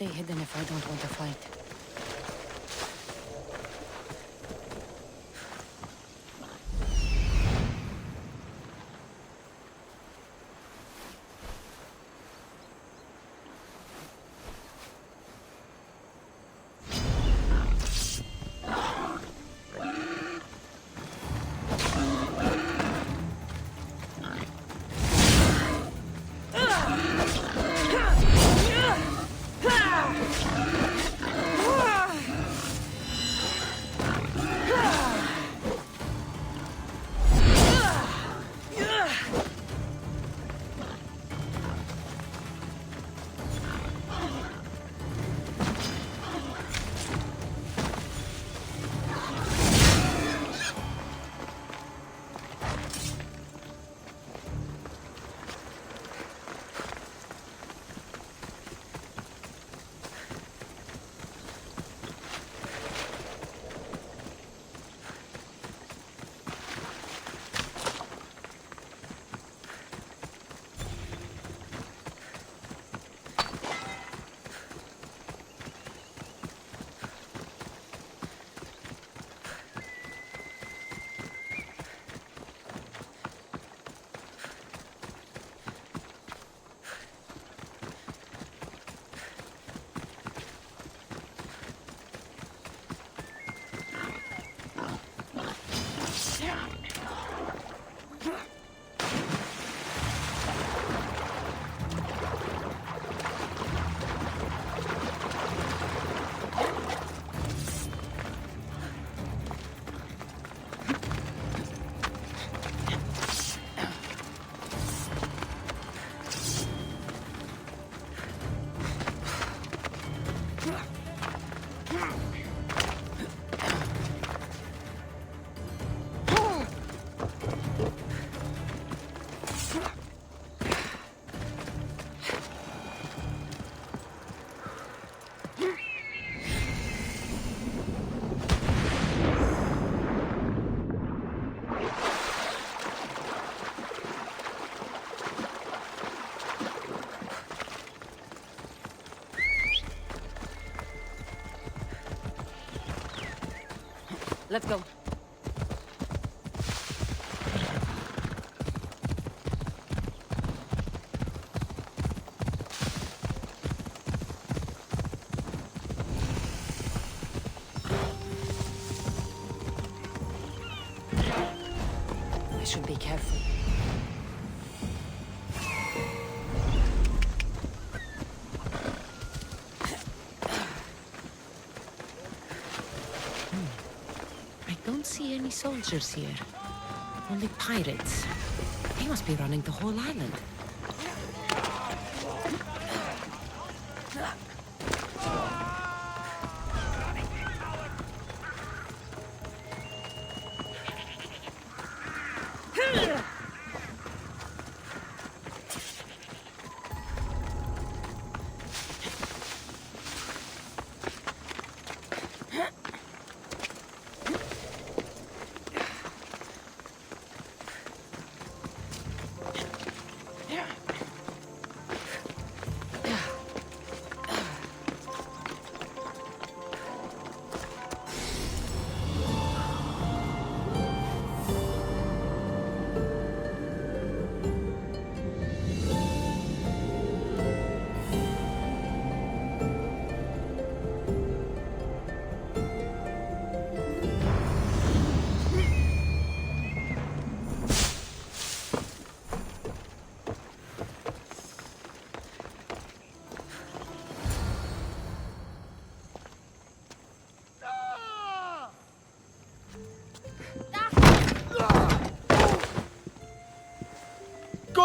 Stay hidden if I don't want to fight. Let's go. I should be careful. I don't see any soldiers here. Only pirates. They must be running the whole island.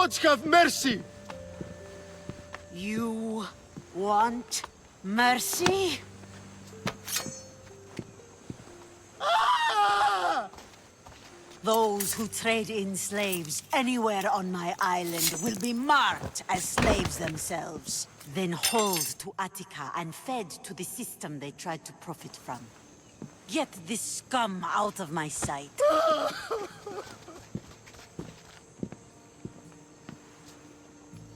gods have mercy! You want mercy? Ah! Those who trade in slaves anywhere on my island will be marked as slaves themselves, then hauled to Attica and fed to the system they tried to profit from. Get this scum out of my sight.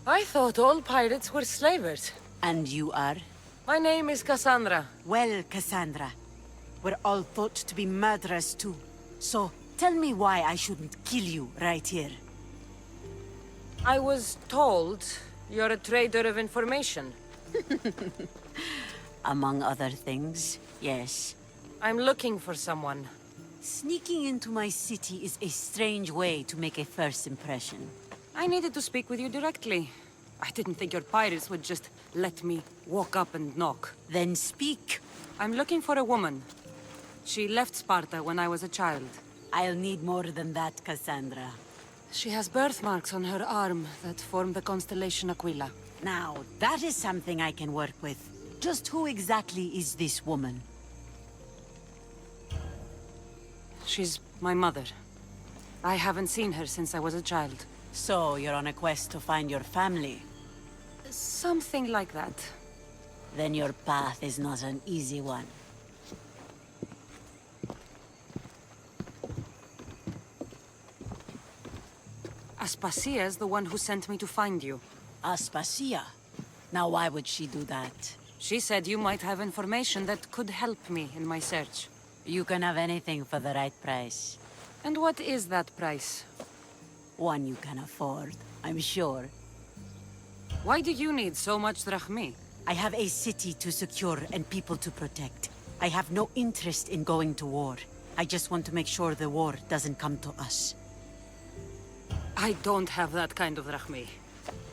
I thought all pirates were slavers. And you are? My name is Cassandra. Well, Cassandra, we're all thought to be murderers too. So, tell me why I shouldn't kill you right here. I was told you're a trader of information. Among other things, yes. I'm looking for someone. Sneaking into my city is a strange way to make a first impression. I needed to speak with you directly. I didn't think your pirates would just let me walk up and knock. Then speak. I'm looking for a woman. She left Sparta when I was a child. I'll need more than that, Cassandra. She has birthmarks on her arm that form the constellation Aquila. Now, that is something I can work with. Just who exactly is this woman? She's my mother. I haven't seen her since I was a child. So, you're on a quest to find your family? Something like that. Then your path is not an easy one. Aspasia's the one who sent me to find you. Aspasia? Now why would she do that? She said you might have information that could help me in my search. You can have anything for the right price. And what is that price? One you can afford, I'm sure. Why do you need so much drachmi? I have a city to secure and people to protect. I have no interest in going to war. I just want to make sure the war doesn't come to us. I don't have that kind of drachmi.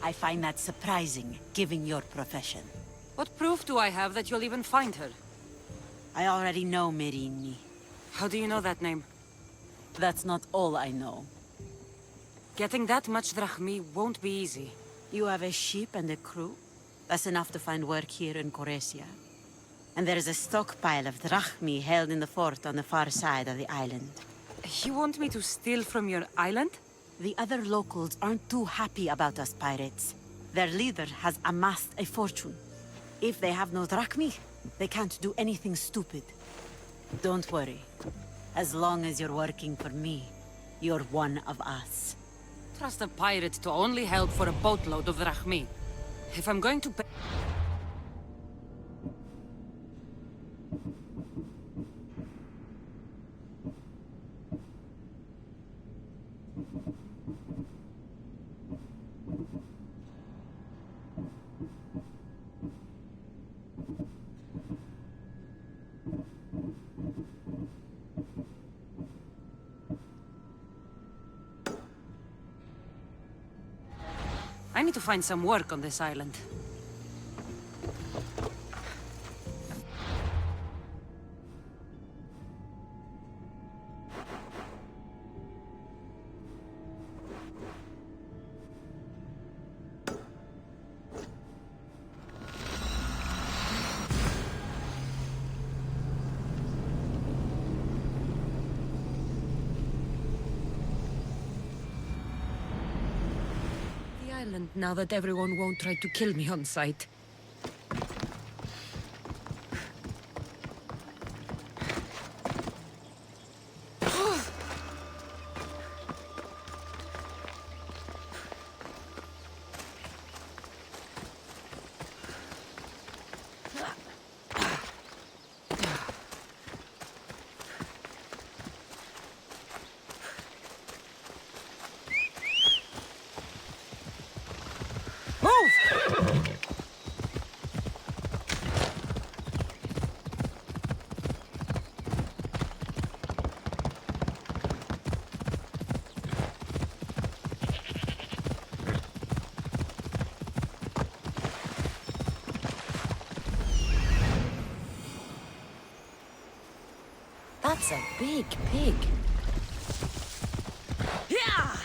I find that surprising, given your profession. What proof do I have that you'll even find her? I already know Merini. How do you know that name? That's not all I know. Getting that much drachmi won't be easy. You have a ship and a crew? That's enough to find work here in Coresia. And there is a stockpile of drachmi held in the fort on the far side of the island. You want me to steal from your island? The other locals aren't too happy about us pirates. Their leader has amassed a fortune. If they have no drachmi, they can't do anything stupid. Don't worry. As long as you're working for me, you're one of us. Trust a pirate to only help for a boatload of drachmi. If I'm going to pay... I need to find some work on this island. Now that everyone won't try to kill me on sight. That's a big pig. Yeah!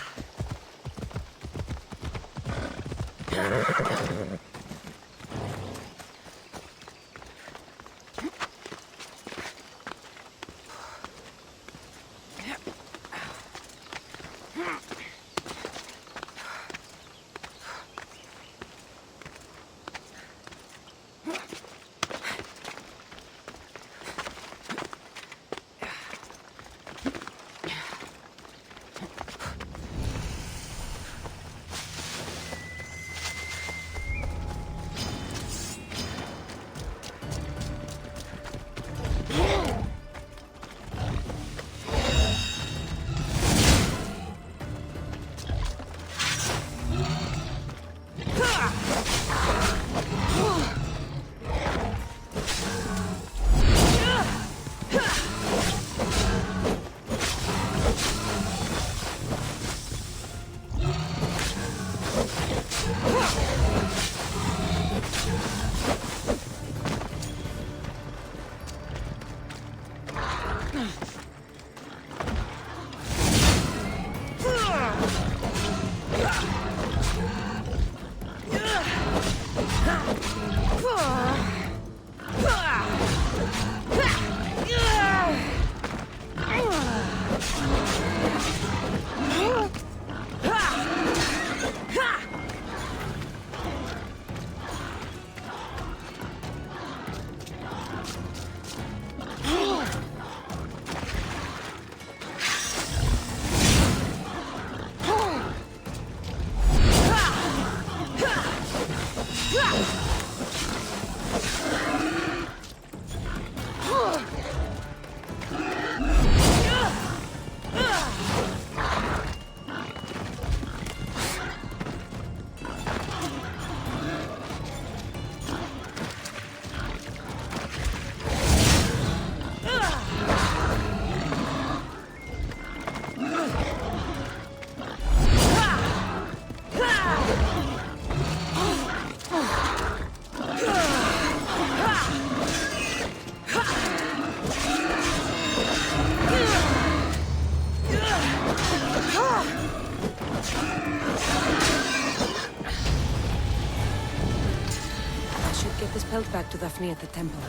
belt back to Daphne at the temple.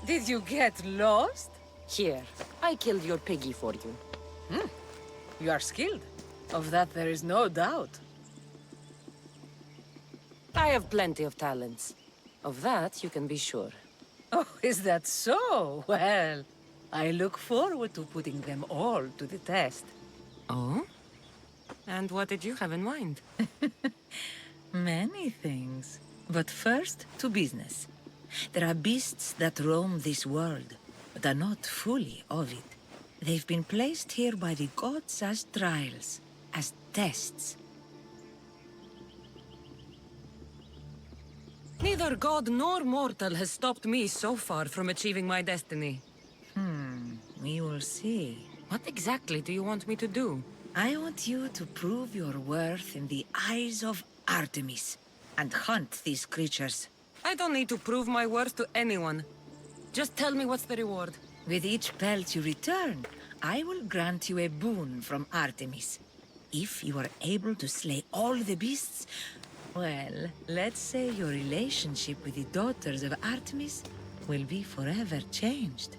Did you get lost? Here, I killed your piggy for you. You are skilled. Of that there is no doubt. I have plenty of talents. Of that, you can be sure. Oh, is that so? Well, I look forward to putting them all to the test. Oh? And what did you have in mind? Many things. But first, to business. There are beasts that roam this world, but are not fully of it. They've been placed here by the gods as trials, as tests. Neither god nor mortal has stopped me so far from achieving my destiny. We will see. What exactly do you want me to do? I want you to prove your worth in the eyes of Artemis, and hunt these creatures. I don't need to prove my worth to anyone. Just tell me what's the reward. With each pelt you return, I will grant you a boon from Artemis. If you are able to slay all the beasts, well, let's say your relationship with the daughters of Artemis will be forever changed.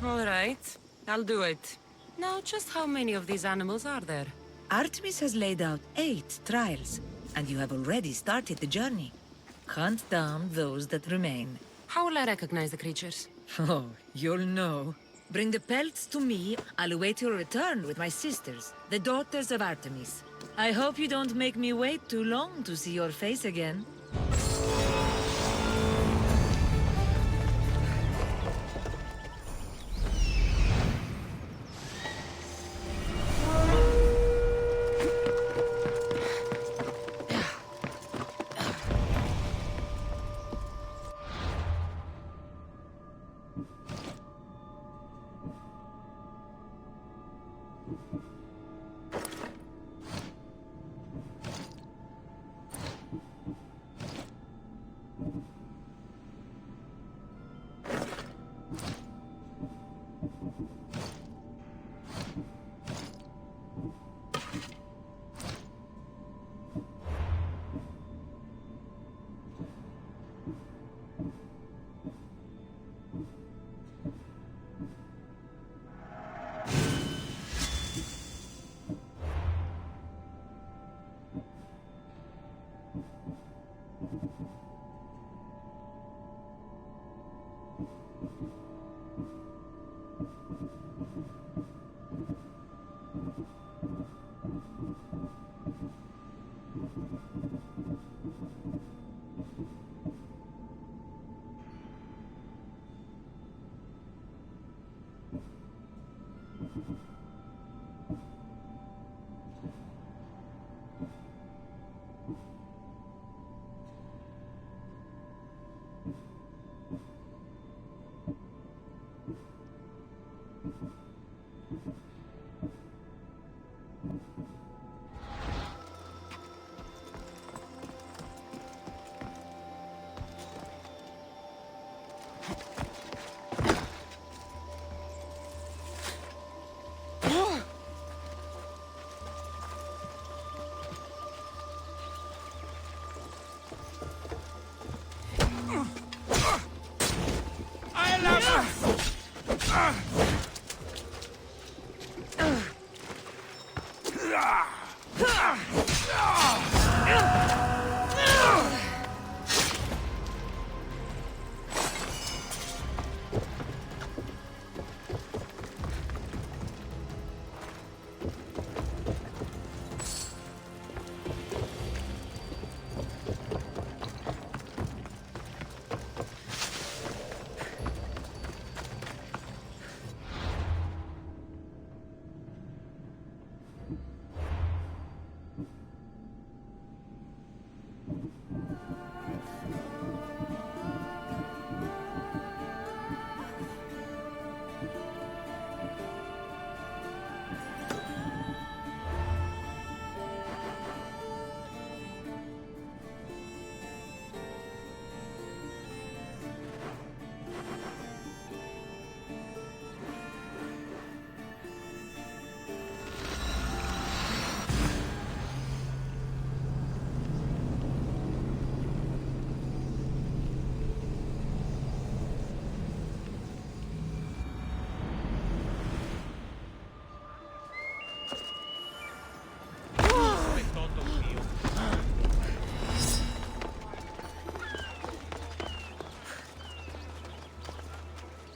All right, I'll do it. Now, just how many of these animals are there? Artemis has laid out 8 trials, and you have already started the journey. Hunt down those that remain. How will I recognize the creatures? Oh, you'll know. Bring the pelts to me. I'll await your return with my sisters, the daughters of Artemis. I hope you don't make me wait too long to see your face again.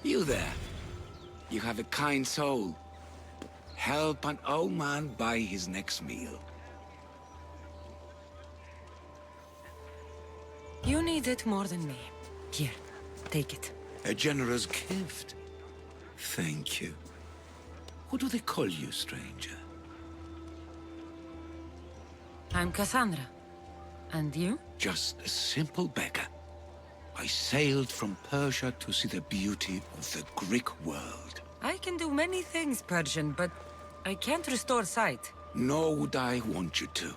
You there. You have a kind soul. Help an old man buy his next meal. You need it more than me. Here, take it. A generous gift. Thank you. What do they call you, stranger? I'm Cassandra. And you? Just a simple beggar. I sailed from Persia to see the beauty of the Greek world. I can do many things, Persian, but I can't restore sight. Nor would I want you to.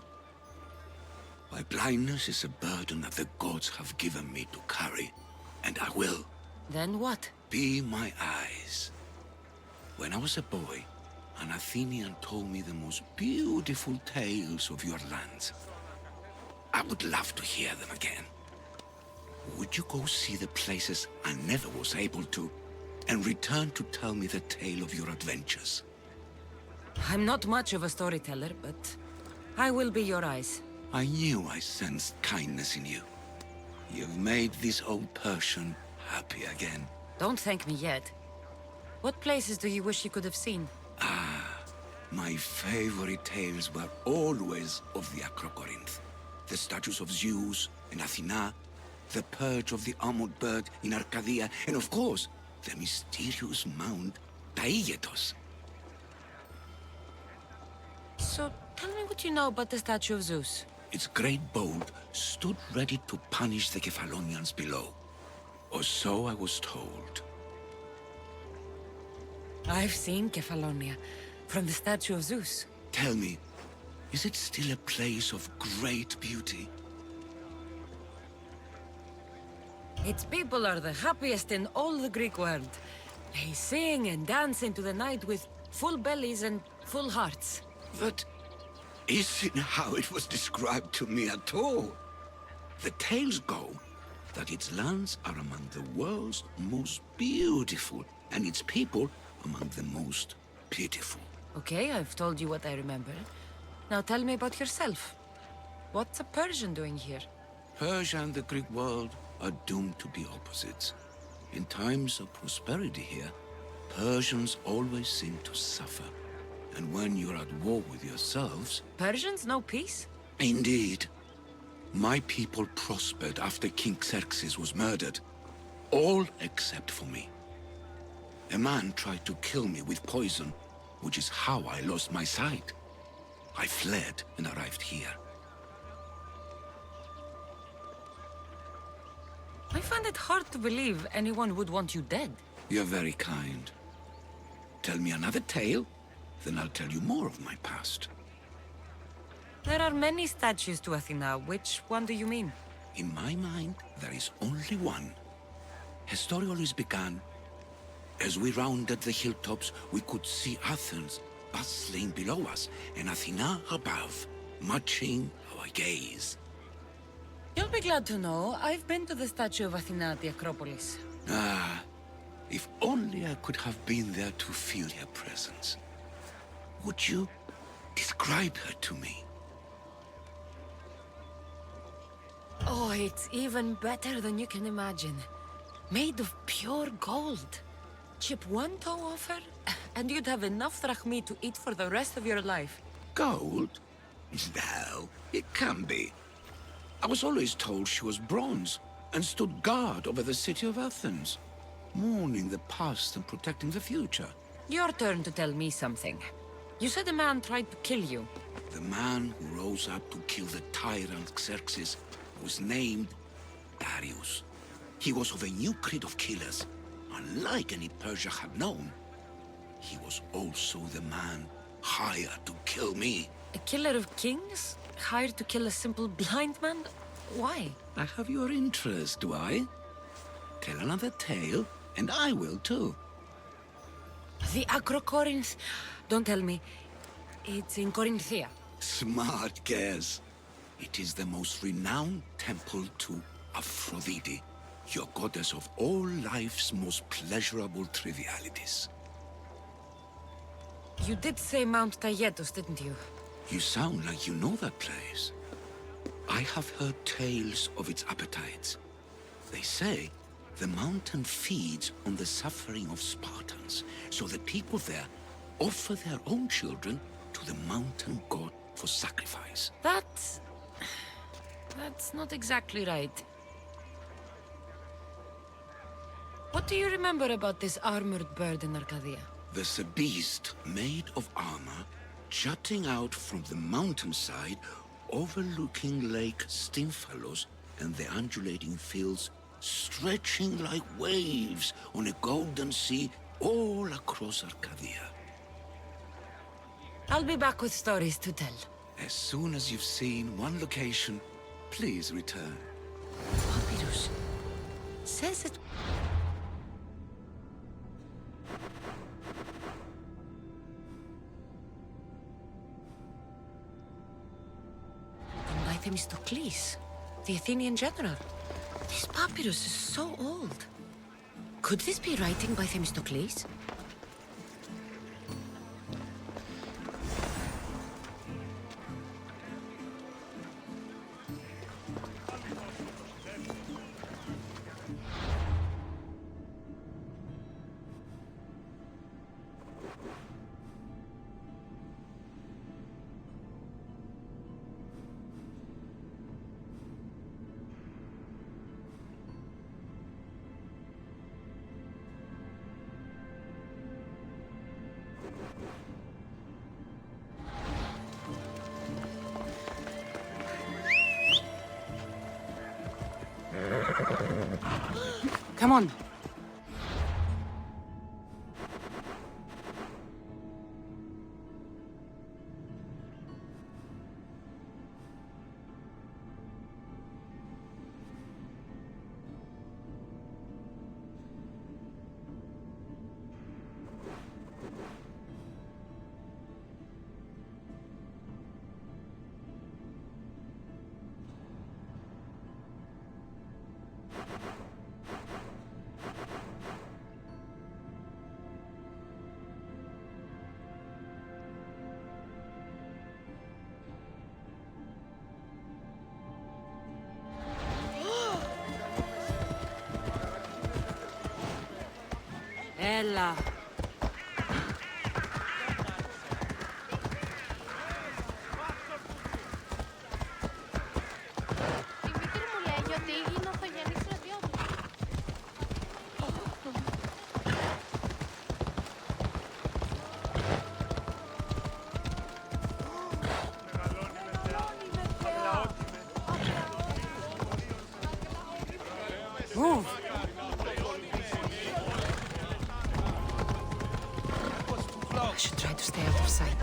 My blindness is a burden that the gods have given me to carry, and I will. Then what? Be my eyes. When I was a boy, an Athenian told me the most beautiful tales of your lands. I would love to hear them again. Would you go see the places I never was able to, and return to tell me the tale of your adventures? I'm not much of a storyteller, but I will be your eyes. I knew I sensed kindness in you. You've made this old Persian happy again. Don't thank me yet. What places do you wish you could have seen? My favorite tales were always of the Acrocorinth. The statues of Zeus in Athena, the perch of the armored bird in Arcadia, and of course, the mysterious mound Taigetos. So, tell me what you know about the statue of Zeus. Its great bolt stood ready to punish the Kephalonians below. Or so I was told. I've seen Kephallonia, from the statue of Zeus. Tell me, is it still a place of great beauty? Its people are the happiest in all the Greek world. They sing and dance into the night with full bellies and full hearts. That isn't how it was described to me at all. The tales go that its lands are among the world's most beautiful, and its people among the most pitiful. Okay, I've told you what I remember. Now tell me about yourself. What's a Persian doing here? Persia and the Greek world are doomed to be opposites. In times of prosperity here, Persians always seem to suffer. And when you're at war with yourselves... Persians know peace? Indeed. My people prospered after King Xerxes was murdered. All except for me. A man tried to kill me with poison, which is how I lost my sight. I fled and arrived here. I find it hard to believe anyone would want you dead. You're very kind. Tell me another tale, then I'll tell you more of my past. There are many statues to Athena. Which one do you mean? In my mind, there is only one. Her story always began. As we rounded the hilltops, we could see Athens bustling below us, and Athena above, matching our gaze. You'll be glad to know I've been to the statue of Athena at the Acropolis. Ah, if only I could have been there to feel her presence. Would you describe her to me? Oh, it's even better than you can imagine. Made of pure gold. Chip one toe off her, and you'd have enough drachmi to eat for the rest of your life. Gold? No, it can be. I was always told she was bronze and stood guard over the city of Athens, mourning the past and protecting the future. Your turn to tell me something. You said a man tried to kill you. The man who rose up to kill the tyrant Xerxes was named Darius. He was of a new creed of killers, unlike any Persia had known. He was also the man hired to kill me. A killer of kings? Hired to kill a simple blind man? Why? I have your interest, do I? Tell another tale, and I will too. The Acrocorinth? Don't tell me. It's in Corinthia. Smart guess. It is the most renowned temple to Aphrodite, your goddess of all life's most pleasurable trivialities. You did say Mount Taygetos, didn't you? You sound like you know that place. I have heard tales of its appetites. They say The mountain feeds on the suffering of Spartans, so the people there offer their own children to the mountain god for sacrifice. That's not exactly right. What do you remember about this armored bird in Arcadia? There's a beast made of armor jutting out from the mountainside, overlooking Lake Stymphalos and the undulating fields stretching like waves on a golden sea all across Arcadia. I'll be back with stories to tell. As soon as you've seen one location, please return. Papyrus says it. By Themistocles, the Athenian general. This papyrus is so old. Could this be writing by Themistocles? Come on. Ella. Δημήτρη μου λέει ότι είναι ο Φαγιανής στρατιώτης. Move. I should try to stay out of sight.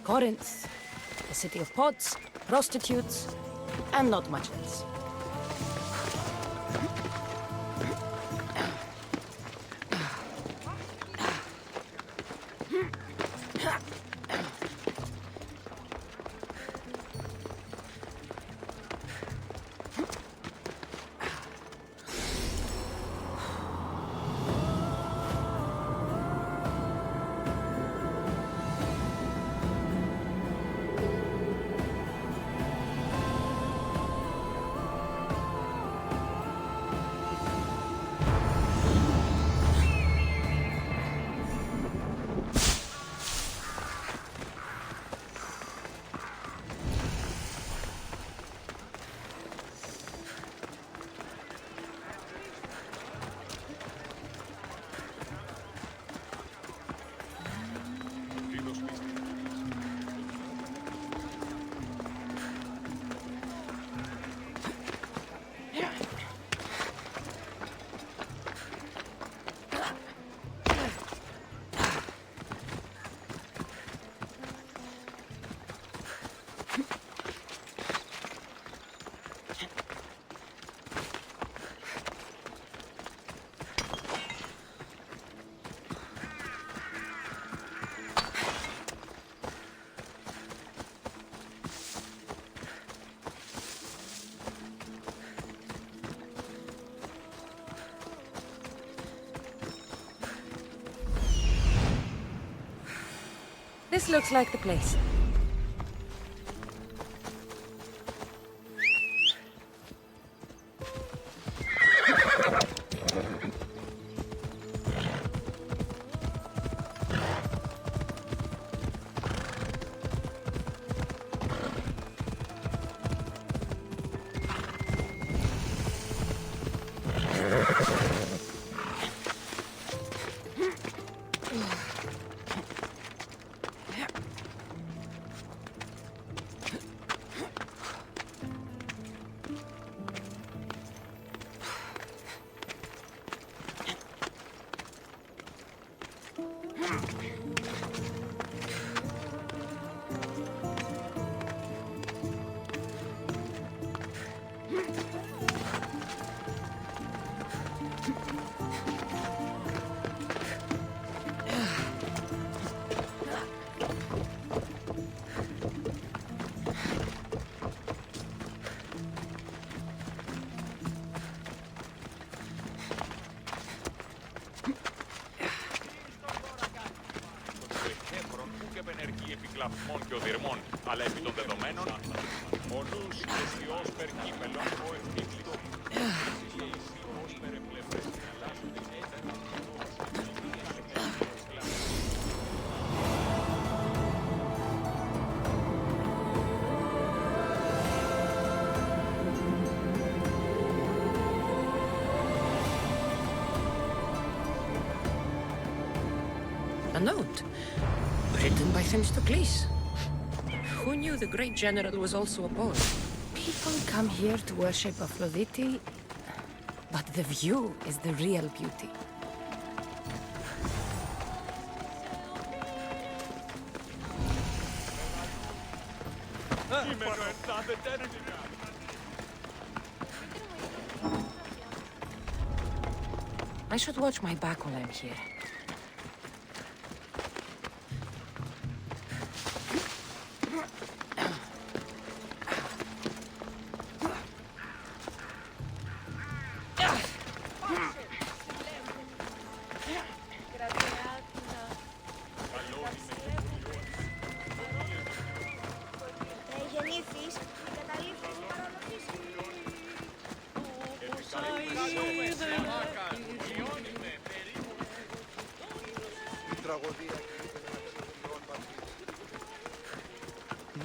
Corinth, a city of pots, prostitutes, and not much else. This looks like the place. Κλαφμών και οδυρμών, αλλά επί των δεδομένων, ο νους αισιός περκύπελον, ο ευθύκλητος, και οι σίγουρος περεπλευρές να αλλάζουν την έντανα, A note, written by Themistocles. Who knew the great general was also a poet? People come here to worship Aphrodite, but the view is the real beauty. I should watch my back while I'm here. Τραγωδία.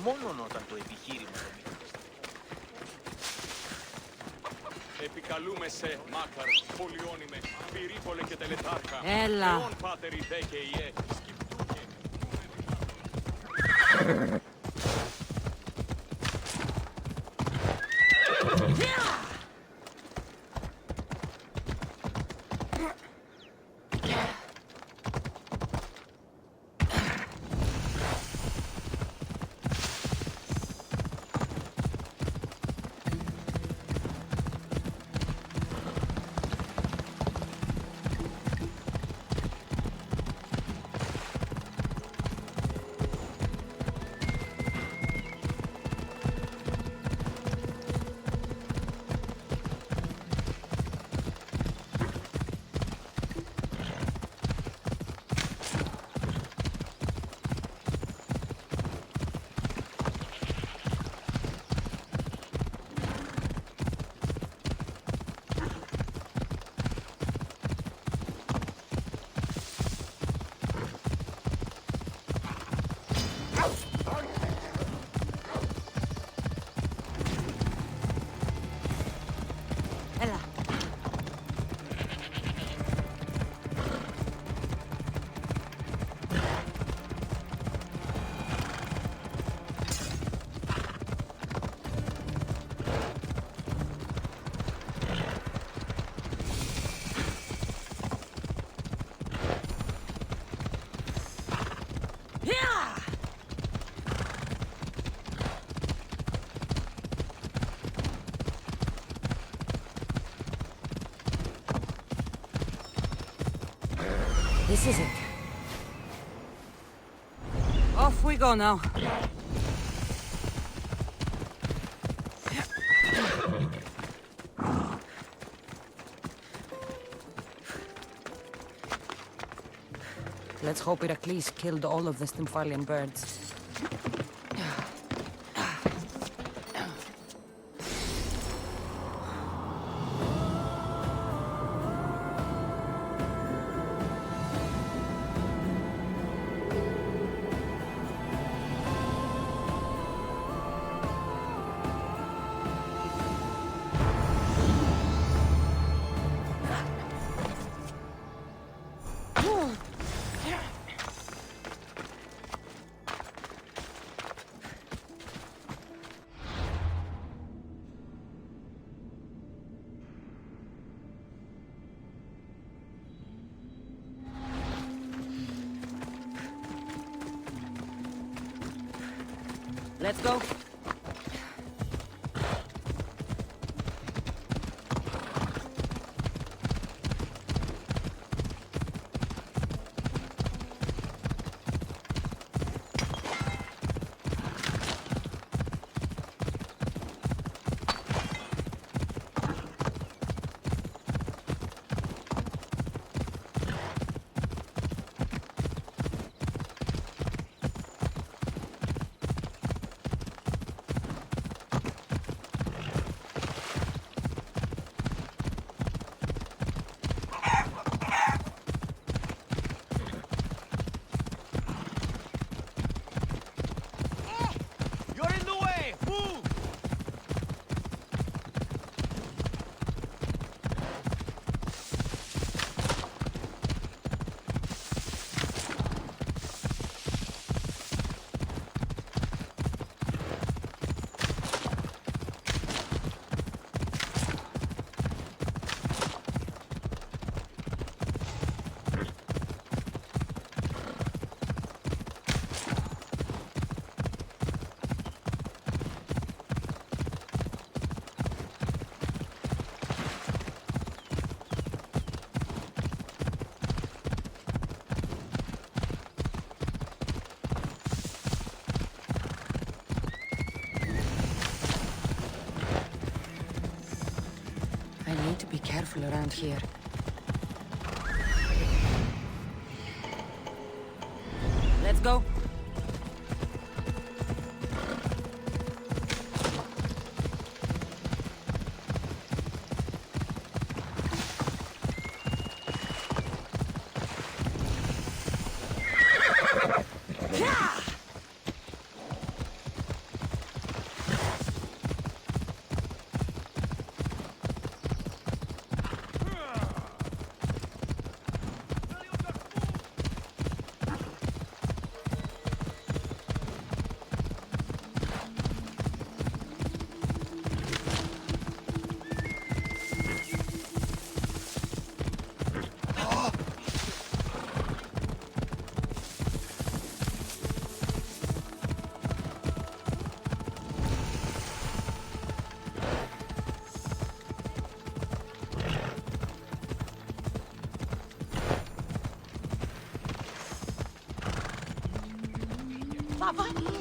μόνον όταν το επιχείρημα το μειώνει. Επικαλούμε σε Μάκαρ, πολιόνιμε, πυρήπολε και τελετάρχα. Έλα. Θεόν πάτερ ιδέ και ιέ, σκυπτούκε. Έλα. This is it. Off we go now. Let's hope Heracles killed all of the Stymphalian birds. Let's go. You're in the way! Move! I need to be careful around here. Let's go. Papa?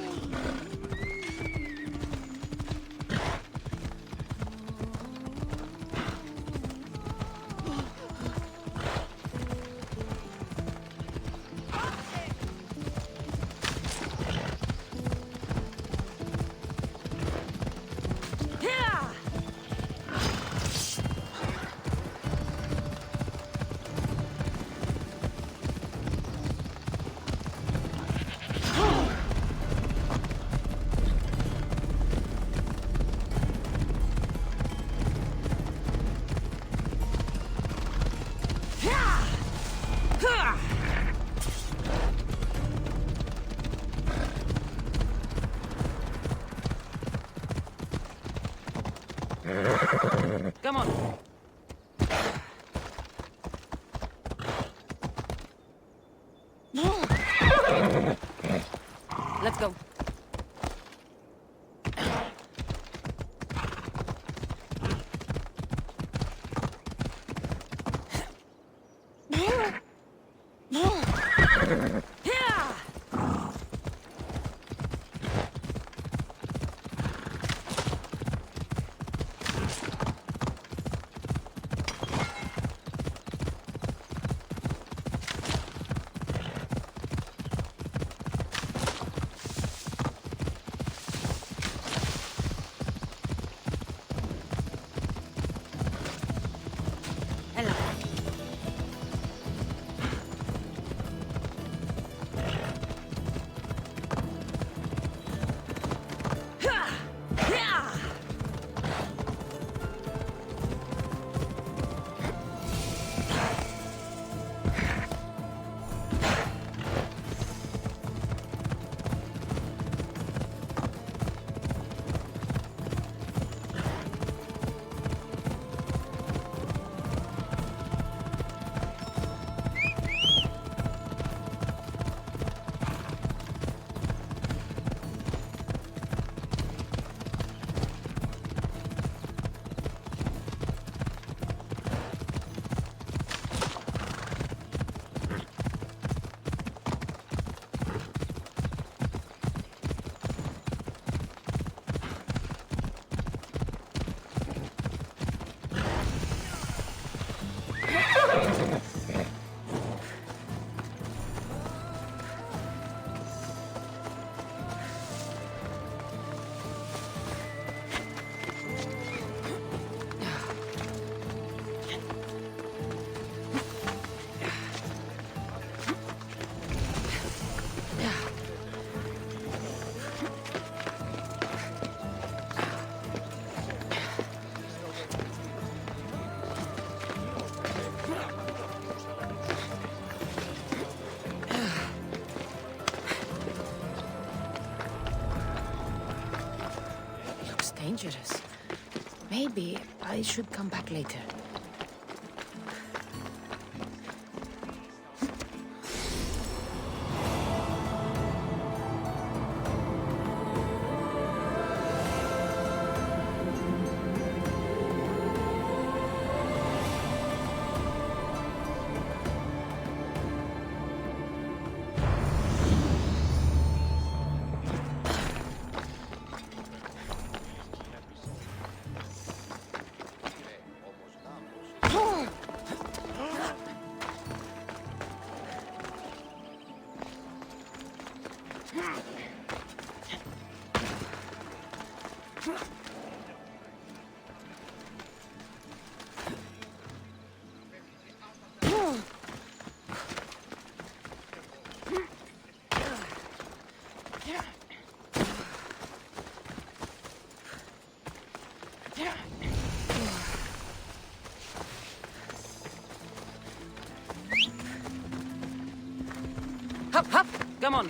Come on. Let's go. Hello. Looks dangerous. Maybe I should come back later. Hop, hop. Come on.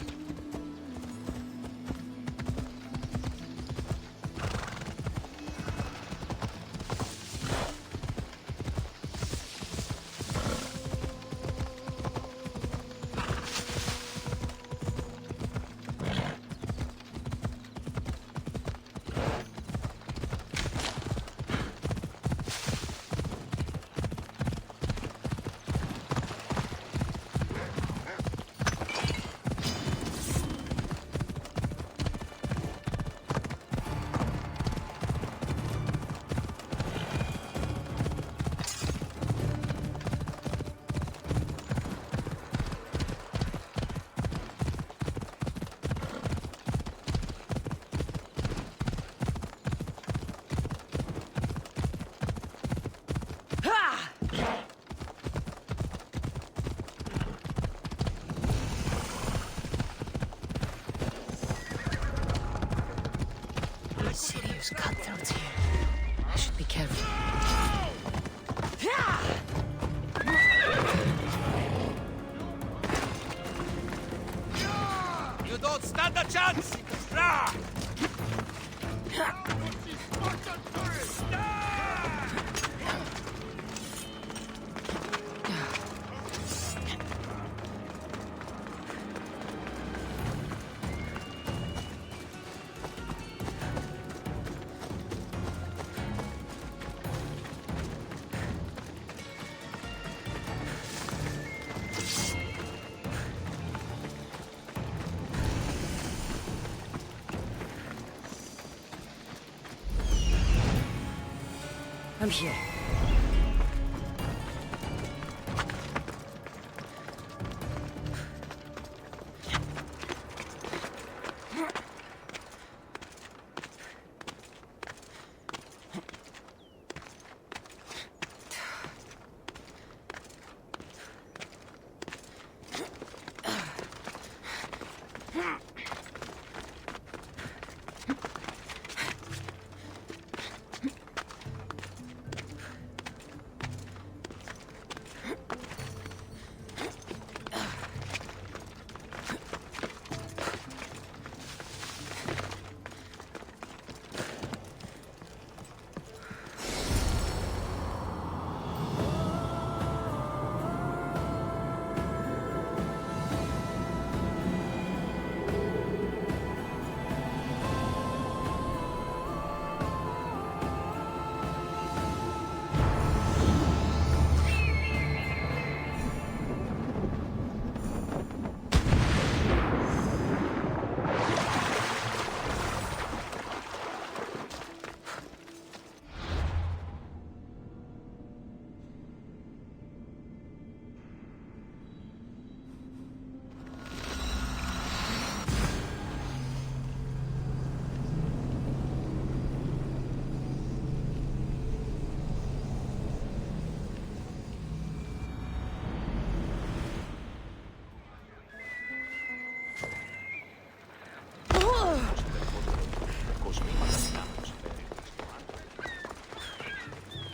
chance! Rah! I'm here.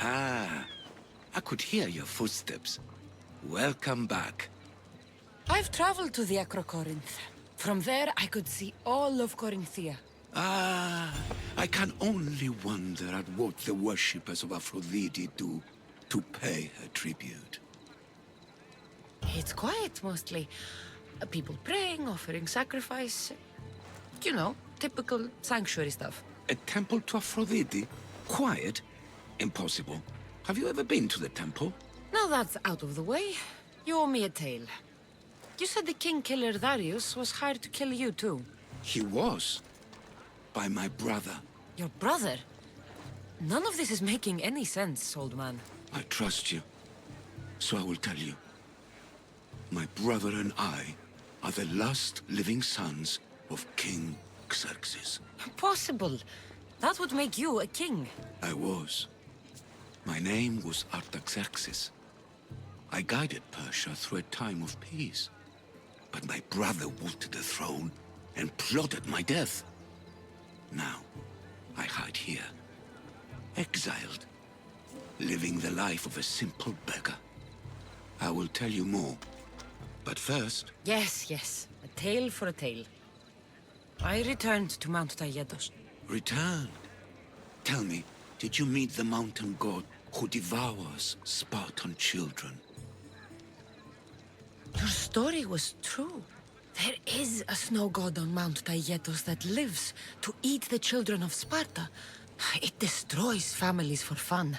Ah, I could hear your footsteps. Welcome back. I've traveled to the Acrocorinth. From there, I could see all of Corinthia. Ah, I can only wonder at what the worshippers of Aphrodite do to pay her tribute. It's quiet, mostly. People praying, offering sacrifice. You know, typical sanctuary stuff. A temple to Aphrodite? Quiet? Impossible. Have you ever been to the temple? Now that's out of the way. You owe me a tale. You said the king killer Darius was hired to kill you too. He was. By my brother. Your brother? None of this is making any sense, old man. I trust you. So I will tell you. My brother and I are the last living sons of King Xerxes. Impossible. That would make you a king. I was. My name was Artaxerxes. I guided Persia through a time of peace. But my brother wanted the throne and plotted my death. Now, I hide here, exiled, living the life of a simple beggar. I will tell you more, but first... Yes, yes. A tale for a tale. I returned to Mount Taygetos. Returned? Tell me, did you meet the mountain god who devours Spartan children? Your story was true. There is a snow god on Mount Taygetos that lives to eat the children of Sparta. It destroys families for fun.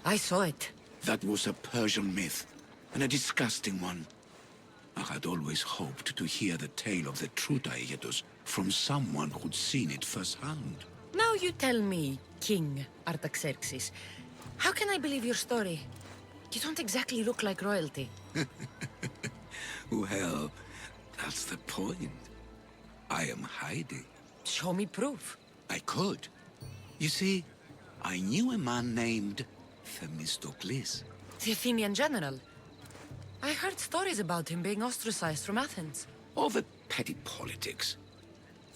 I saw it. That was a Persian myth, and a disgusting one. I had always hoped to hear the tale of the true Taygetos from someone who'd seen it firsthand. Now you tell me, King Artaxerxes, how can I believe your story? You don't exactly look like royalty. Well, that's the point. I am hiding. Show me proof. I could. You see, I knew a man named Themistocles. The Athenian general. I heard stories about him being ostracized from Athens. Over petty politics.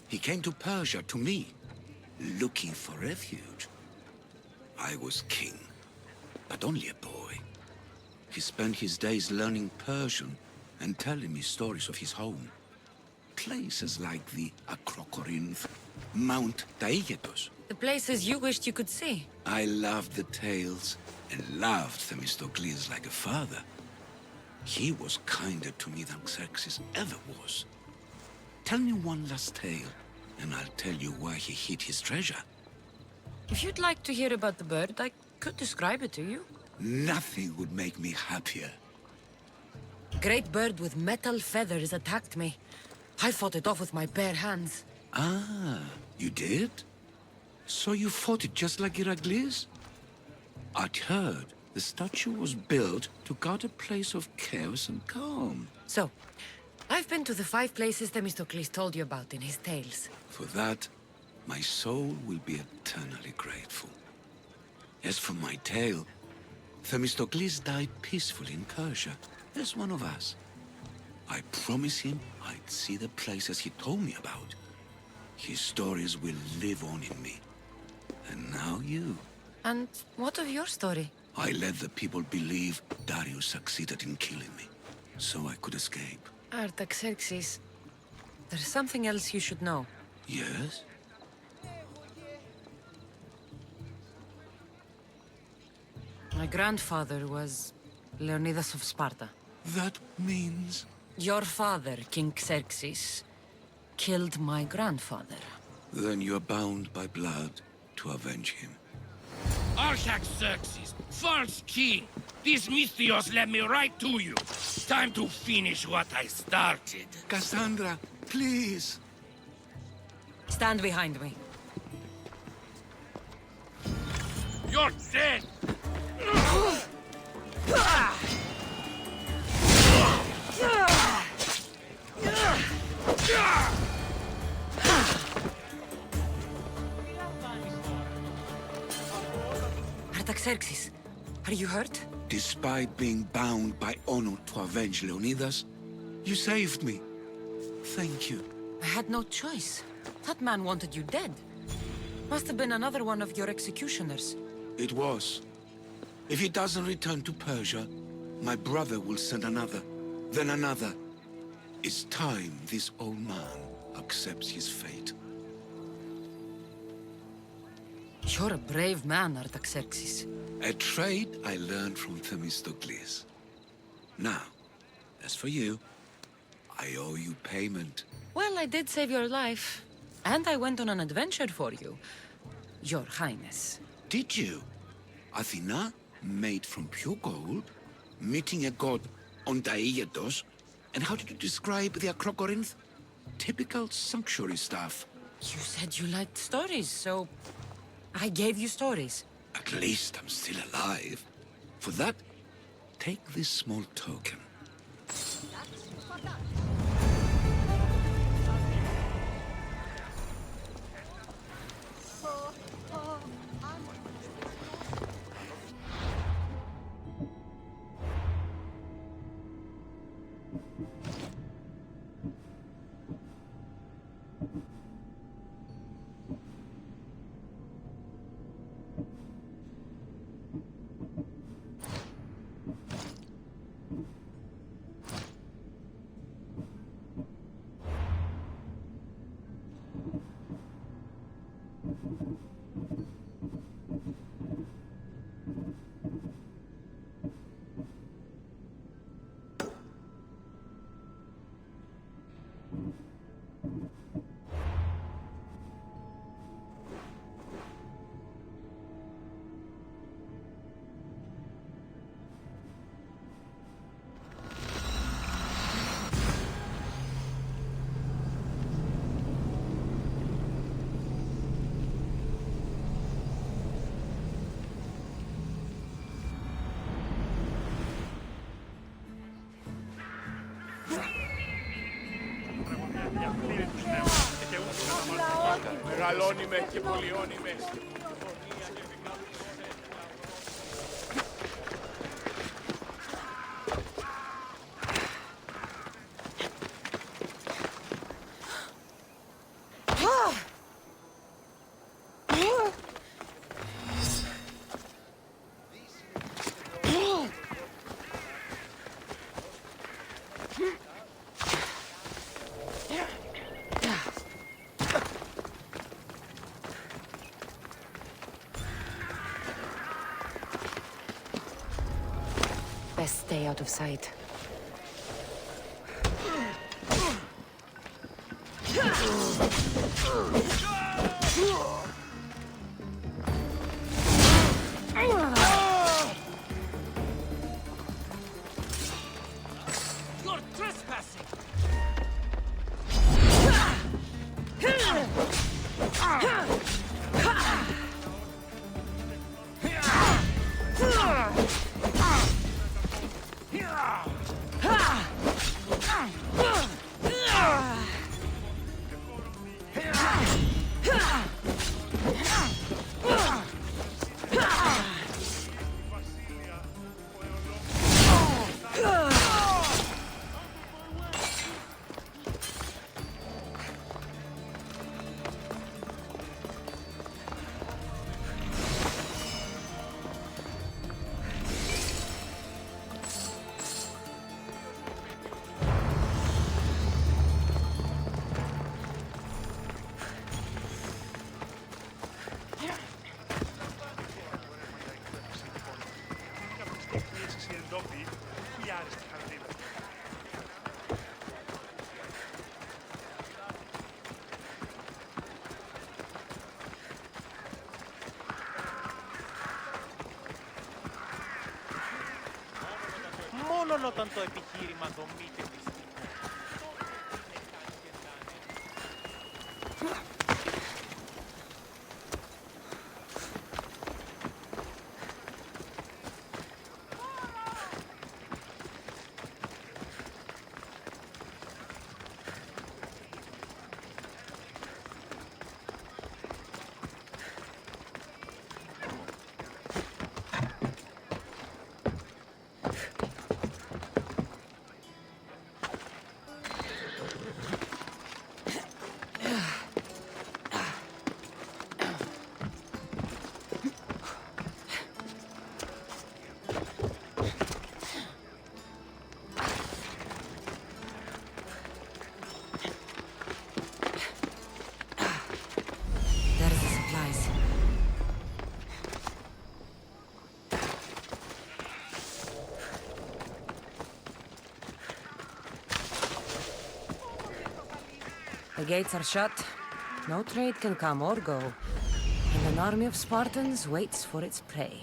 He came to Persia to me, looking for refuge. I was king, but only a boy. He spent his days learning Persian and telling me stories of his home. places like the Acrocorinth, Mount Taigetos. The places you wished you could see. I loved the tales and loved Themistocles like a father. He was kinder to me than Xerxes ever was. Tell me one last tale, and I'll tell you why he hid his treasure. If you'd like to hear about the bird, I could describe it to you. Nothing would make me happier. Great bird with metal feathers attacked me. I fought it off with my bare hands. Ah, you did? So you fought it just like Heracles? I'd heard the statue was built to guard a place of chaos and calm. So, I've been to the 5 places Themistocles told you about in his tales. For that, my soul will be eternally grateful. As for my tale, Themistocles died peacefully in Persia, as one of us. I promised him I'd see the places he told me about. His stories will live on in me. And now you. And what of your story? I let the people believe Darius succeeded in killing me, so I could escape. Artaxerxes, there's something else you should know. Yes? My grandfather was Leonidas of Sparta. That means... Your father, King Xerxes, killed my grandfather. Then you're bound by blood to avenge him. Artaxerxes, false king! These Mythios led me right to you. Time to finish what I started. Cassandra, please! Stand behind me. You're dead! Artaxerxes, are you hurt? Despite being bound by honor to avenge Leonidas, you saved me. Thank you. I had no choice. That man wanted you dead. Must have been another one of your executioners. It was. If he doesn't return to Persia, my brother will send another, then another. It's time this old man accepts his fate. You're a brave man, Artaxerxes. A trait I learned from Themistocles. Now, as for you, I owe you payment. Well, I did save your life. And I went on an adventure for you, Your Highness. Did you? Athena, made from pure gold, meeting a god on Daigetos, and how did you describe the Acrocorinth? Typical sanctuary stuff. You said you liked stories, so I gave you stories. At least I'm still alive. For that, take this small token. Μεγαλώνει με και πολιώνει με. Best stay out of sight. You're trespassing! Μόνο όταν το επιχείρημα δομείται δυστυχώς. There's the supplies. The gates are shut. No trade can come or go. And an army of Spartans waits for its prey.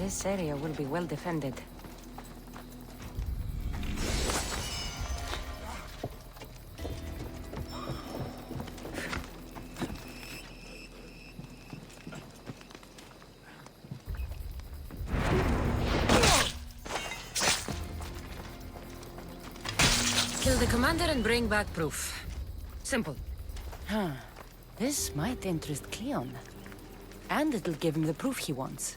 This area will be well defended. Kill the commander and bring back proof. Simple. Huh. This might interest Cleon. And it'll give him the proof he wants.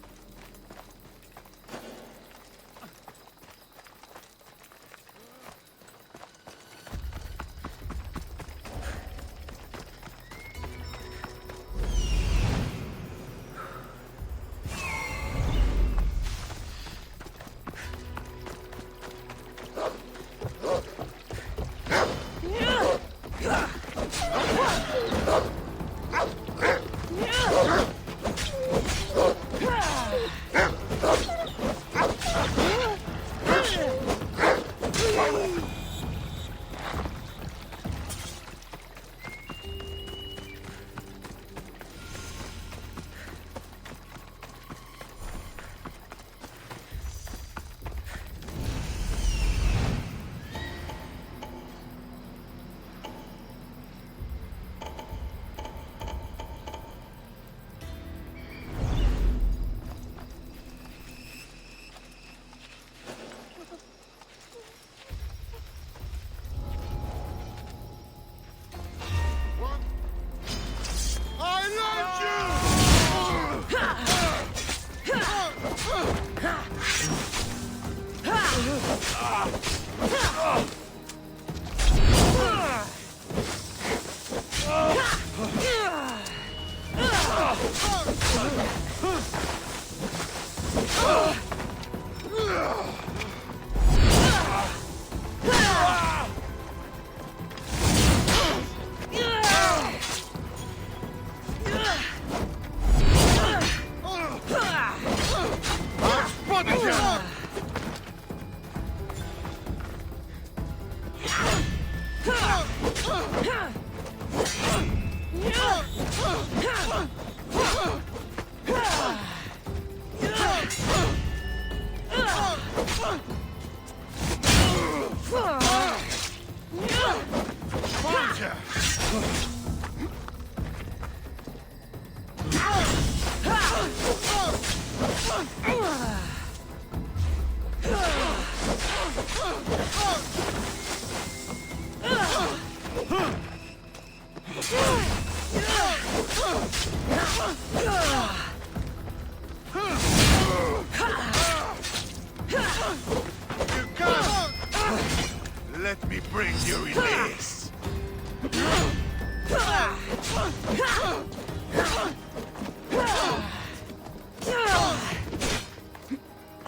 Let me bring you release.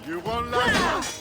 You won't like it.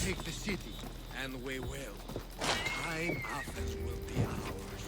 Take the city, and we will. Time Athens will be ours.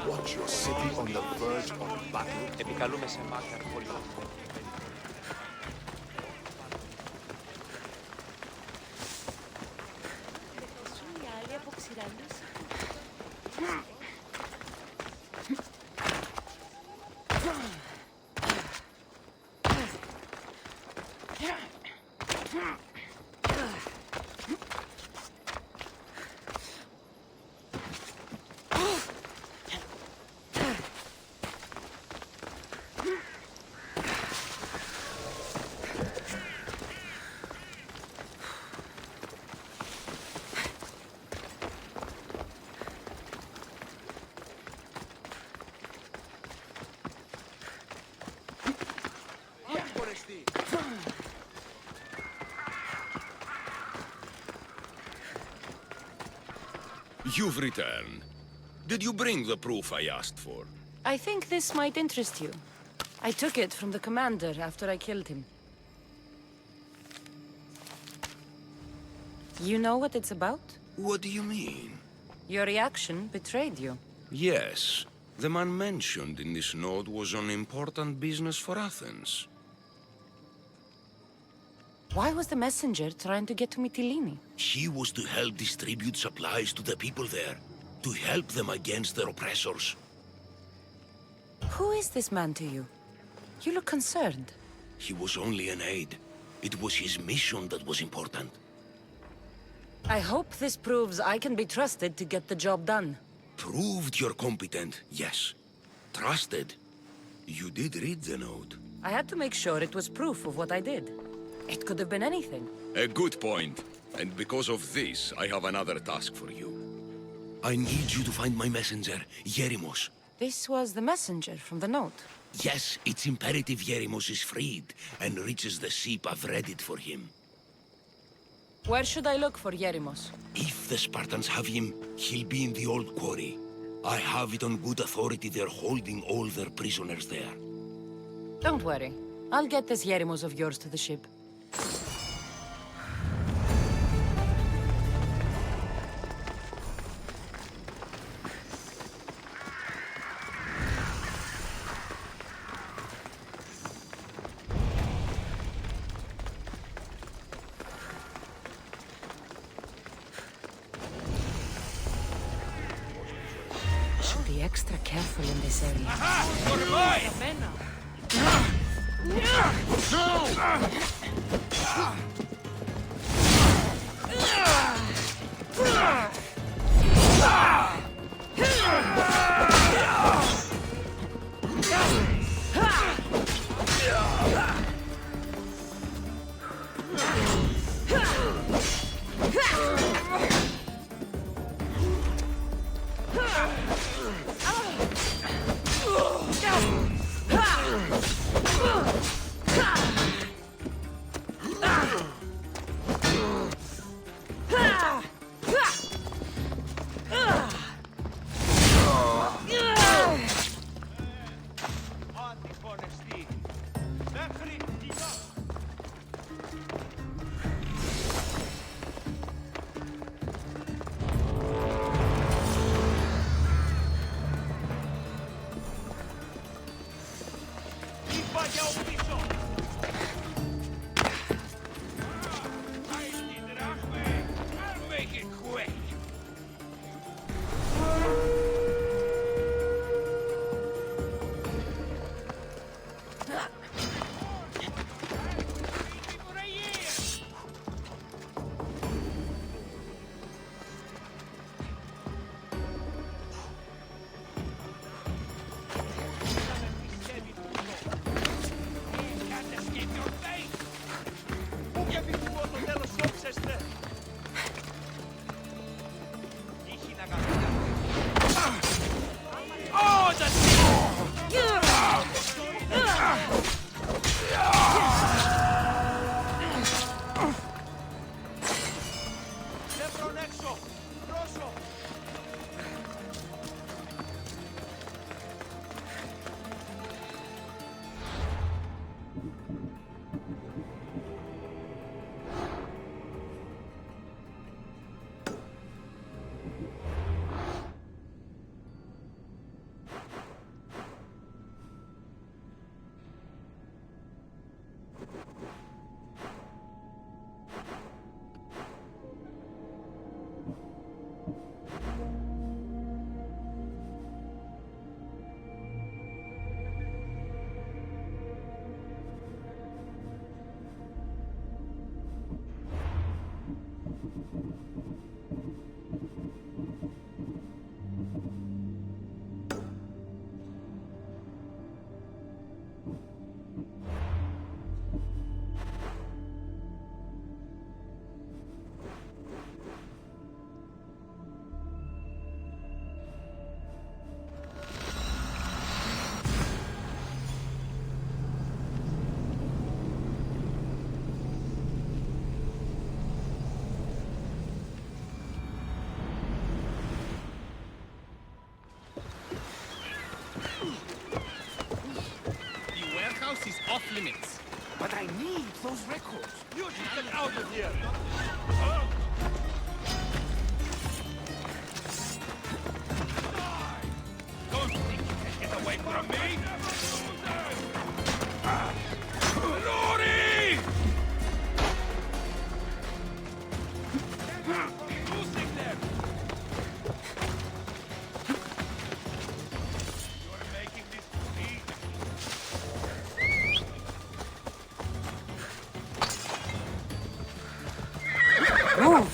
Watch your city on the verge of battle. Επικαλούμε σε μάκαρ πολύ. Οι άλλοι αποξηράνουν. You've returned. Did you bring the proof I asked for? I think this might interest you. I took it from the commander after I killed him. You know what it's about? What do you mean? Your reaction betrayed you. Yes. The man mentioned in this note was on important business for Athens. Why was the messenger trying to get to Mytilene? He was to help distribute supplies to the people there, to help them against their oppressors. Who is this man to you? You look concerned. He was only an aide. It was his mission that was important. I hope this proves I can be trusted to get the job done. Proved you're competent, yes. Trusted. You did read the note. I had to make sure it was proof of what I did. It could have been anything. A good point. And because of this, I have another task for you. I need you to find my messenger, Yerimos. This was the messenger from the note. Yes, it's imperative Yerimos is freed and reaches the ship I've readied for him. Where should I look for Yerimos? If the Spartans have him, he'll be in the old quarry. I have it on good authority they're holding all their prisoners there. Don't worry. I'll get this Yerimos of yours to the ship. Should be extra careful in this area. Αντιχωνεστή. Μέχρι κοινό. Είπα για ο πίσω. limits. But I need those records. You just get out of here! Don't think you can get away from me! Rory! Losing them! You're making this to me? Move!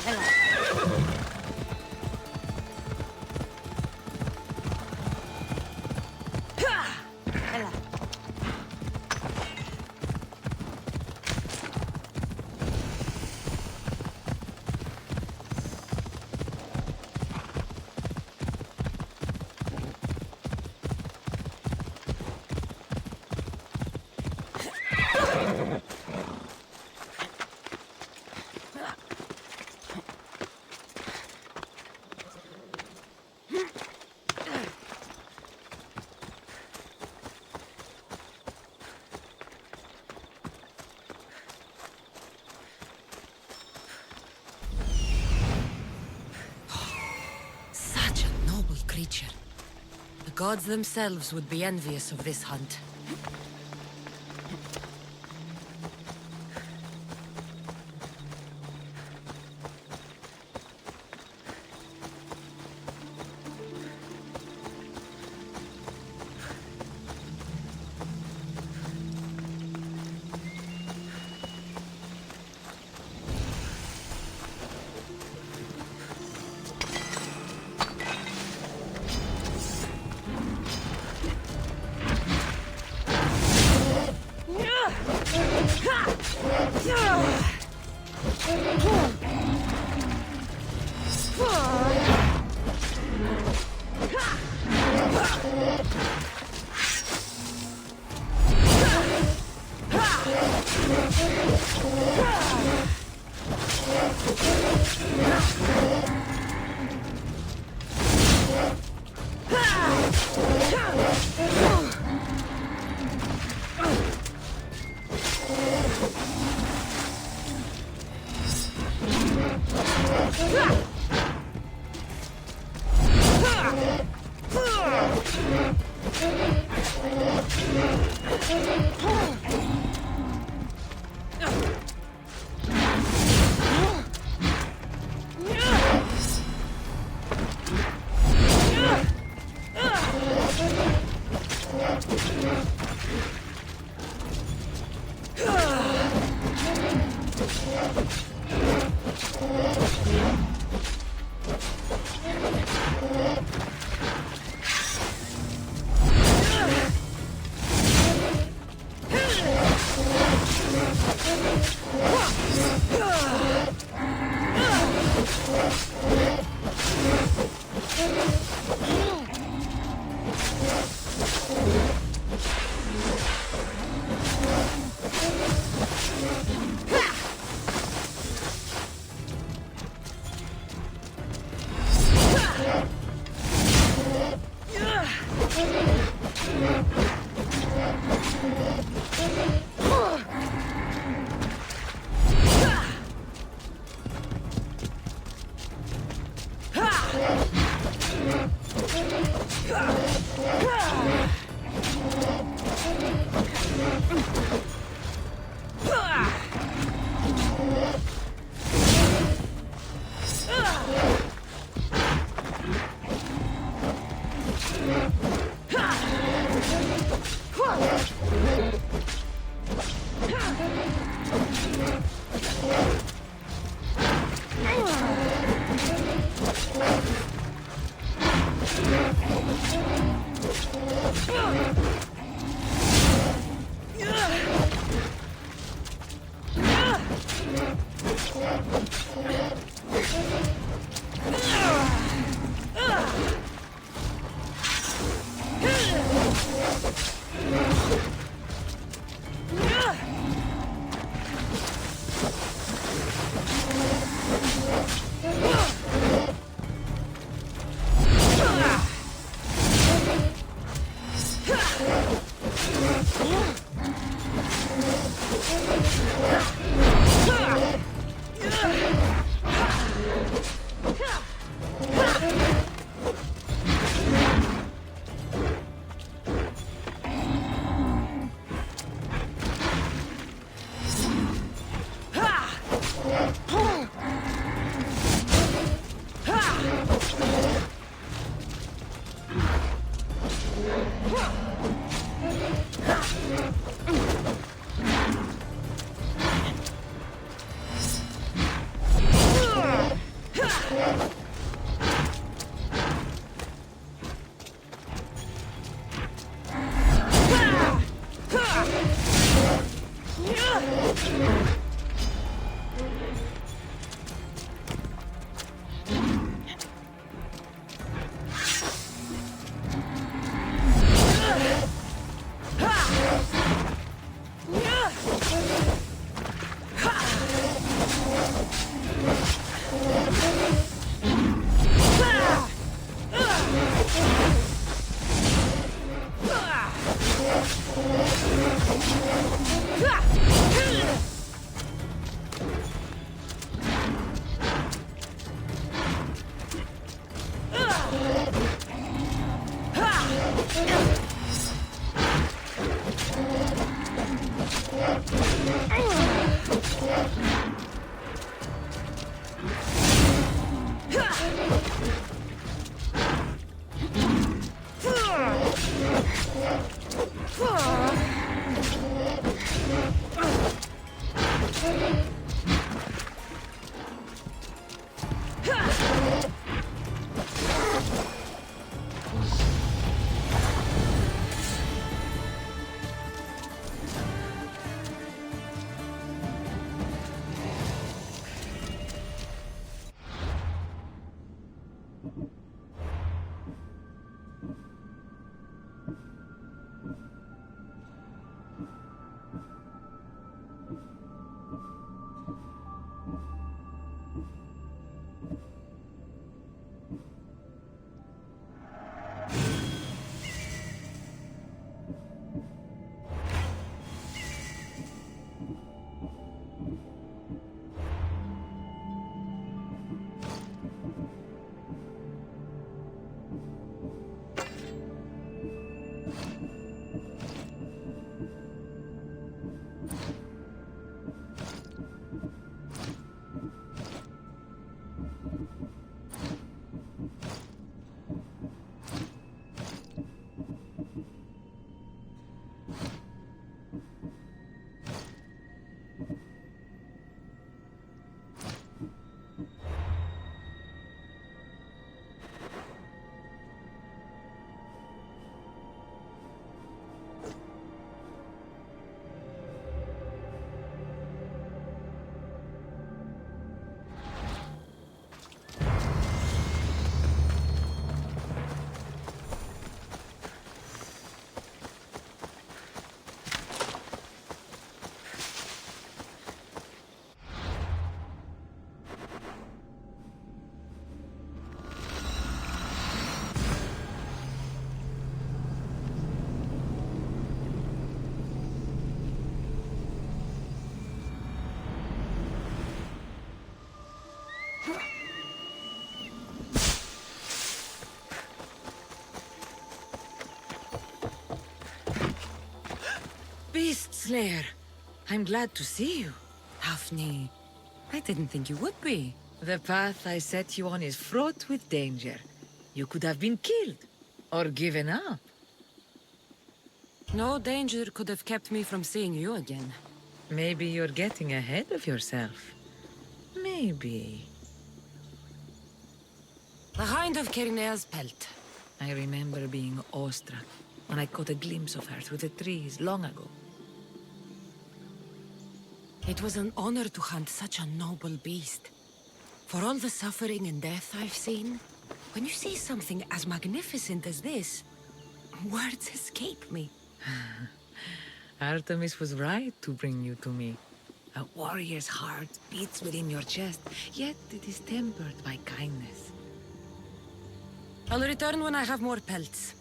Ella. Such a noble creature. The gods themselves would be envious of this hunt. Beast Slayer, I'm glad to see you. Daphne, I didn't think you would be. The path I set you on is fraught with danger. You could have been killed, or given up. No danger could have kept me from seeing you again. Maybe you're getting ahead of yourself. Maybe. The Hind of Kirnea's pelt. I remember being awestruck when I caught a glimpse of her through the trees long ago. It was an honor to hunt such a noble beast. For all the suffering and death I've seen, when you see something as magnificent as this, words escape me. Artemis was right to bring you to me. A warrior's heart beats within your chest, yet it is tempered by kindness. I'll return when I have more pelts.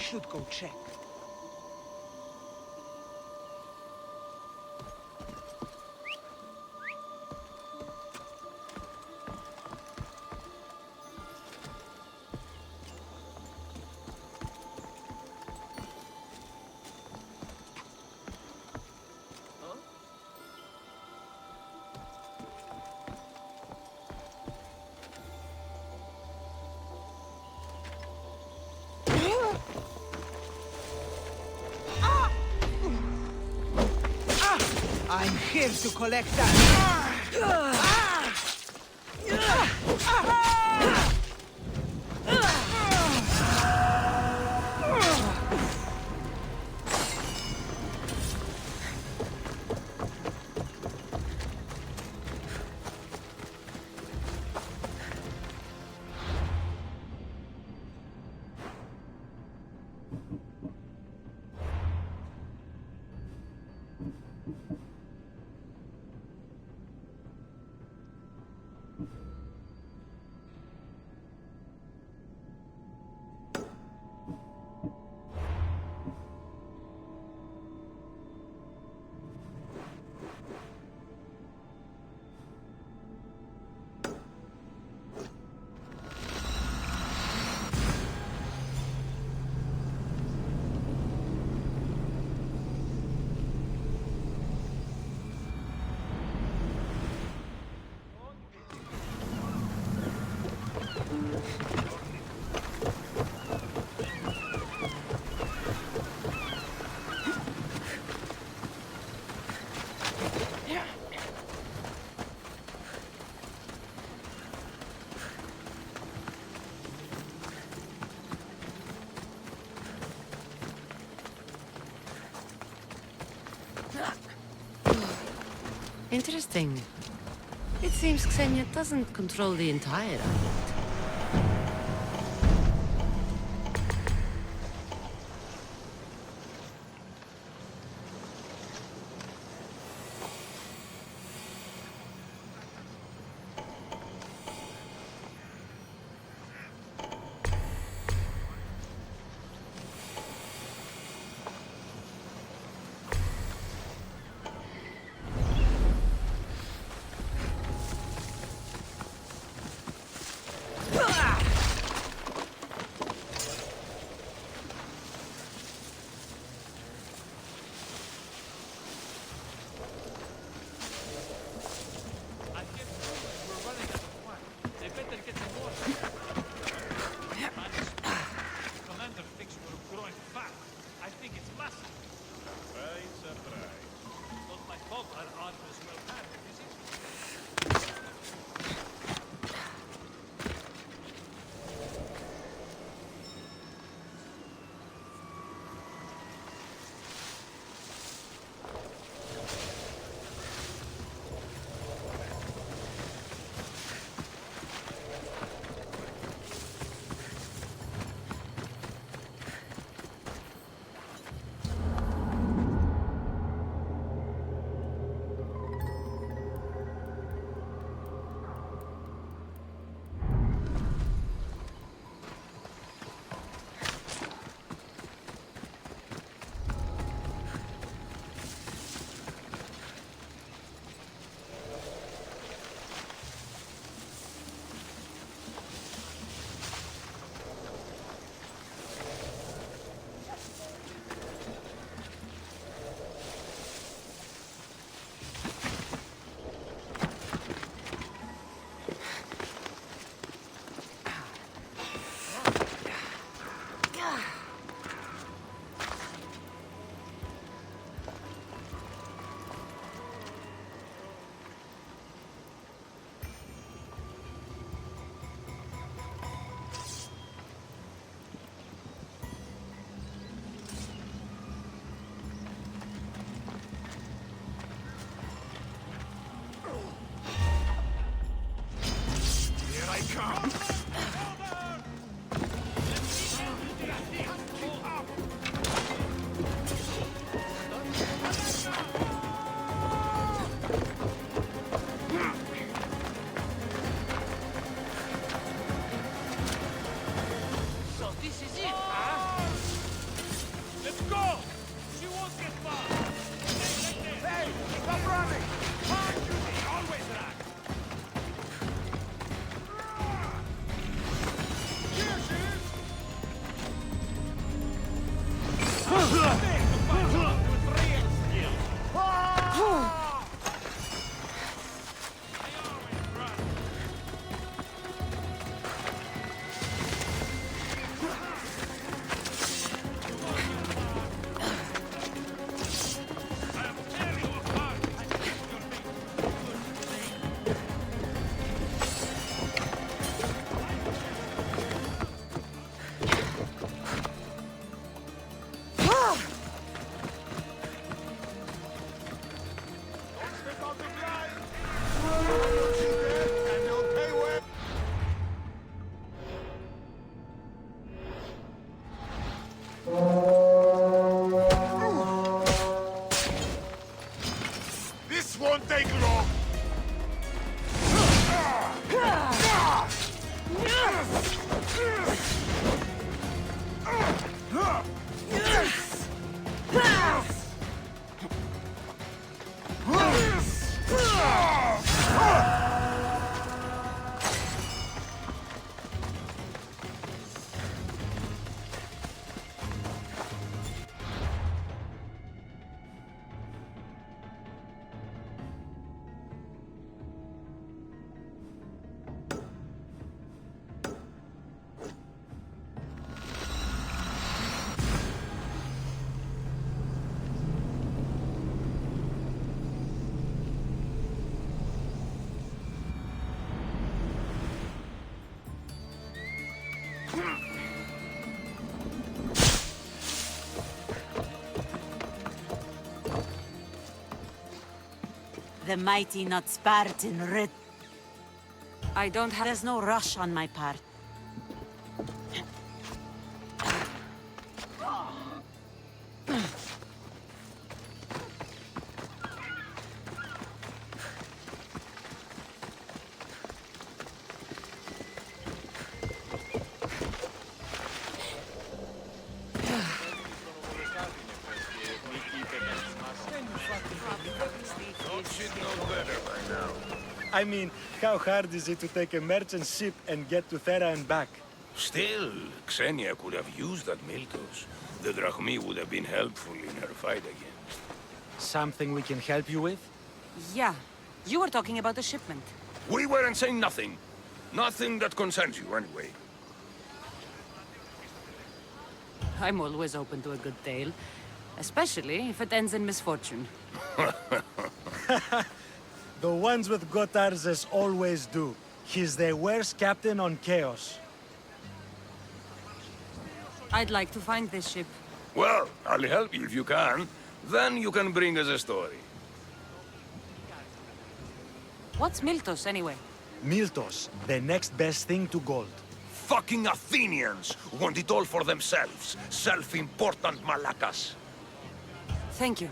should go check. I'm here to collect that. Interesting. It seems Xenia doesn't control the entire island. The mighty, not Spartan I don't have... There's no rush on my part. I mean, how hard is it to take a merchant ship and get to Thera and back? Still, Xenia could have used that Miltos. The Drachmi would have been helpful in her fight against. Something we can help you with? Yeah. You were talking about the shipment. We weren't saying nothing. Nothing that concerns you, anyway. I'm always open to a good tale. Especially if it ends in misfortune. The ones with Gotarzes always do. He's the worst captain on Chaos. I'd like to find this ship. Well, I'll help you if you can. Then you can bring us a story. What's Miltos, anyway? Miltos, the next best thing to gold. Fucking Athenians want it all for themselves. Self-important malacas. Thank you.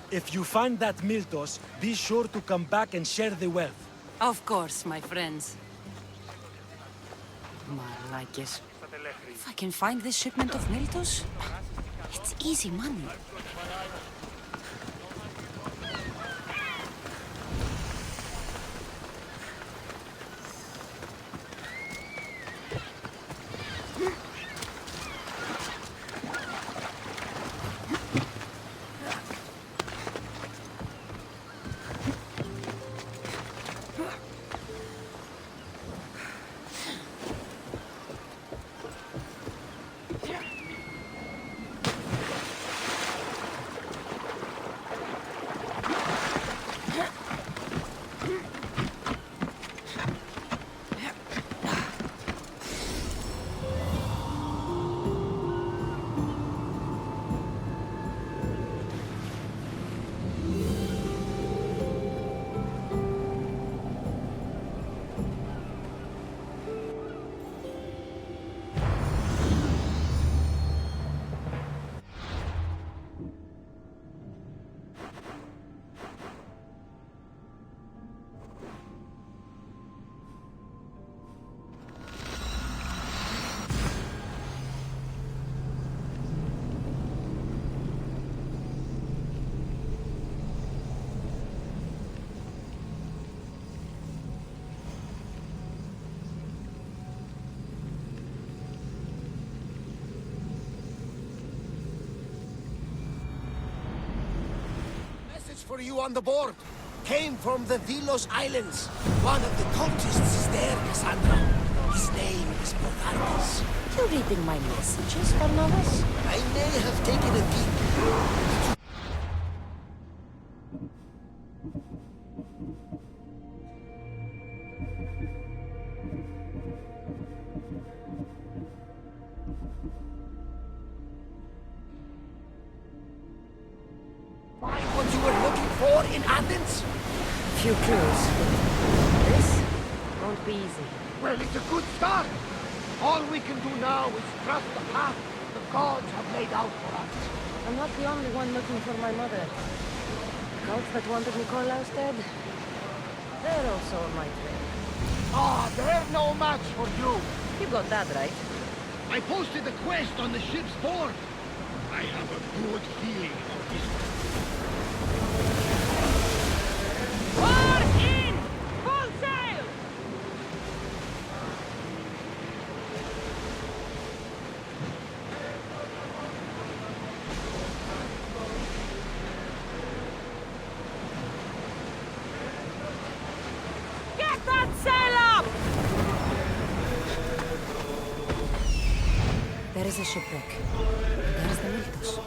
If you find that Miltos, be sure to come back and share the wealth. Of course, my friends. Malakis. If I can find this shipment of Miltos, it's easy money. For you on the board came from the Vilos Islands. One of the cultists is there, Cassandra. His name is Bogardes. You reading my messages, Barnabas? I may have taken a peek. Find what you were looking for in Athens? Few clues. This won't be easy. Well, it's a good start. All we can do now is trust the path the gods have laid out for us. I'm not the only one looking for my mother. The cults that wanted Nikolaus dead, they're also on my trail. Ah, they're no match for you. You got that right. I posted the quest on the ship's board. I have a good feeling about this one. In! Full sail! Get that sail up! There is a shipwreck. There's the Miltos.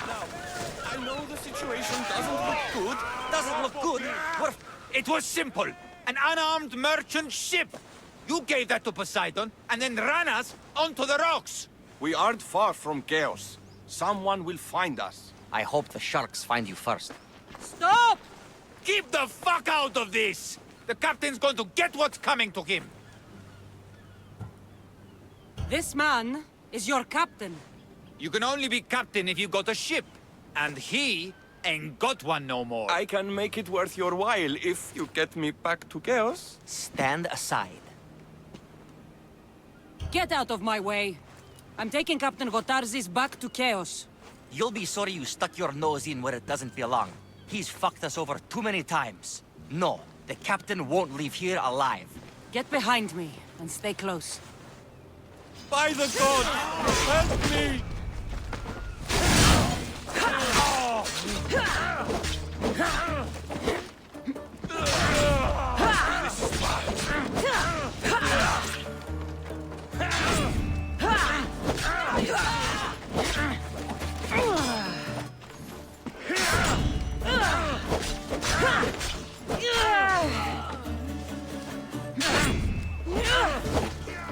Now, I know the situation doesn't look good. Well, it was simple. An unarmed merchant ship. You gave that to Poseidon, and then ran us onto the rocks. We aren't far from chaos. Someone will find us. I hope the sharks find you first. Stop! Keep the fuck out of this! The captain's going to get what's coming to him. This man is your captain. You can only be captain if you got a ship. And he ain't got one no more. I can make it worth your while if you get me back to chaos. Stand aside. Get out of my way. I'm taking Captain Gotarzis back to Chaos. You'll be sorry you stuck your nose in where it doesn't belong. He's fucked us over too many times. No, the captain won't leave here alive. Get behind me and stay close. By the gods! Help me!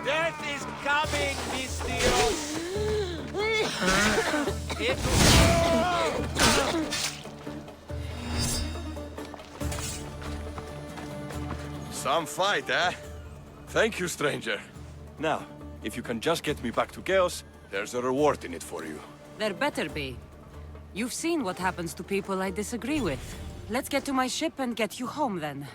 Death is coming, Mystios! Some fight, eh? Thank you, stranger. Now, if you can just get me back to chaos, there's a reward in it for you. There better be. You've seen what happens to people I disagree with. Let's get to my ship and get you home then.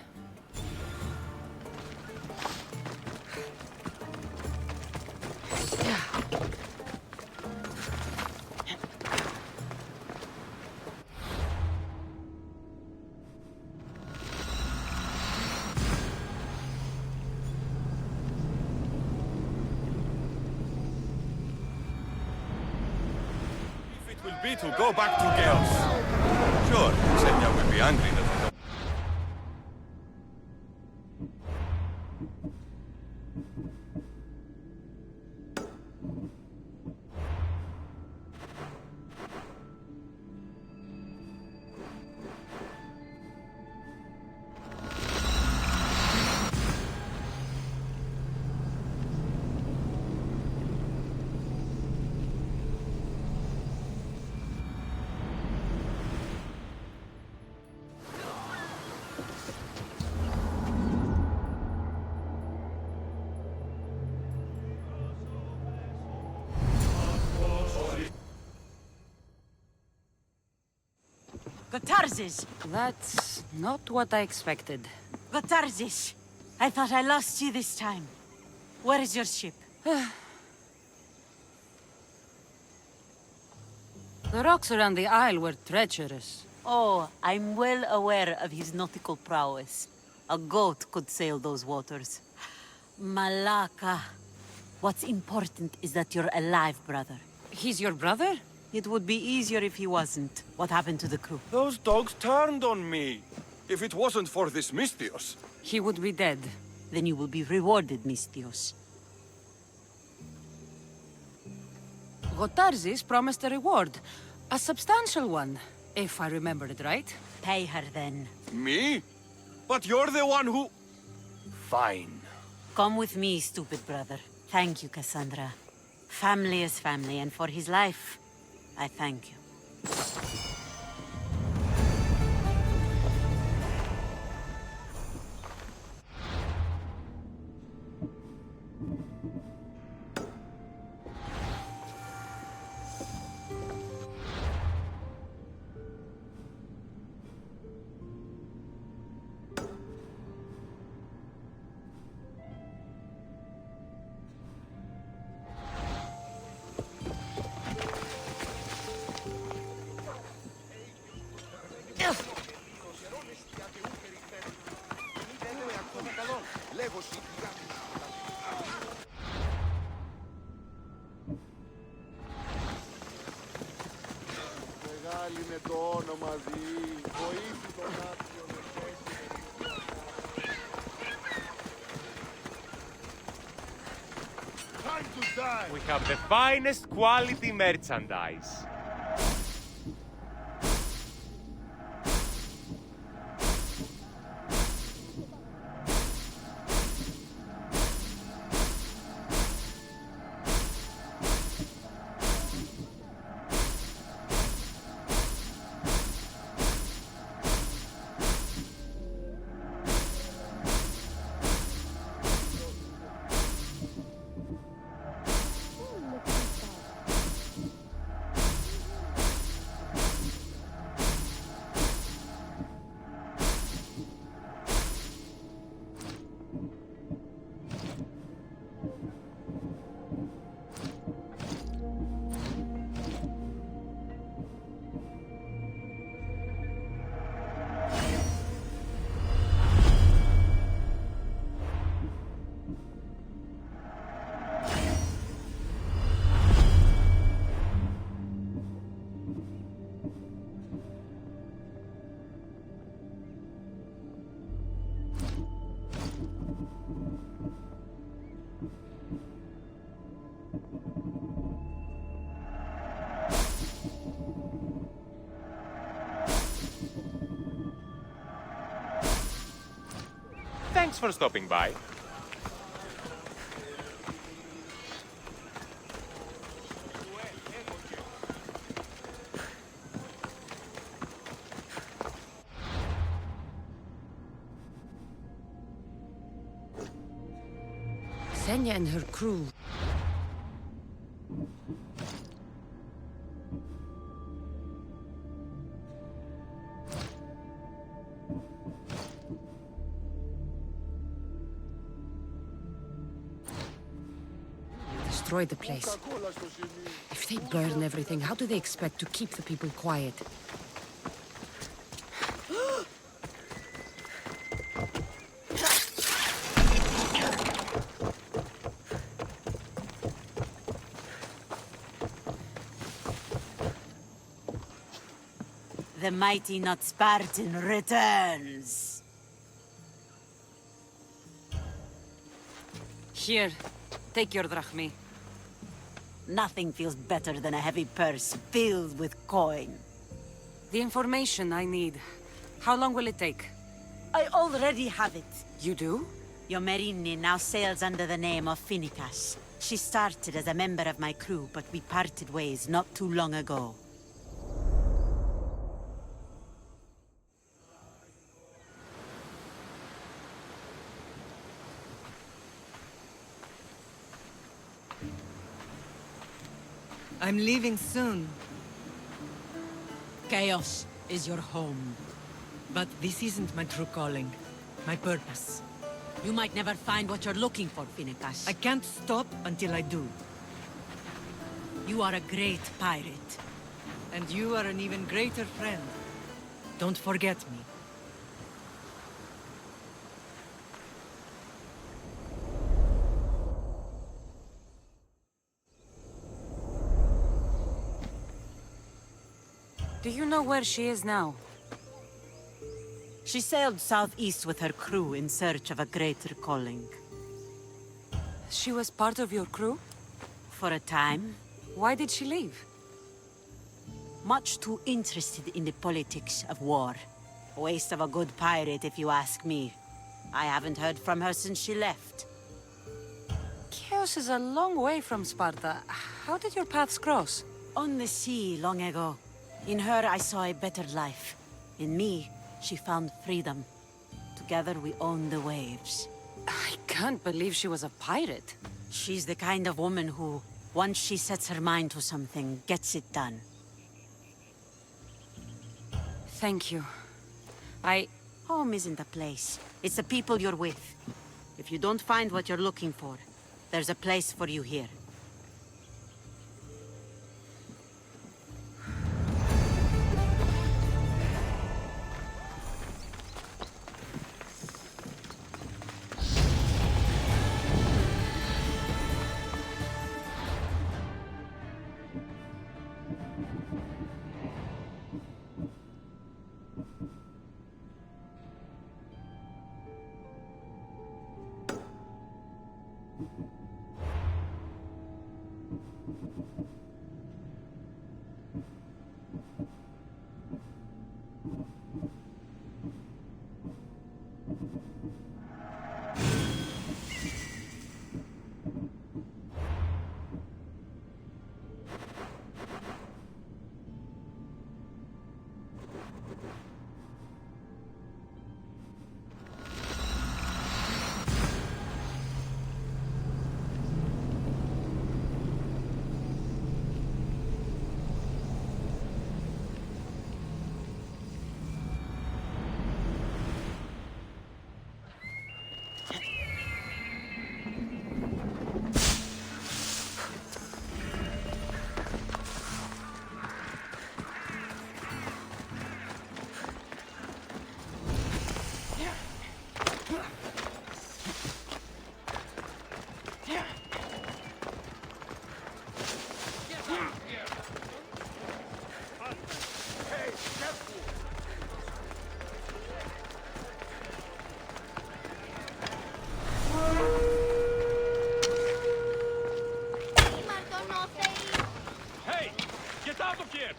Will be to go back to chaos. Sure, Senya will be angry that I don't... Gotarzis! That's not what I expected. Gotarzis! I thought I lost you this time. Where is your ship? The rocks around the isle were treacherous. Oh, I'm well aware of his nautical prowess. A goat could sail those waters. Malaka. What's important is that you're alive, brother. He's your brother? It would be easier if he wasn't. What happened to the crew? Those dogs turned on me. If it wasn't for this Mystios. He would be dead. Then you will be rewarded, Mystios. Gotarzis promised a reward, A substantial one, if I remember it right. Pay her then. Me? But you're the one who... Fine. Come with me, stupid brother. Thank you, Cassandra. Family is family, and for his life, I thank you. We have the finest quality merchandise. Thanks for stopping by. Senya and her crew. Destroy the place. If they burn everything, how do they expect to keep the people quiet? The mighty not Spartan returns. Here, take your drachmi. Nothing feels better than a heavy purse filled with coin. The information I need. How long will it take? I already have it. You do? Your Merini now sails under the name of Finnikas. She started as a member of my crew, but we parted ways not too long ago. I'm leaving soon. Chaos is your home. But this isn't my true calling. My purpose. You might never find what you're looking for, Finnikas. I can't stop until I do. You are a great pirate. And you are an even greater friend. Don't forget me. Do you know where she is now? She sailed southeast with her crew in search of a greater calling. She was part of your crew? For a time. Why did she leave? Much too interested in the politics of war. A waste of a good pirate, if you ask me. I haven't heard from her since she left. Chaos is a long way from Sparta. How did your paths cross? On the sea, long ago. In her, I saw a better life. In me, she found freedom. Together, we own the waves. I can't believe she was a pirate. She's the kind of woman who, once she sets her mind to something, gets it done. Thank you. Home isn't a place. It's the people you're with. If you don't find what you're looking for, there's a place for you here.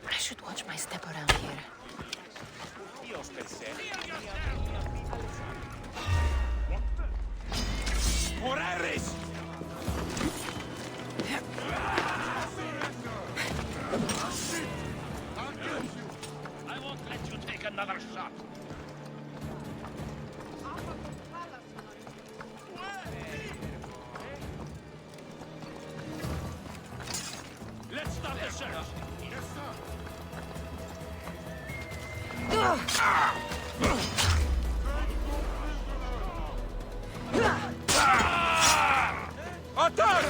I should watch my step around here. Moraris! I won't let you take another shot. Let's start the search. Yes, sir. Attack!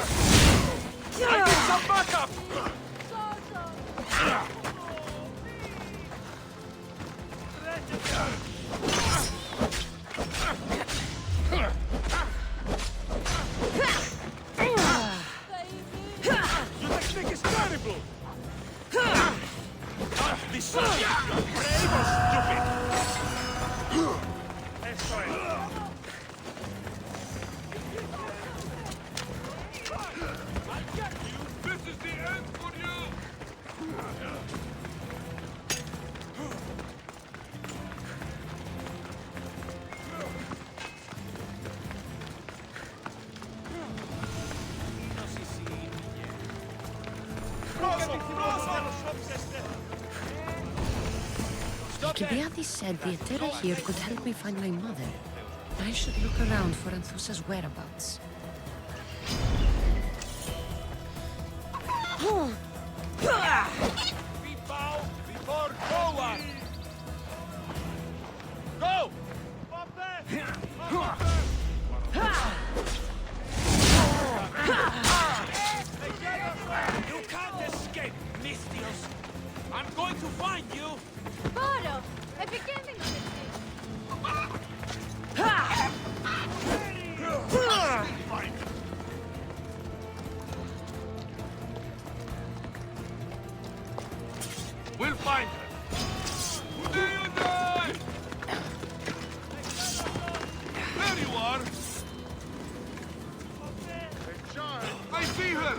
I need some backup! Your technique is terrible! This is brave or stupid? Excellent. I get you! This is the end for you! Alcibiades said the Etera here could help me find my mother. I should look around for Anthusa's whereabouts. We bow before no one! Go! You can't escape, Mystios! I'm going to find you! Boro, επικίνδυνο We'll find her! There you die! There you are! I see her!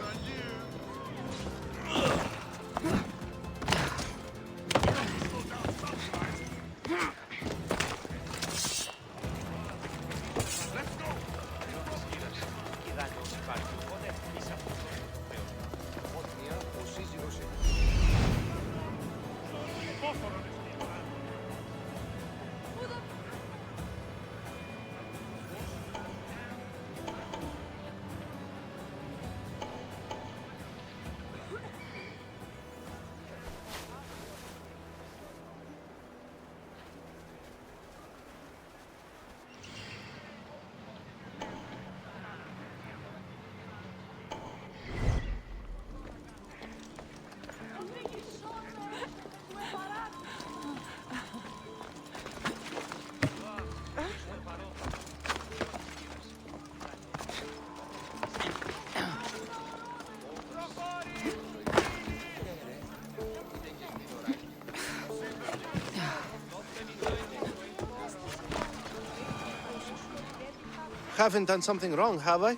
Haven't done something wrong, have I?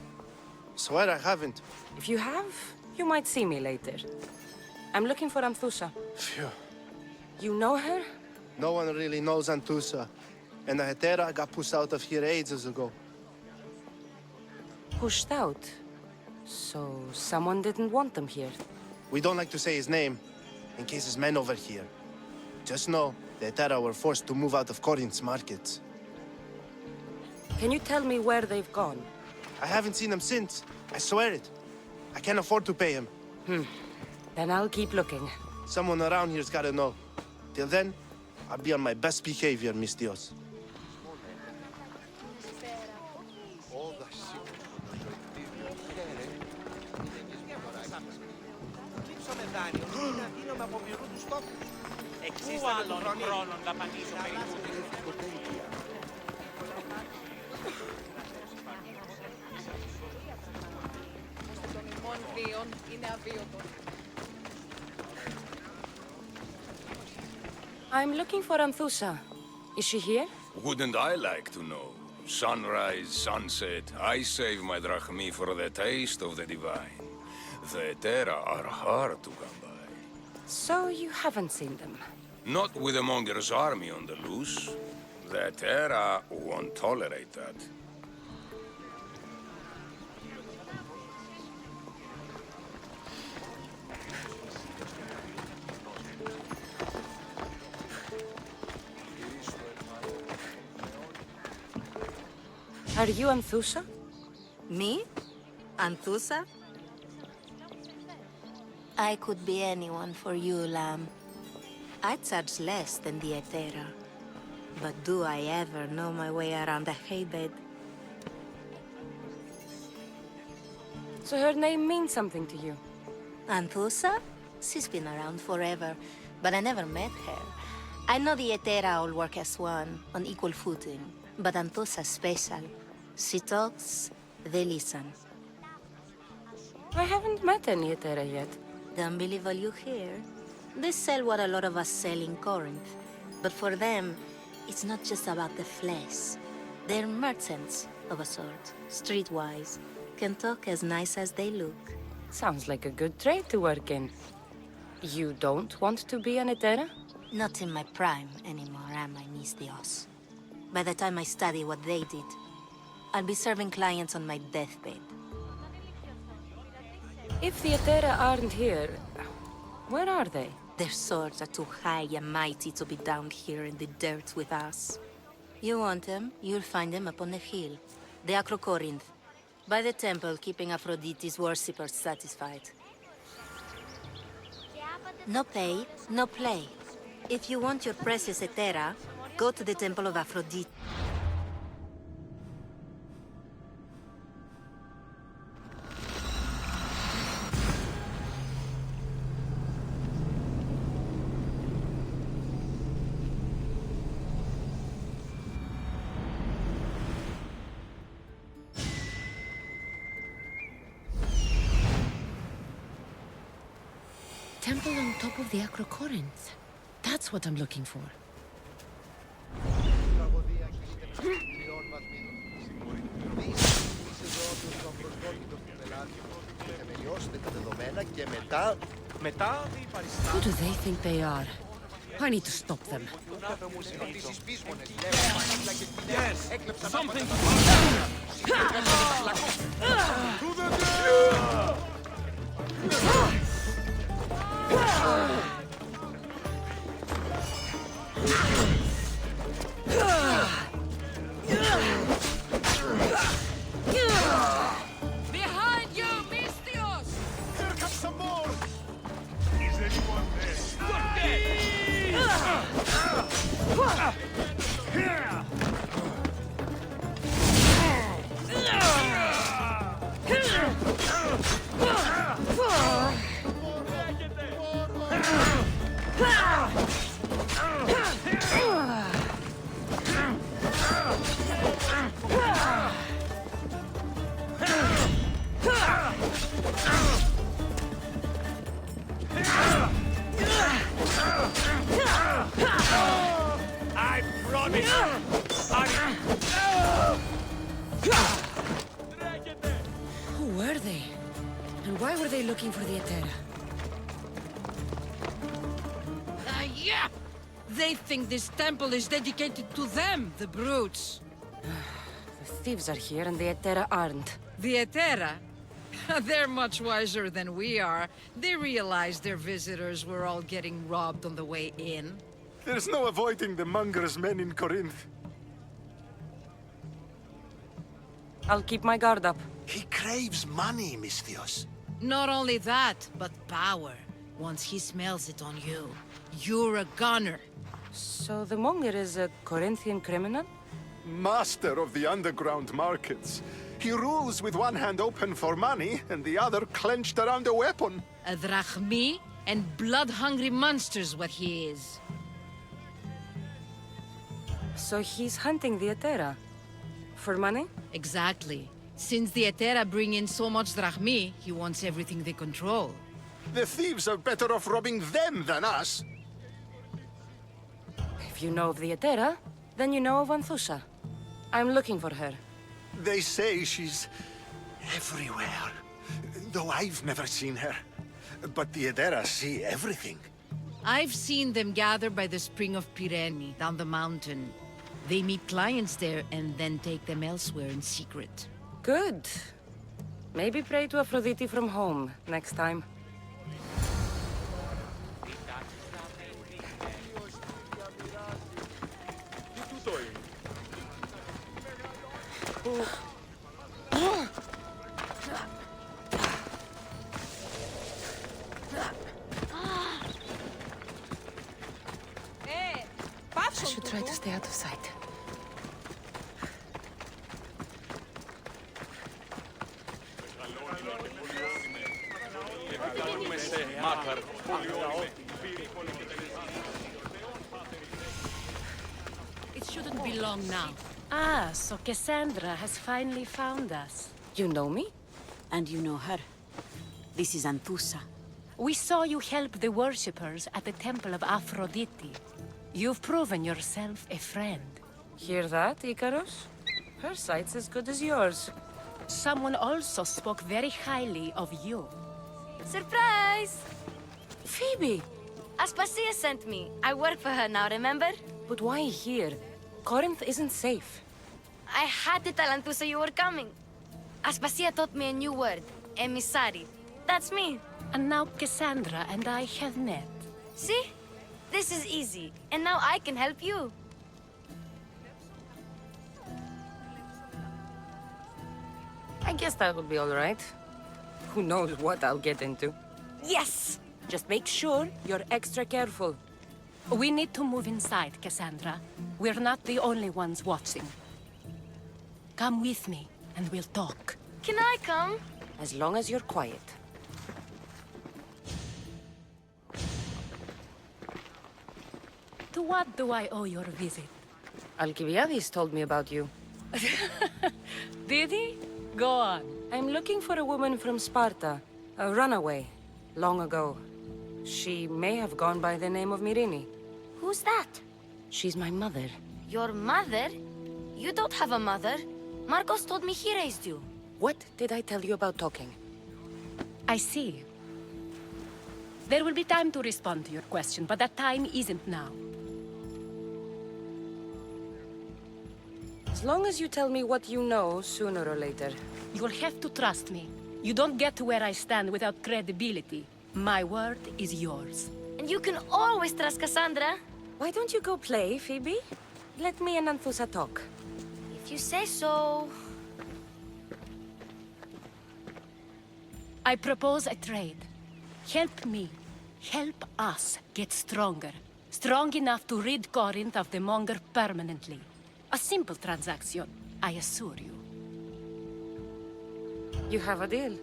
Swear I haven't. If you have, you might see me later. I'm looking for Anthusa. Phew. You know her? No one really knows Antusa. And the Hetera got pushed out of here ages ago. Pushed out? So someone didn't want them here. We don't like to say his name, in case his men over here. Just know, the Hetera were forced to move out of Corinth's markets. Can you tell me where they've gone? I haven't seen him since. I swear it. I can't afford to pay him. Then I'll keep looking. Someone around here's gotta know. Till then, I'll be on my best behavior, mis Dios. Πού άλλον χρόνο να πατήσω περίπου. I'm looking for Anthusa. Is she here? Wouldn't I like to know? Sunrise, sunset, I save my drachmi for the taste of the divine. The Terra are hard to come by. So you haven't seen them? Not with the Monger's army on the loose. The Terra won't tolerate that. Are you Anthusa? Me? Anthusa? I could be anyone for you, Lamb. I charge less than the Hetera. But do I ever know my way around a haybed? So her name means something to you? Anthusa? She's been around forever, but I never met her. I know the Hetera all work as one, on equal footing. But Anthusa's special. She talks, they listen. I haven't met any Hetera yet. Don't believe all you hear. They sell what a lot of us sell in Corinth. But for them, it's not just about the flesh. They're merchants, of a sort, streetwise. Can talk as nice as they look. Sounds like a good trade to work in. You don't want to be an Hetera? Not in my prime anymore, am I, mis Dios? By the time I study what they did, I'll be serving clients on my deathbed. If the Hetera aren't here, where are they? Their swords are too high and mighty to be down here in the dirt with us. You want them, you'll find them up on the hill. The Acrocorinth. By the temple, keeping Aphrodite's worshippers satisfied. No pay, no play. If you want your precious Hetera, go to the temple of Aphrodite. Temple on top of the Acrocorinth. That's what I'm looking for. Who do they think they are? I need to stop them. Yes! Something! Behind you, Mistios! Here comes some more! Is anyone I promise! Who were they? And why were they looking for the Etera? Yeah! They think this temple is dedicated to them, the brutes. The thieves are here and the Etera aren't. The Etera? They're much wiser than we are. They realized their visitors were all getting robbed on the way in. There's no avoiding the monger's men in Corinth. I'll keep my guard up. He craves money, Misthios. Not only that, but power. Once he smells it on you, you're a gunner. So the monger is a Corinthian criminal? Master of the underground markets. He rules with one hand open for money and the other clenched around a weapon. A drachmi and blood-hungry monster's what he is. So he's hunting the Etera? For money? Exactly. Since the Etera bring in so much drachmi, he wants everything they control. The thieves are better off robbing them than us. If you know of the Etera, then you know of Anthusha. I'm looking for her. They say she's everywhere, though I've never seen her. But the Edera see everything. I've seen them gather by the spring of Pirene, down the mountain. They meet clients there and then take them elsewhere in secret. Good. Maybe pray to Aphrodite from home next time. I should try to stay out of sight. It shouldn't be long now. Ah, so Cassandra has finally found us. You know me? And you know her. This is Anthusa. We saw you help the worshippers at the temple of Aphrodite. You've proven yourself a friend. Hear that, Icarus? Her sight's as good as yours. Someone also spoke very highly of you. Surprise! Phoebe! Aspasia sent me. I work for her now, remember? But why here? Corinth isn't safe. I had to tell Anthusa you were coming. Aspasia taught me a new word. Emissary. That's me. And now Cassandra and I have met. See? This is easy. And now I can help you. I guess that will be all right. Who knows what I'll get into. Yes! Just make sure you're extra careful. We need to move inside, Cassandra. We're not the only ones watching. Come with me, and we'll talk. Can I come? As long as you're quiet. To what do I owe your visit? Alcibiades told me about you. Did he? Go on. I'm looking for a woman from Sparta. A runaway. Long ago. She may have gone by the name of Myrine. Who's that? She's my mother. Your mother? You don't have a mother. Marcos told me he raised you. What did I tell you about talking? I see. There will be time to respond to your question, but that time isn't now. As long as you tell me what you know, sooner or later. You'll have to trust me. You don't get to where I stand without credibility. My word is yours. And you can always trust Cassandra. Why don't you go play, Phoebe? Let me and Anthusa talk. If you say so. I propose a trade. Help me. Help us get stronger. Strong enough to rid Corinth of the Monger permanently. A simple transaction, I assure you. You have a deal.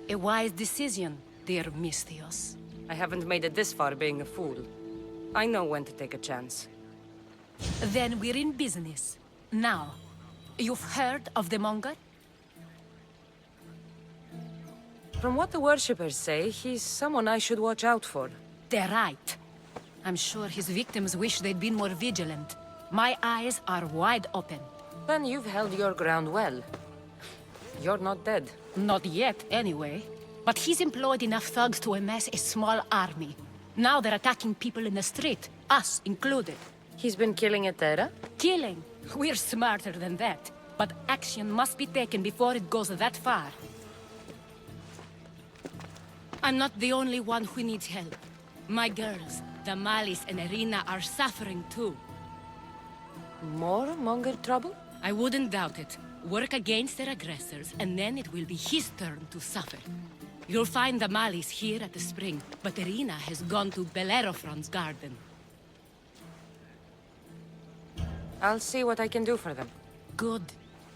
A wise decision, dear Misthios. I haven't made it this far being a fool. I know when to take a chance. Then we're in business. Now, you've heard of the Monger? From what the worshippers say, he's someone I should watch out for. They're right. I'm sure his victims wish they'd been more vigilant. My eyes are wide open. Then you've held your ground well. You're not dead. Not yet, anyway. But he's employed enough thugs to amass a small army. Now they're attacking people in the street, us included. He's been killing Etera? Killing? We're smarter than that. But action must be taken before it goes that far. I'm not the only one who needs help. My girls, Damalis and Irina, are suffering too. More Monger trouble? I wouldn't doubt it. Work against their aggressors, and then it will be his turn to suffer. You'll find Damalis here at the spring, but Irina has gone to Bellerophon's garden. I'll see what I can do for them. Good.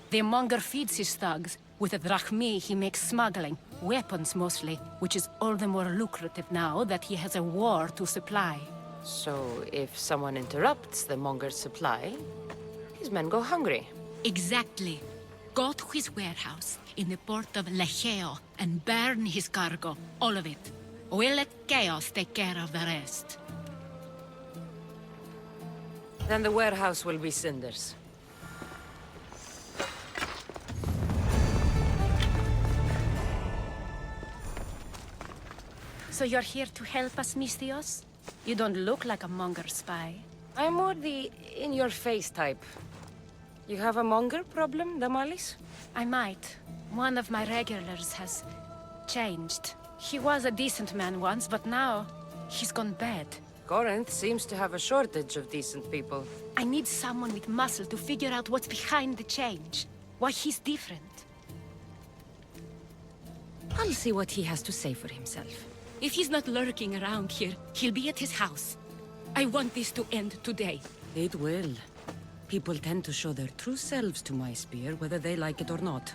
The Monger feeds his thugs. With the drachmi, he makes smuggling. Weapons, mostly, which is all the more lucrative now that he has a war to supply. So, if someone interrupts the Monger's supply, his men go hungry. Exactly. Go to his warehouse in the port of Lecheo and burn his cargo, all of it. We'll let chaos take care of the rest. Then the warehouse will be cinders. So you're here to help us, Misthios? You don't look like a Monger spy. I'm more the in-your-face type. You have a Monger problem, Damalis? I might. One of my regulars has changed. He was a decent man once, but now he's gone bad. Corinth seems to have a shortage of decent people. I need someone with muscle to figure out what's behind the change. Why he's different. I'll see what he has to say for himself. If he's not lurking around here, he'll be at his house. I want this to end today. It will. People tend to show their true selves to my spear, whether they like it or not.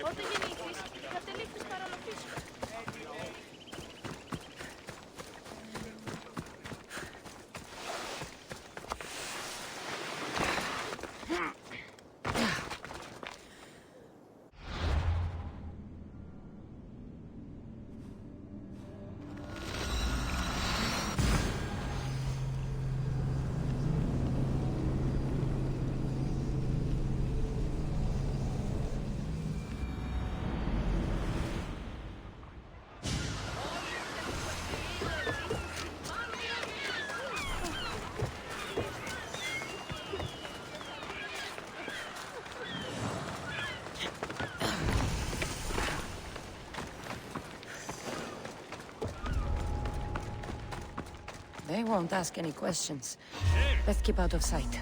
Όταν γεννήθηκες, κατέληξες παραλοπίσω. They won't ask any questions. Let's keep out of sight.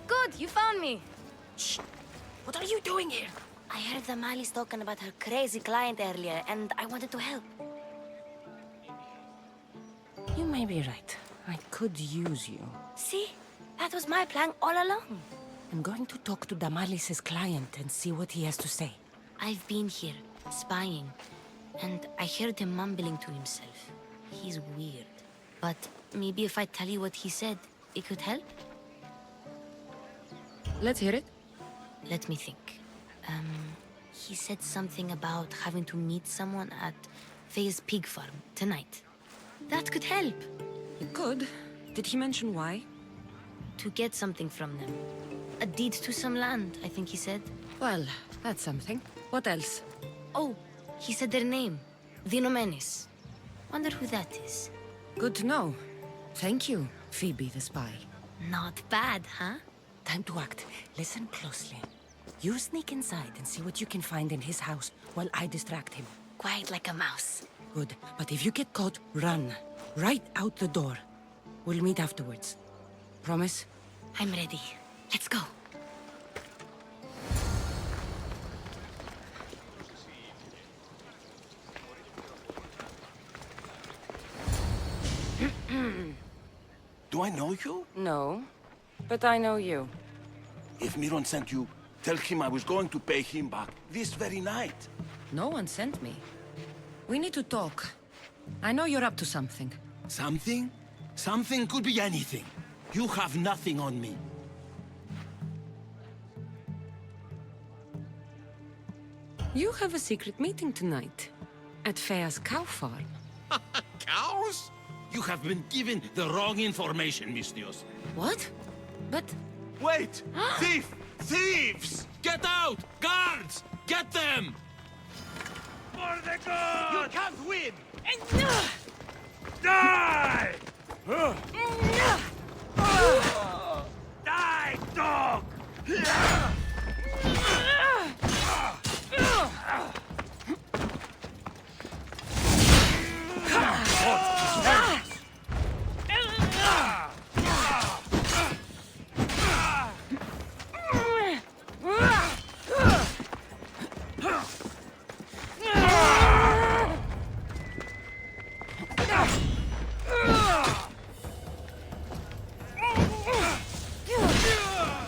Good, you found me. Shh! What are you doing here? I heard the Mali's talking about her crazy client earlier, and I wanted to help. You may be right. I could use you. See? That was my plan all along. I'm going to talk to Damalis's client and see what he has to say. I've been here, spying, and I heard him mumbling to himself. He's weird, but Maybe if I tell you what he said, it could help? Let's hear it. Let me think. He said something about having to meet someone at Faye's pig farm tonight. That could help. It could. Did he mention why? To get something from them. A deed to some land, I think he said. Well, that's something. What else? Oh, he said their name. The Nomenes. Wonder who that is. Good to know. Thank you, Phoebe the spy. Not bad, huh? Time to act. Listen closely. You sneak inside and see what you can find in his house while I distract him. Quiet like a mouse. Good. But if you get caught, run. Right out the door. We'll meet afterwards. Promise? I'm ready. Let's go. Do I know you? No, but I know you. If Miron sent you, tell him I was going to pay him back this very night. No one sent me. We need to talk. I know you're up to something. Something? Something could be anything. You have nothing on me. You have a secret meeting tonight. At Fea's cow farm. Cows? You have been given the wrong information, Mistios. What? But... Wait! Thief! Thieves! Get out! Guards! Get them! For the gods! You can't win! Die! Die, dog!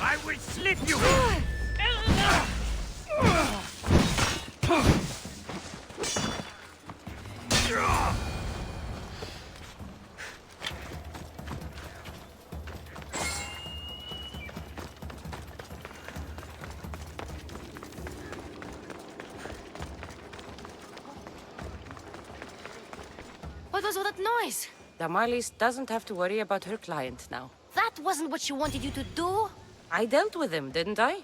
I will slit you! What was all that noise? Damalis doesn't have to worry about her client now. That wasn't what she wanted you to do. I dealt with him, didn't I?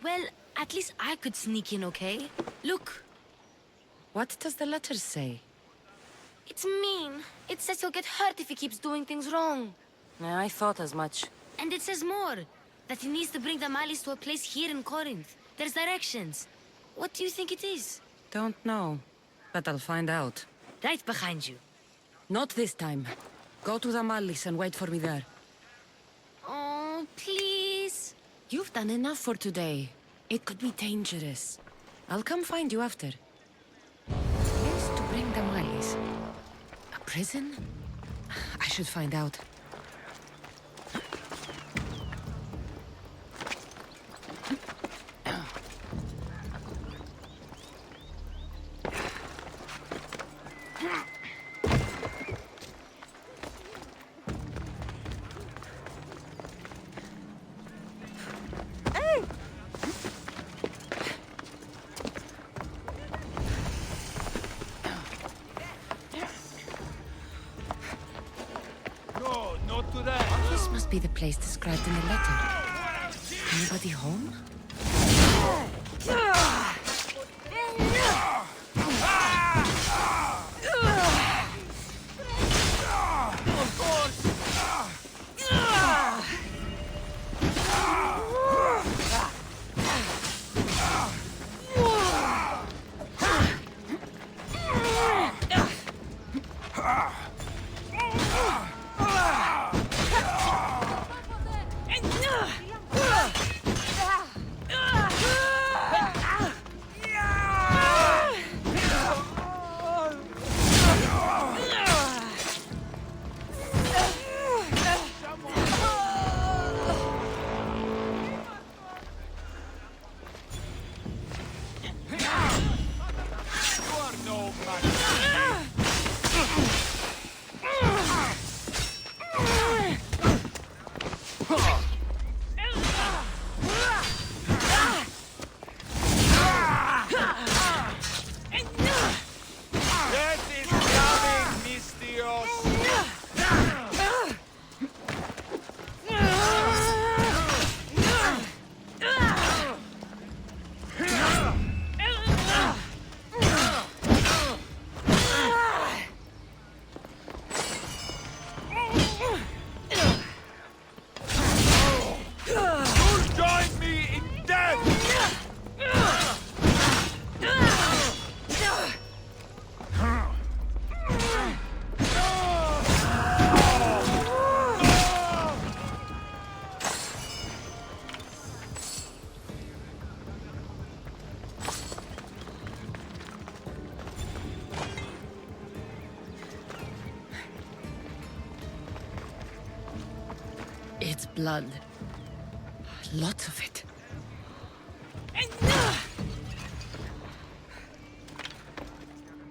Well, at least I could sneak in, okay? Look. What does the letter say? It's mean. It says he'll get hurt if he keeps doing things wrong. Yeah, I thought as much. And it says more. That he needs to bring the Malis to a place here in Corinth. There's directions. What do you think it is? Don't know. But I'll find out. Right behind you. Not this time. Go to the Mallis and wait for me there. Oh, please. You've done enough for today. It could be dangerous. I'll come find you after. Place to bring the Mallis. A prison? I should find out. No, not to that. This must be the place described in the letter. Anybody home? Of course. It's blood. Lots of it.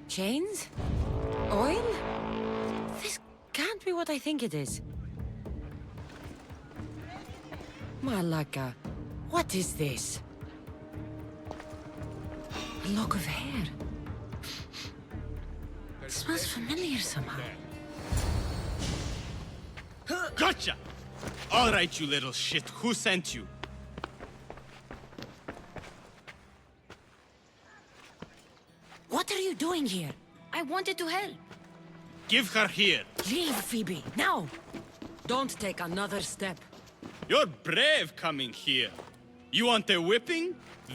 Chains? Oil? This can't be what I think it is. Malaka, what is this? A lock of hair. It smells familiar somehow. Gotcha! All right, you little shit. Who sent you? What are you doing here? I wanted to help. Give her here. Leave, Phoebe, now! Don't take another step. You're brave coming here. You want a whipping?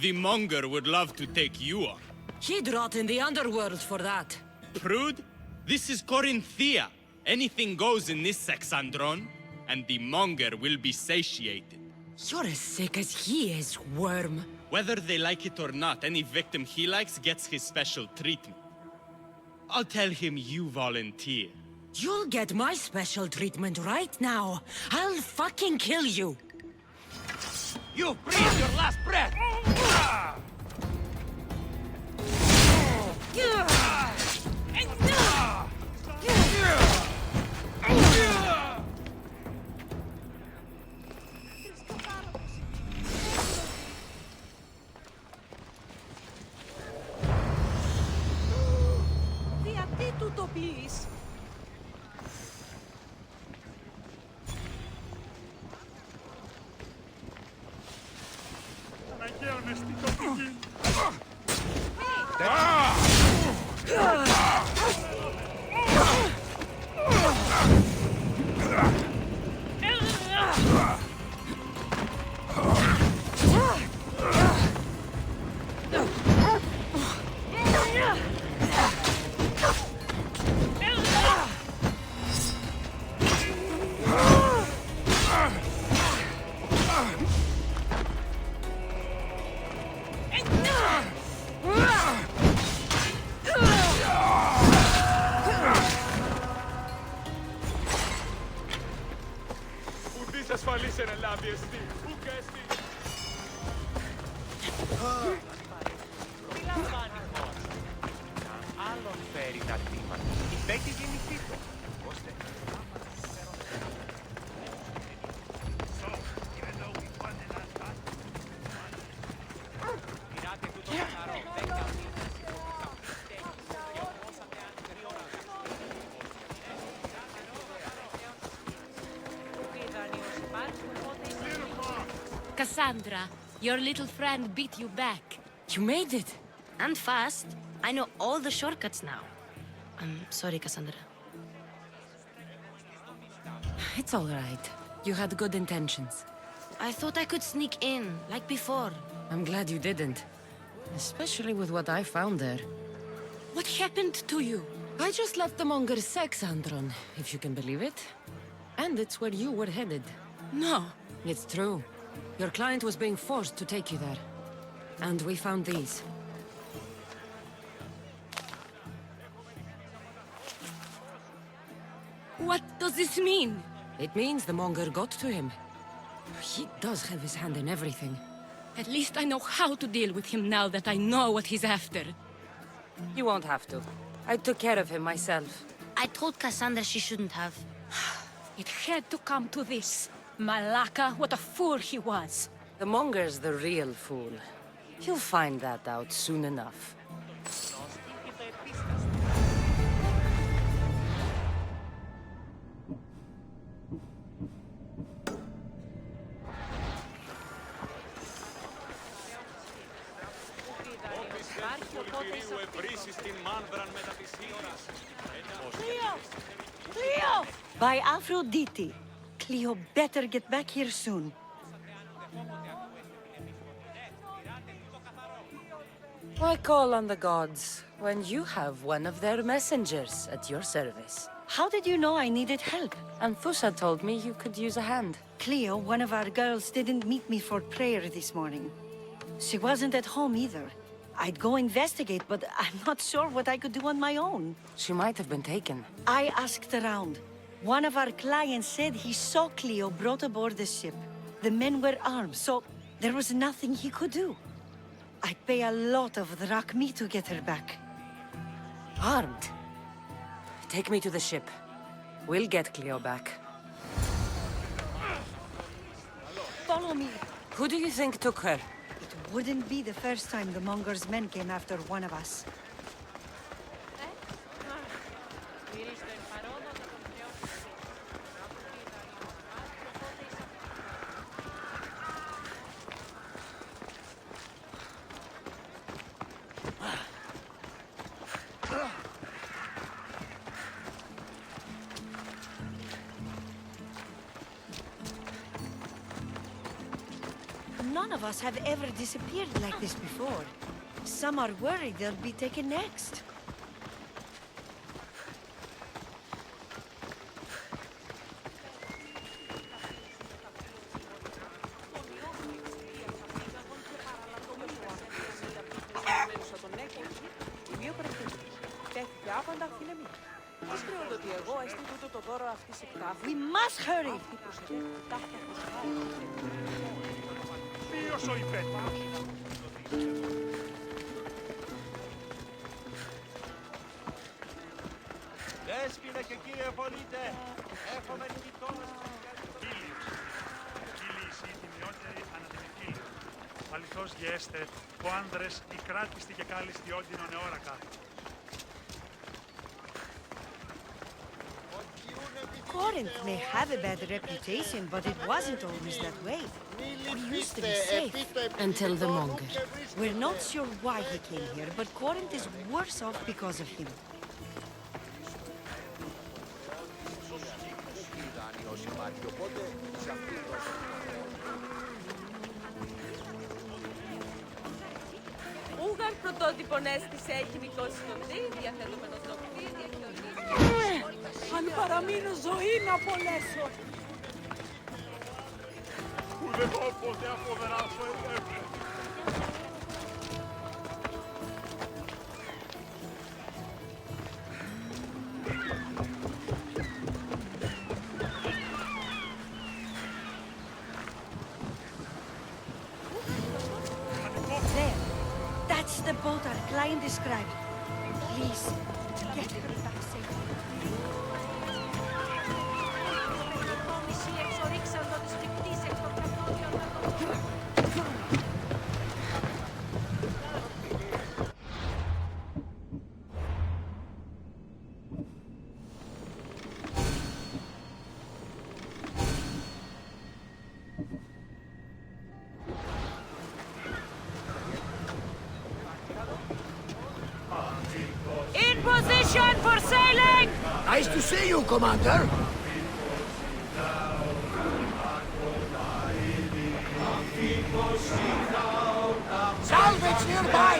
The monger would love to take you on. He'd rot in the underworld for that. Prude, this is Corinthia. Anything goes in this Sexandron, and the monger will be satiated. You're as sick as he is, worm. Whether they like it or not, any victim he likes gets his special treatment. I'll tell him you volunteer. You'll get my special treatment right now. I'll fucking kill you. You breathe your last breath! Γιατί του το πεις? Ουδής ασφαλής εν ελάβει εστί. Ουκ εστί. Τι λαμβάνει χώρα. Άλλον φέρει τα θύματα. Έχει γεννηθεί το. Ώστε. Πειράτε του το καθαρό. Cassandra, your little friend beat you back. You made it. And fast. I know all the shortcuts now. I'm sorry, Cassandra. It's all right. You had good intentions. I thought I could sneak in, like before. I'm glad you didn't. Especially with what I found there. What happened to you? I just left the monger's Sexandron, if you can believe it. And it's where you were headed. No. It's true. Your client was being forced to take you there. And we found these. What does this mean? It means the monger got to him. He does have his hand in everything. At least I know how to deal with him now that I know what he's after. You won't have to. I took care of him myself. I told Cassandra she shouldn't have. It had to come to this. Malaka, what a fool he was. The monger's the real fool. He'll find that out soon enough. By Aphrodite. Cleo better get back here soon. Why call on the gods when you have one of their messengers at your service? How did you know I needed help? Anthusa told me you could use a hand. Cleo, one of our girls, didn't meet me for prayer this morning. She wasn't at home either. I'd go investigate, but I'm not sure what I could do on my own. She might have been taken. I asked around. One of our clients said he saw Cleo brought aboard the ship. The men were armed, so there was nothing he could do. I'd pay a lot of drachmi to get her back. Armed? Take me to the ship. We'll get Cleo back. Follow me. Who do you think took her? It wouldn't be the first time the Monger's men came after one of us. None of us have ever disappeared like this before. Some are worried they'll be taken next. We must hurry! Ποιος ο υπέτειος? Δέσποινα και κύριε πολίτε, έχουμε νικητός. Κύριος. Κύριος η τιμιότερη ανά την Κύλιο. Αληθώς γέστε, ο άνδρες η κράτιστη και κάλιστη όντινον εόρακα. Corinth may have a bad reputation, but it wasn't always that way. We used to be safe. Until the Monger. We're not sure why he came here, but Corinth is worse off because of him. Ούγαρ πρωτότυπον έστησε χημικό συντοντή, διαθέτουμε το κτίρια και Αν παραμείνω ζωή να απολέσω. Ουδετό ποτέ αποδράσω ελεύθερη. There. That's the boat our client described. Please, get her back safely. In position for sailing! Nice to see you, Commander. Salvage nearby!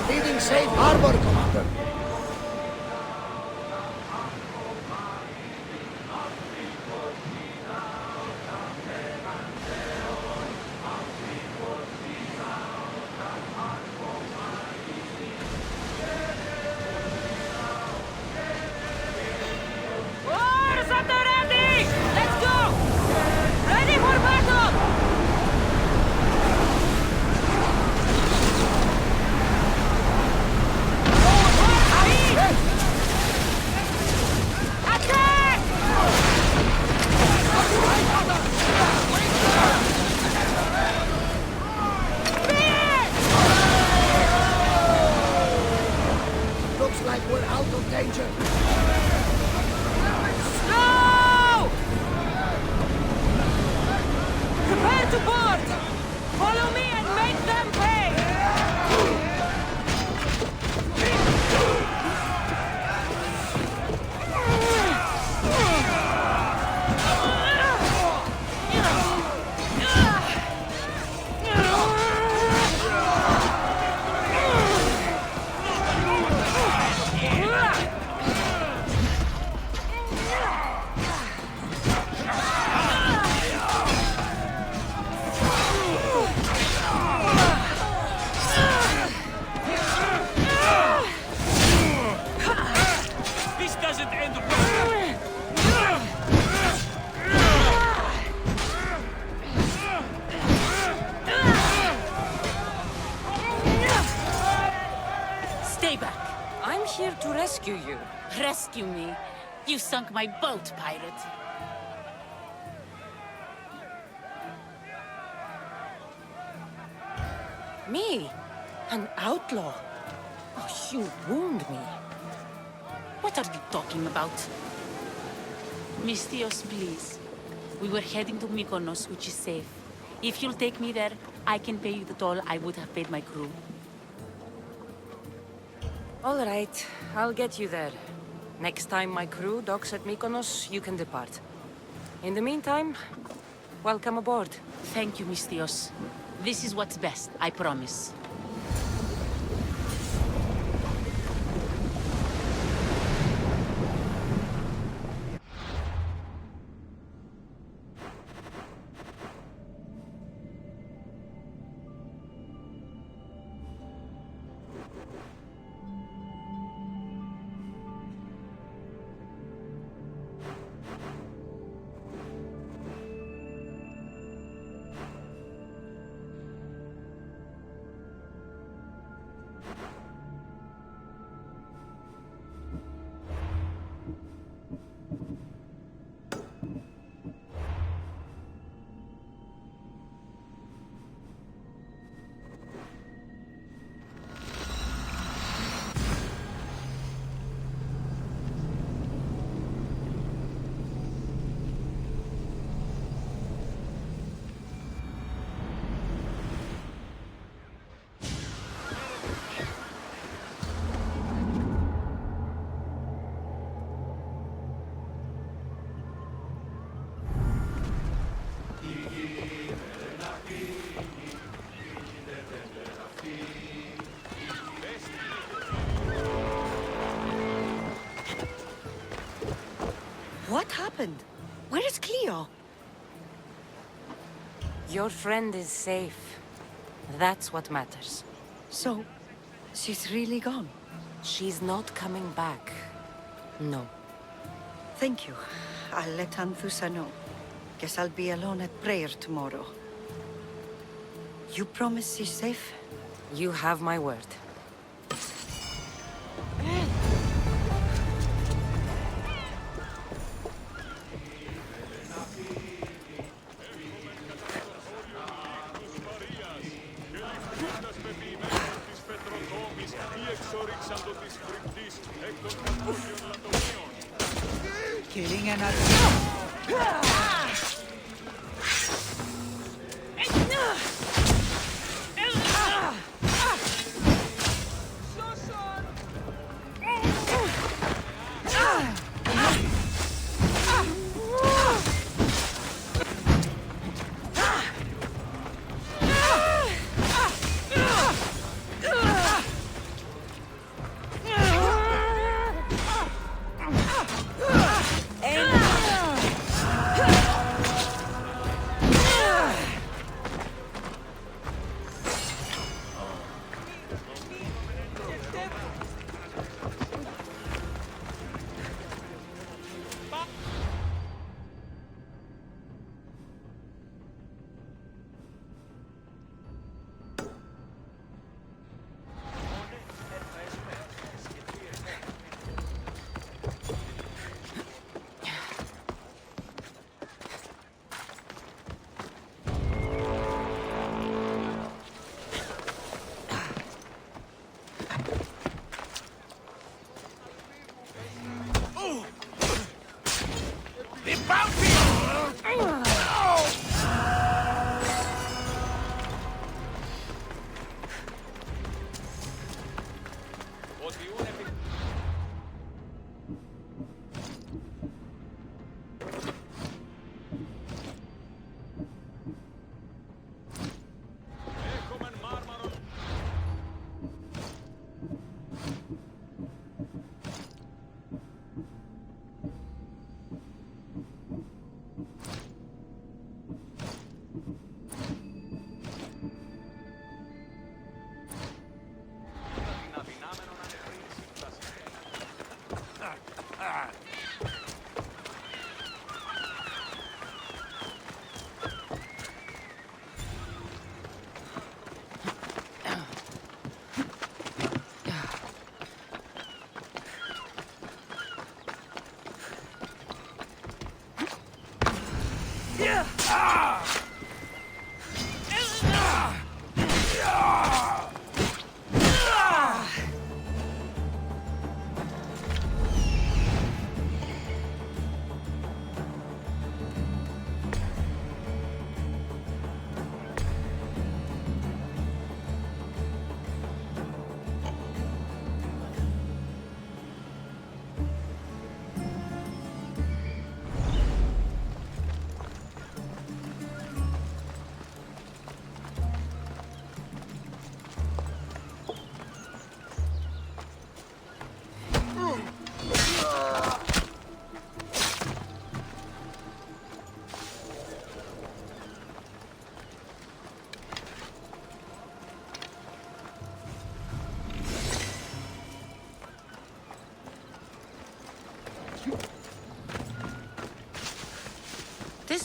Leaving safe harbor, Commander. Oars at the ready! Let's go! Ready for battle! Looks like we're out of danger. Slow! Prepare to board! Follow me and make them pay! Stay back. I'm here to rescue you. Rescue me. You sunk my boat, pirate. Me? An outlaw? Oh, you wound me. What are you talking about? Mystios, please. We were heading to Mykonos, which is safe. If you'll take me there, I can pay you the toll I would have paid my crew. All right, I'll get you there. Next time my crew docks at Mykonos, you can depart. In the meantime, welcome aboard. Thank you, Mystios. This is what's best, I promise. What happened? Where is Cleo? Your friend is safe. That's what matters. So, she's really gone? She's not coming back. No. Thank you. I'll let Anthusa know. Guess I'll be alone at prayer tomorrow. You promise she's safe? You have my word. Killing another.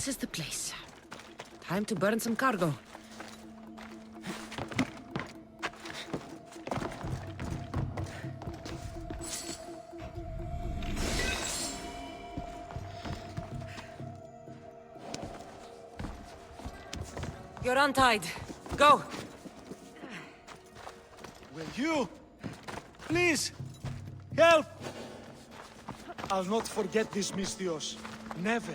this is the place. Time to burn some cargo. You're untied. Go! Will you? Please! Help! I'll not forget this, Misthios. Never.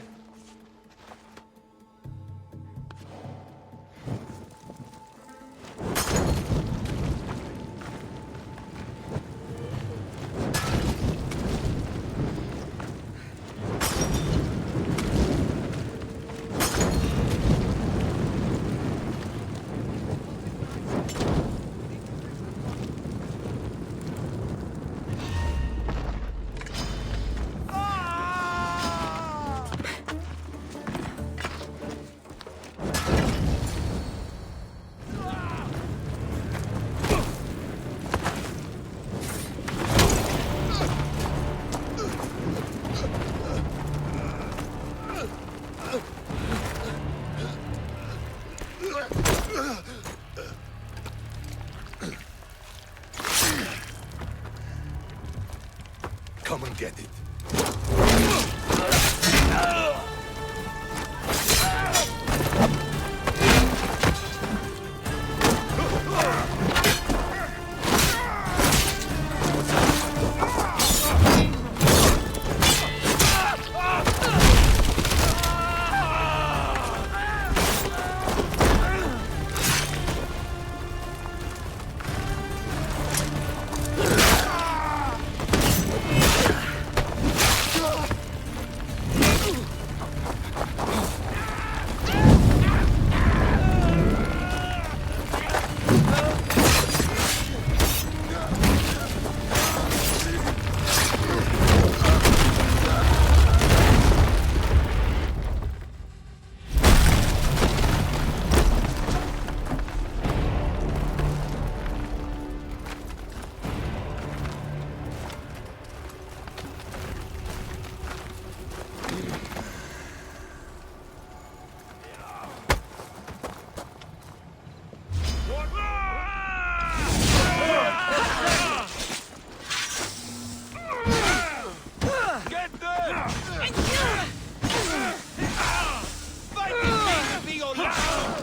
Come and get it.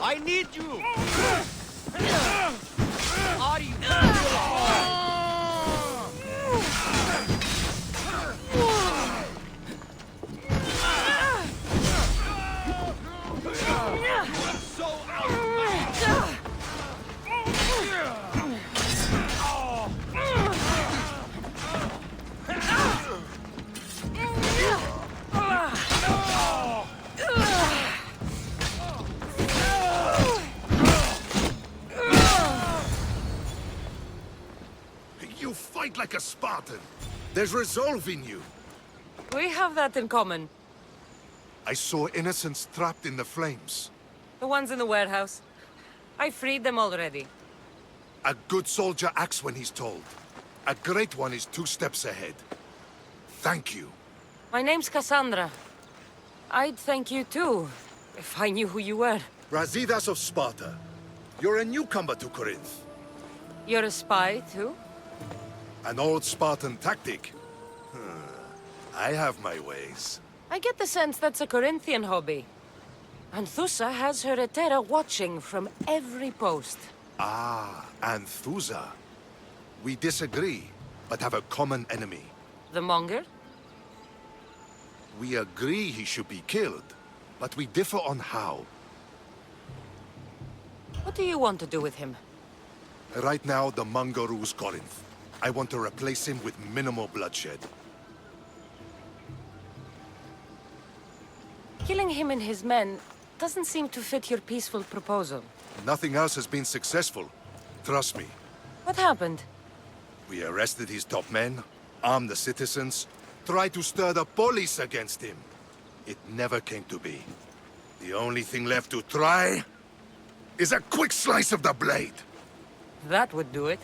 I need you! Are you... So outmatched! You fight like a Spartan. There's resolve in you. We have that in common. I saw innocents trapped in the flames. The ones in the warehouse. I freed them already. A good soldier acts when he's told. A great one is 2 steps ahead. Thank you. My name's Cassandra. I'd thank you too, if I knew who you were. Brasidas of Sparta. You're a newcomer to Corinth. You're a spy too? An old Spartan tactic. I have my ways. I get the sense that's a Corinthian hobby. Anthusa has her Etera watching from every post. Ah, Anthusa. We disagree, but have a common enemy. The Monger? We agree he should be killed, but we differ on how. What do you want to do with him? Right now, the Monger rules Corinth. I want to replace him with minimal bloodshed. Killing him and his men doesn't seem to fit your peaceful proposal. Nothing else has been successful. Trust me. What happened? We arrested his top men, armed the citizens, tried to stir the police against him. It never came to be. The only thing left to try is a quick slice of the blade. That would do it.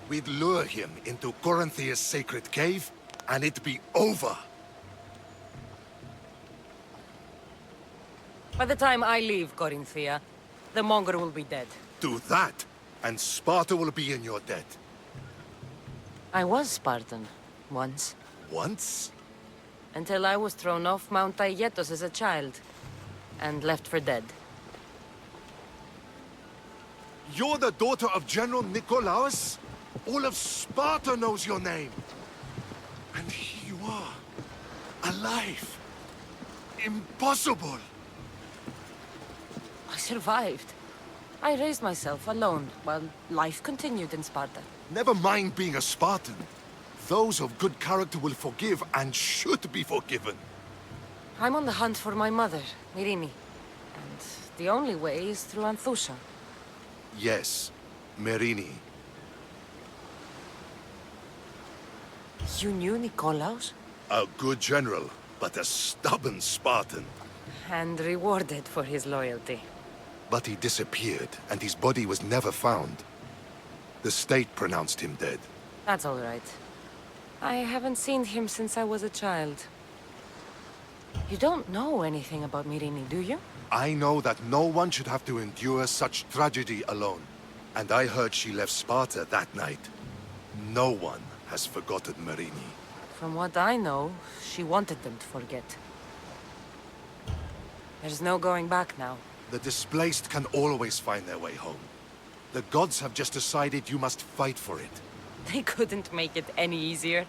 We'd lure him into Corinthia's sacred cave, and it'd be over. By the time I leave Corinthia, the Monger will be dead. Do that, and Sparta will be in your debt. I was Spartan, once. Once? Until I was thrown off Mount Aietos as a child, and left for dead. You're the daughter of General Nikolaos? All of Sparta knows your name. And here you are, alive. Impossible. I survived. I raised myself alone, while life continued in Sparta. Never mind being a Spartan. Those of good character will forgive and should be forgiven. I'm on the hunt for my mother, Myrini. And the only way is through Anthusha. Yes, Merini. You knew Nikolaos? A good general, but a stubborn Spartan. And rewarded for his loyalty. But he disappeared, and his body was never found. The state pronounced him dead. That's all right. I haven't seen him since I was a child. You don't know anything about Myrini, do you? I know that no one should have to endure such tragedy alone. And I heard she left Sparta that night. No one has forgotten Myrini. From what I know, she wanted them to forget. There's no going back now. The displaced can always find their way home. The gods have just decided you must fight for it. They couldn't make it any easier.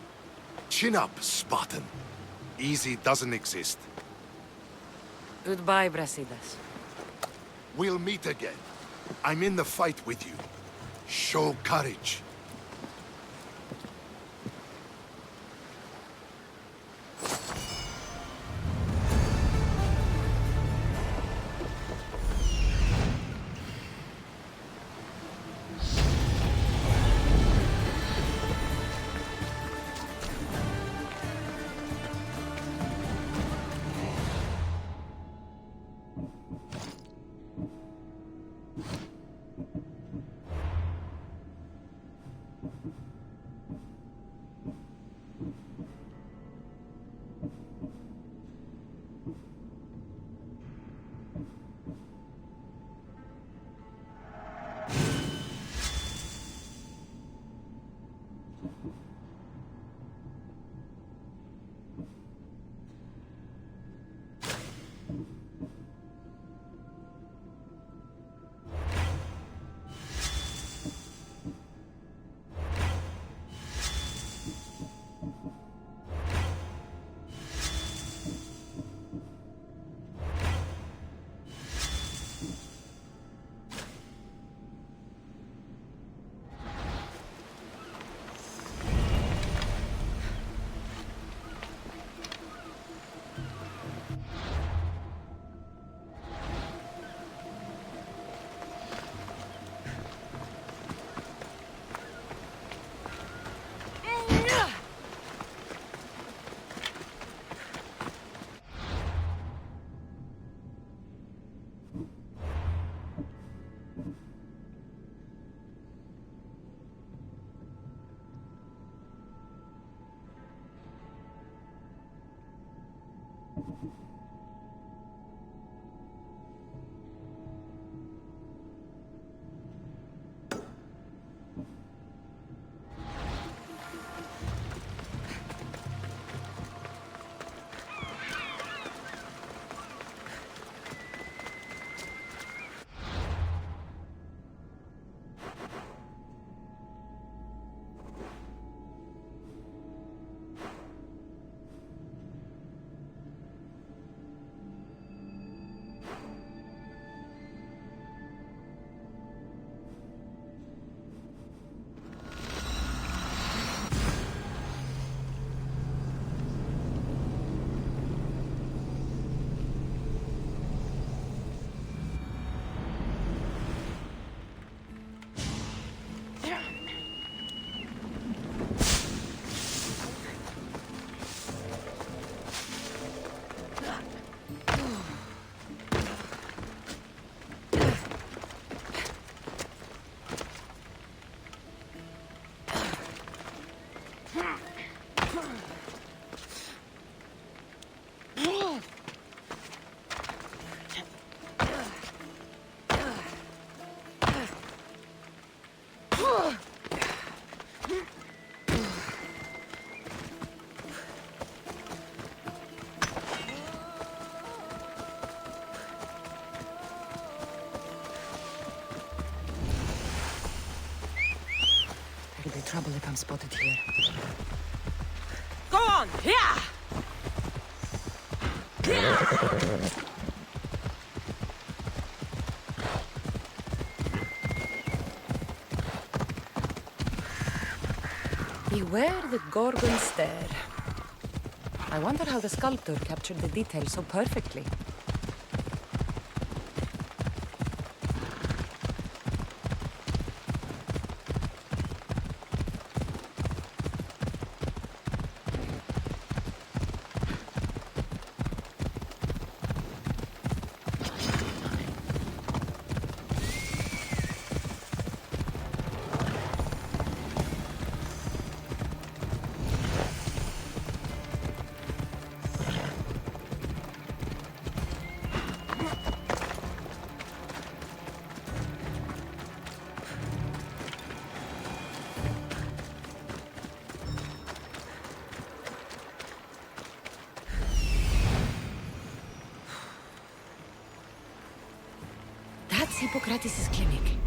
Chin up, Spartan. Easy doesn't exist. Goodbye, Brasidas. We'll meet again. I'm in the fight with you. Show courage. trouble if I'm spotted here. Go on! Yeah! Beware the Gorgon stare. I wonder how the sculptor captured the detail so perfectly. That's Hippocrates' clinic.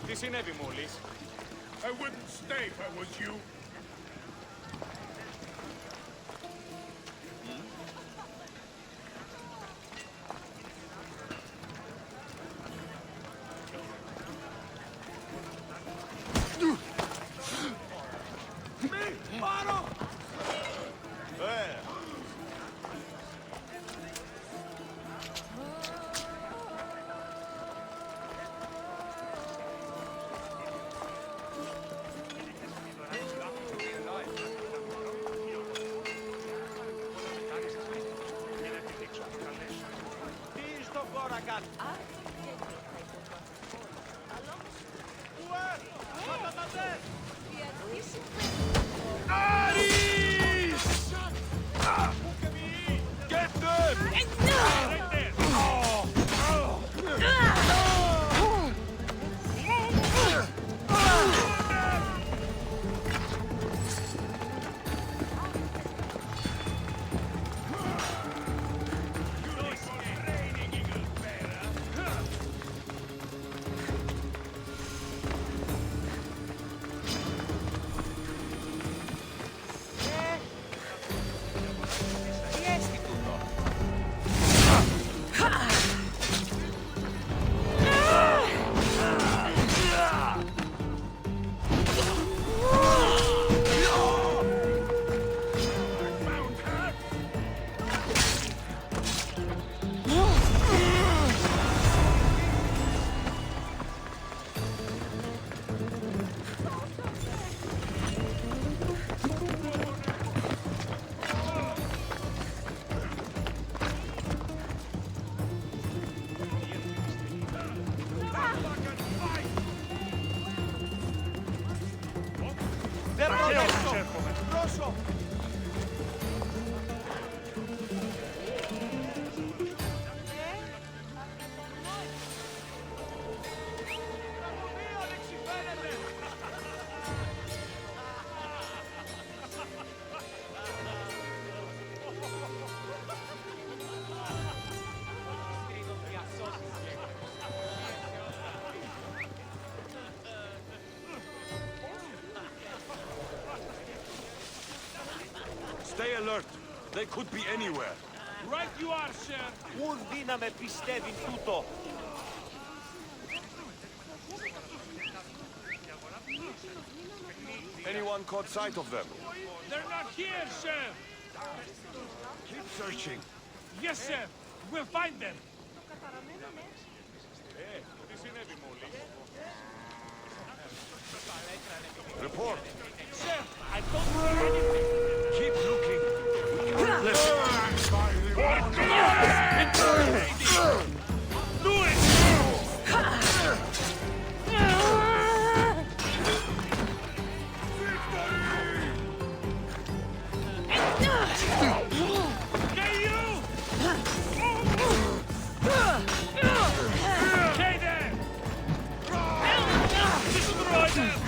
Τι συνέβη μόλις? I wouldn't stay if I was you. Get them! Right there! Stay alert. They could be anywhere. Right you are, sir. Ουρδί να με πιστεύει τούτο. Anyone caught sight of them? They're not here, sir. Keep searching. Yes, sir. We'll find them. Report. Sir, I don't see anything. Keep looking. Do it! Hey, you! Okay, there! Destroy them!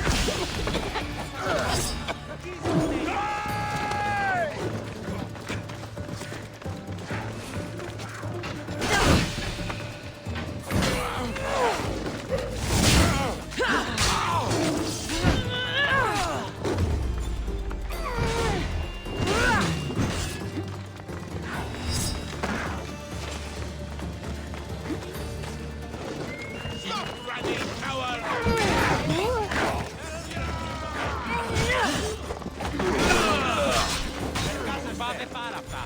Stop running, coward! Fate πάρα αυτά.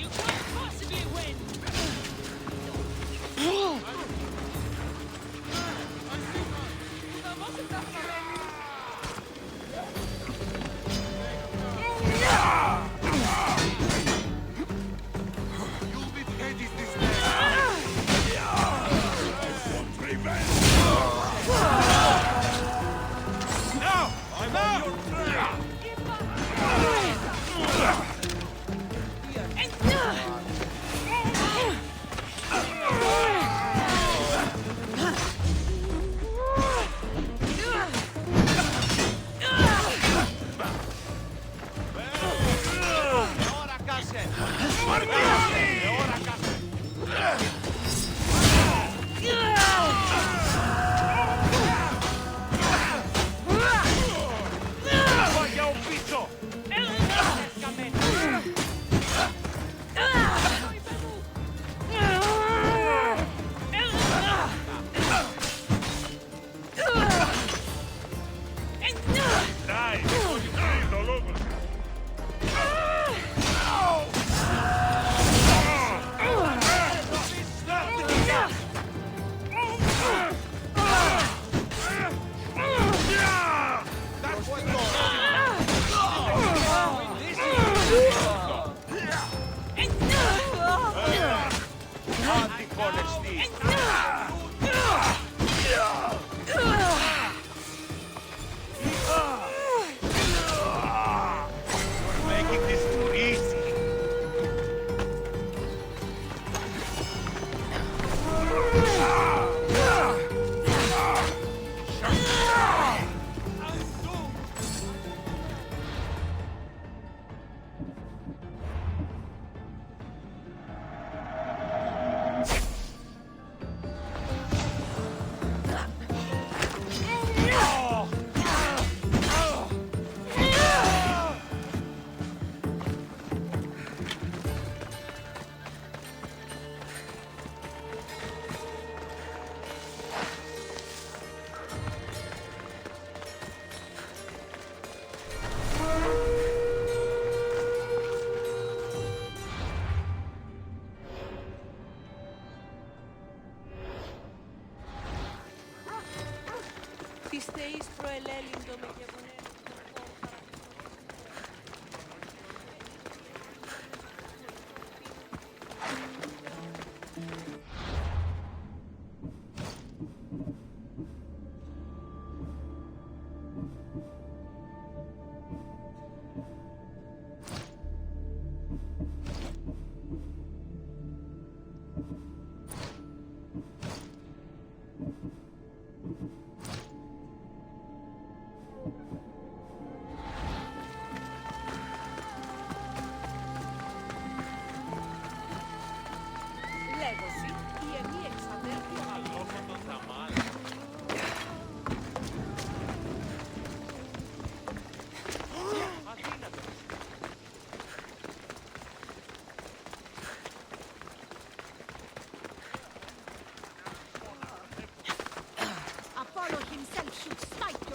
You can't possibly win! Τις θεείς προελέλυντο με γεγονές.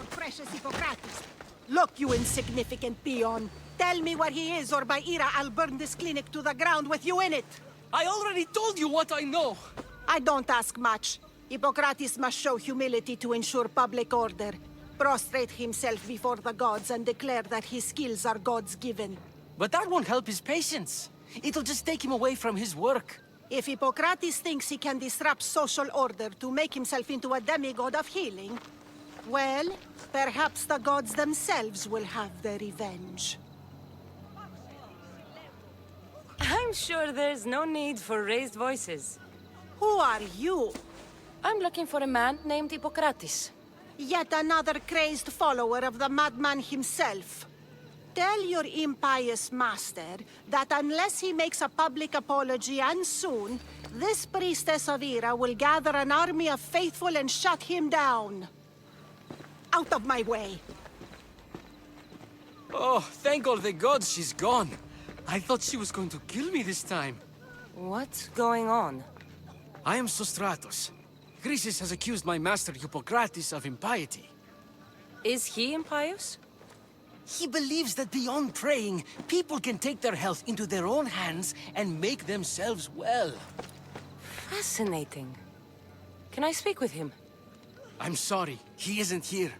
your precious Hippocrates. Look, you insignificant peon. Tell me where he is, or by Ira, I'll burn this clinic to the ground with you in it. I already told you what I know. I don't ask much. Hippocrates must show humility to ensure public order. Prostrate himself before the gods and declare that his skills are gods given. But that won't help his patients. It'll just take him away from his work. If Hippocrates thinks he can disrupt social order to make himself into a demigod of healing, well, perhaps the gods themselves will have their revenge. I'm sure there's no need for raised voices. Who are you? I'm looking for a man named Hippocrates. Yet another crazed follower of the madman himself. Tell your impious master that unless he makes a public apology, and soon, this priestess of Ira will gather an army of faithful and shut him down. Out of my way! Oh, thank all the gods she's gone. I thought she was going to kill me this time. What's going on? I am Sostratos. Chrysis has accused my master Hippocrates of impiety. Is he impious? He believes that beyond praying, people can take their health into their own hands and make themselves well. Fascinating. Can I speak with him? I'm sorry, he isn't here.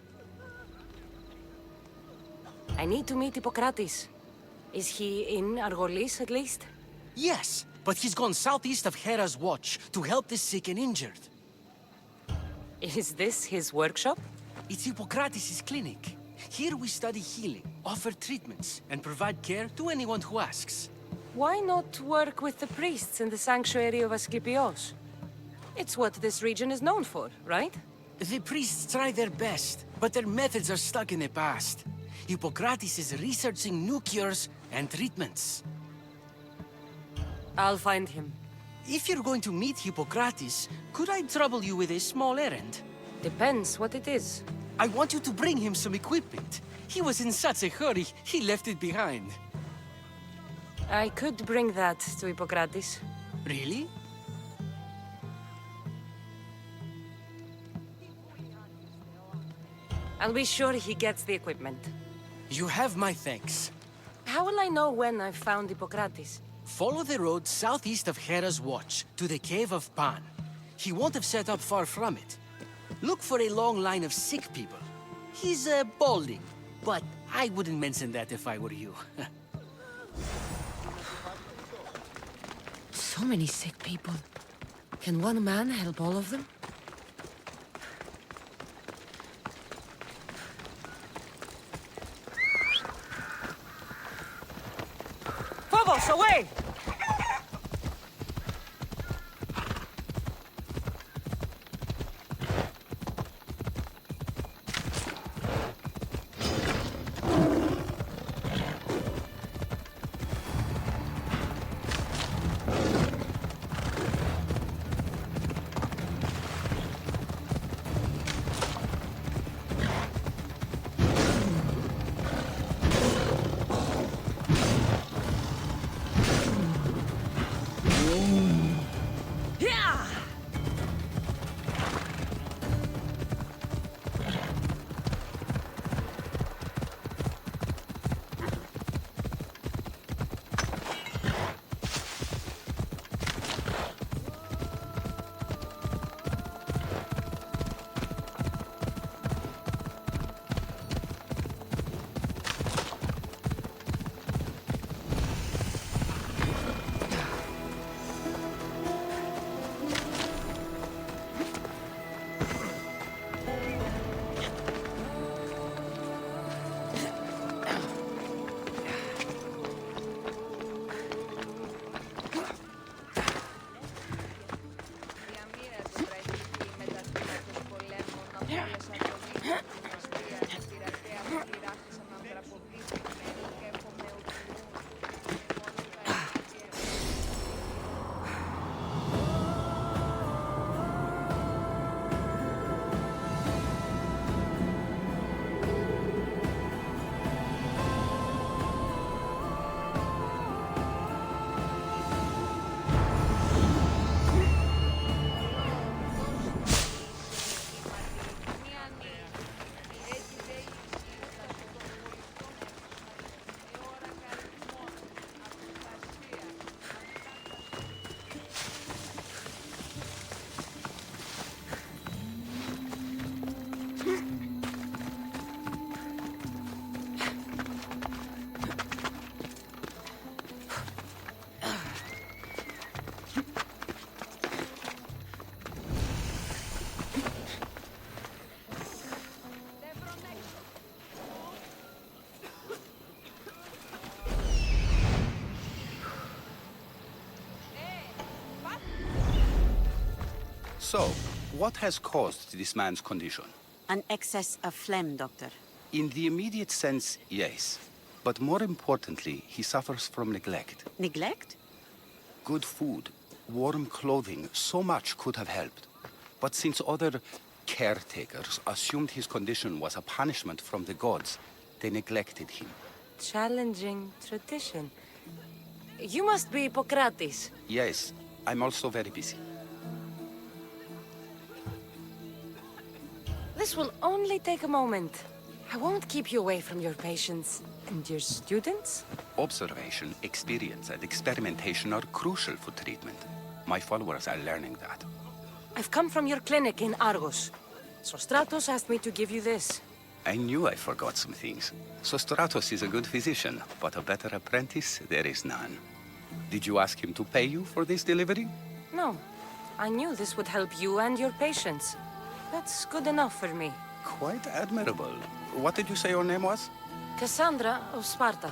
I need to meet Hippocrates. Is he in Argolis, at least? Yes, but he's gone southeast of Hera's Watch to help the sick and injured. Is this his workshop? It's Hippocrates' clinic. Here we study healing, offer treatments, and provide care to anyone who asks. Why not work with the priests in the sanctuary of Asclepios? It's what this region is known for, right? The priests try their best, but their methods are stuck in the past. Hippocrates is researching new cures and treatments. I'll find him. If you're going to meet Hippocrates, could I trouble you with a small errand? Depends what it is. I want you to bring him some equipment. He was in such a hurry, he left it behind. I could bring that to Hippocrates. Really? I'll be sure he gets the equipment. You have my thanks. How will I know when I've found Hippocrates? Follow the road southeast of Hera's Watch to the Cave of Pan. He won't have set up far from it. Look for a long line of sick people. He's balding, but I wouldn't mention that if I were you. So many sick people. Can one man help all of them? Phobos, away! So, what has caused this man's condition? An excess of phlegm, Doctor. In the immediate sense, yes. But more importantly, he suffers from neglect. Neglect? Good food, warm clothing, so much could have helped. But since other caretakers assumed his condition was a punishment from the gods, they neglected him. Challenging tradition. You must be Hippocrates. Yes, I'm also very busy. This will only take a moment. I won't keep you away from your patients. And your students? Observation, experience, and experimentation are crucial for treatment. My followers are learning that. I've come from your clinic in Argos. So Stratos asked me to give you this. I knew I forgot some things. Sostratos is a good physician, but a better apprentice, there is none. Did you ask him to pay you for this delivery? No. I knew this would help you and your patients. That's good enough for me. Quite admirable. What did you say your name was? Cassandra of Sparta.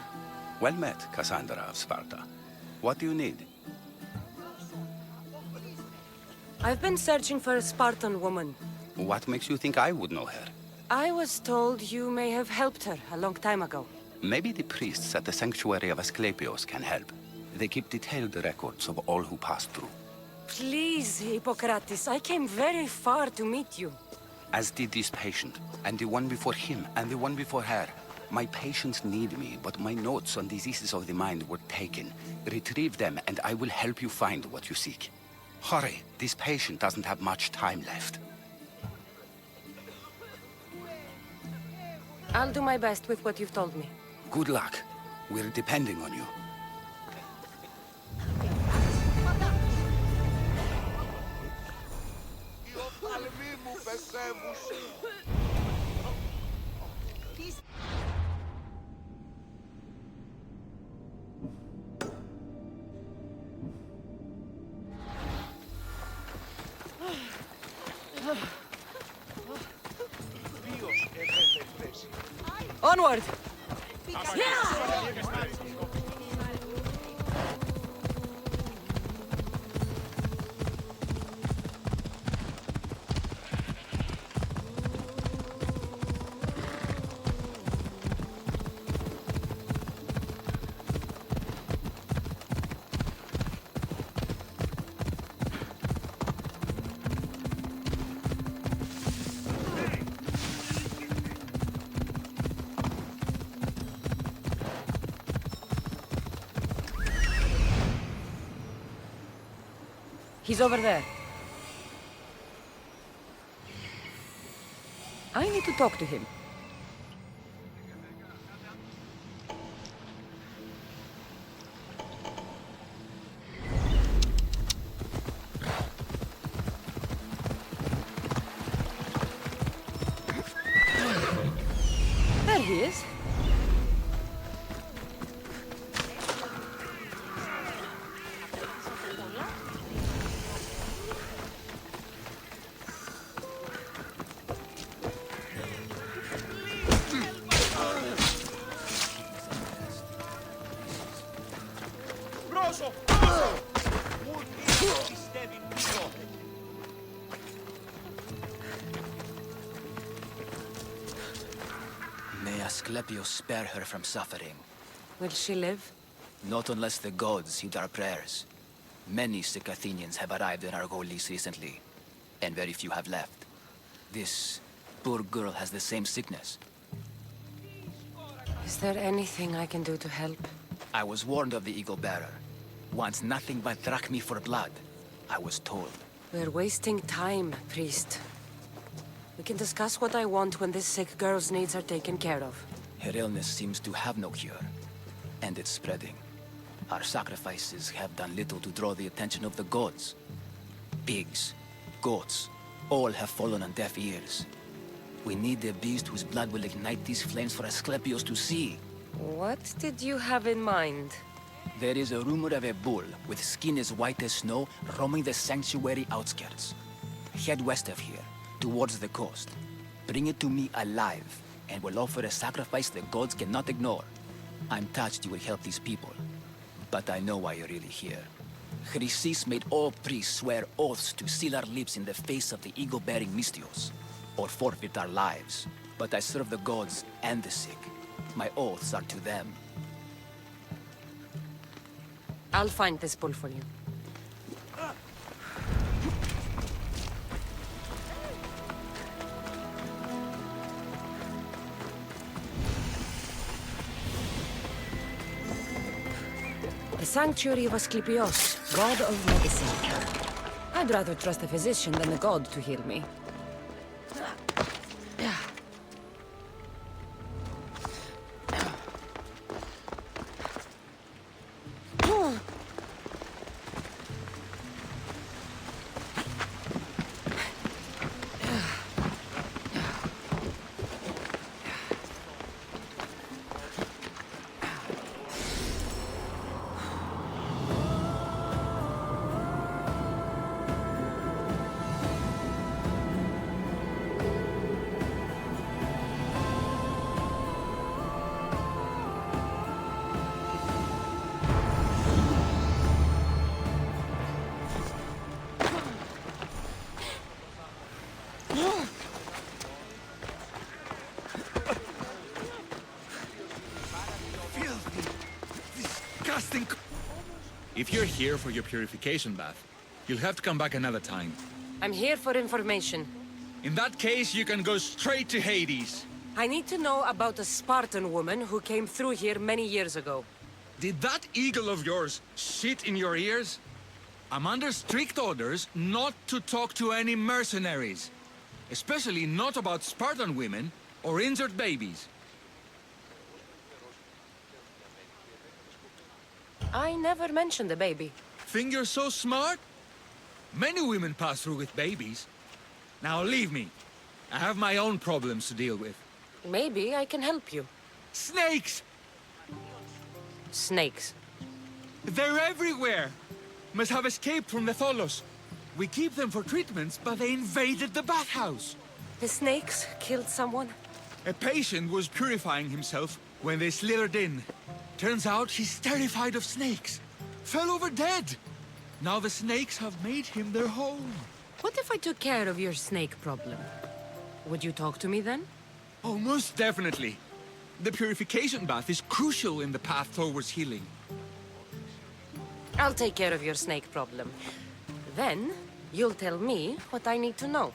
Well met, Cassandra of Sparta. What do you need? I've been searching for a Spartan woman. What makes you think I would know her? I was told you may have helped her a long time ago. Maybe the priests at the sanctuary of Asclepios can help. They keep detailed records of all who pass through. Please, Hippocrates, I came very far to meet you. As did this patient, and the one before him, and the one before her. My patients need me, but my notes on diseases of the mind were taken. Retrieve them, and I will help you find what you seek. Hurry, this patient doesn't have much time left. I'll do my best with what you've told me. Good luck. We're depending on you. Onward! He's over there. I need to talk to him. There he is. May Asclepios spare her from suffering. Will she live? Not unless the gods heed our prayers. Many sick Athenians have arrived in Argolis recently, and very few have left. This poor girl has the same sickness. Is there anything I can do to help? I was warned of the Eagle Bearer. Wants nothing but drachmi for blood. I was told. We're wasting time, priest. We can discuss what I want when this sick girl's needs are taken care of. Her illness seems to have no cure, and it's spreading. Our sacrifices have done little to draw the attention of the gods. Pigs, goats, all have fallen on deaf ears. We need the beast whose blood will ignite these flames for Asclepios to see. What did you have in mind? There is a rumor of a bull with skin as white as snow roaming the sanctuary outskirts. Head west of here, towards the coast. Bring it to me alive, and we'll offer a sacrifice the gods cannot ignore. I'm touched you will help these people, but I know why you're really here. Chrysis made all priests swear oaths to seal our lips in the face of the eagle-bearing Mystios, or forfeit our lives. But I serve the gods and the sick. My oaths are to them. I'll find this bull for you. The sanctuary of Asclepios, god of medicine. I'd rather trust a physician than a god to heal me. If you're here for your purification bath, you'll have to come back another time. I'm here for information. In that case, you can go straight to Hades. I need to know about a Spartan woman who came through here many years ago. Did that eagle of yours shit in your ears? I'm under strict orders not to talk to any mercenaries. Especially not about Spartan women or injured babies. I never mentioned a baby. Think you're so smart? Many women pass through with babies. Now leave me. I have my own problems to deal with. Maybe I can help you. Snakes! Snakes? They're everywhere! Must have escaped from the Tholos. We keep them for treatments, but they invaded the bathhouse. The snakes killed someone? A patient was purifying himself when they slithered in. Turns out he's terrified of snakes. Fell over dead. Now the snakes have made him their home. What if I took care of your snake problem? Would you talk to me then? Oh, most definitely. The purification bath is crucial in the path towards healing. I'll take care of your snake problem. Then, you'll tell me what I need to know.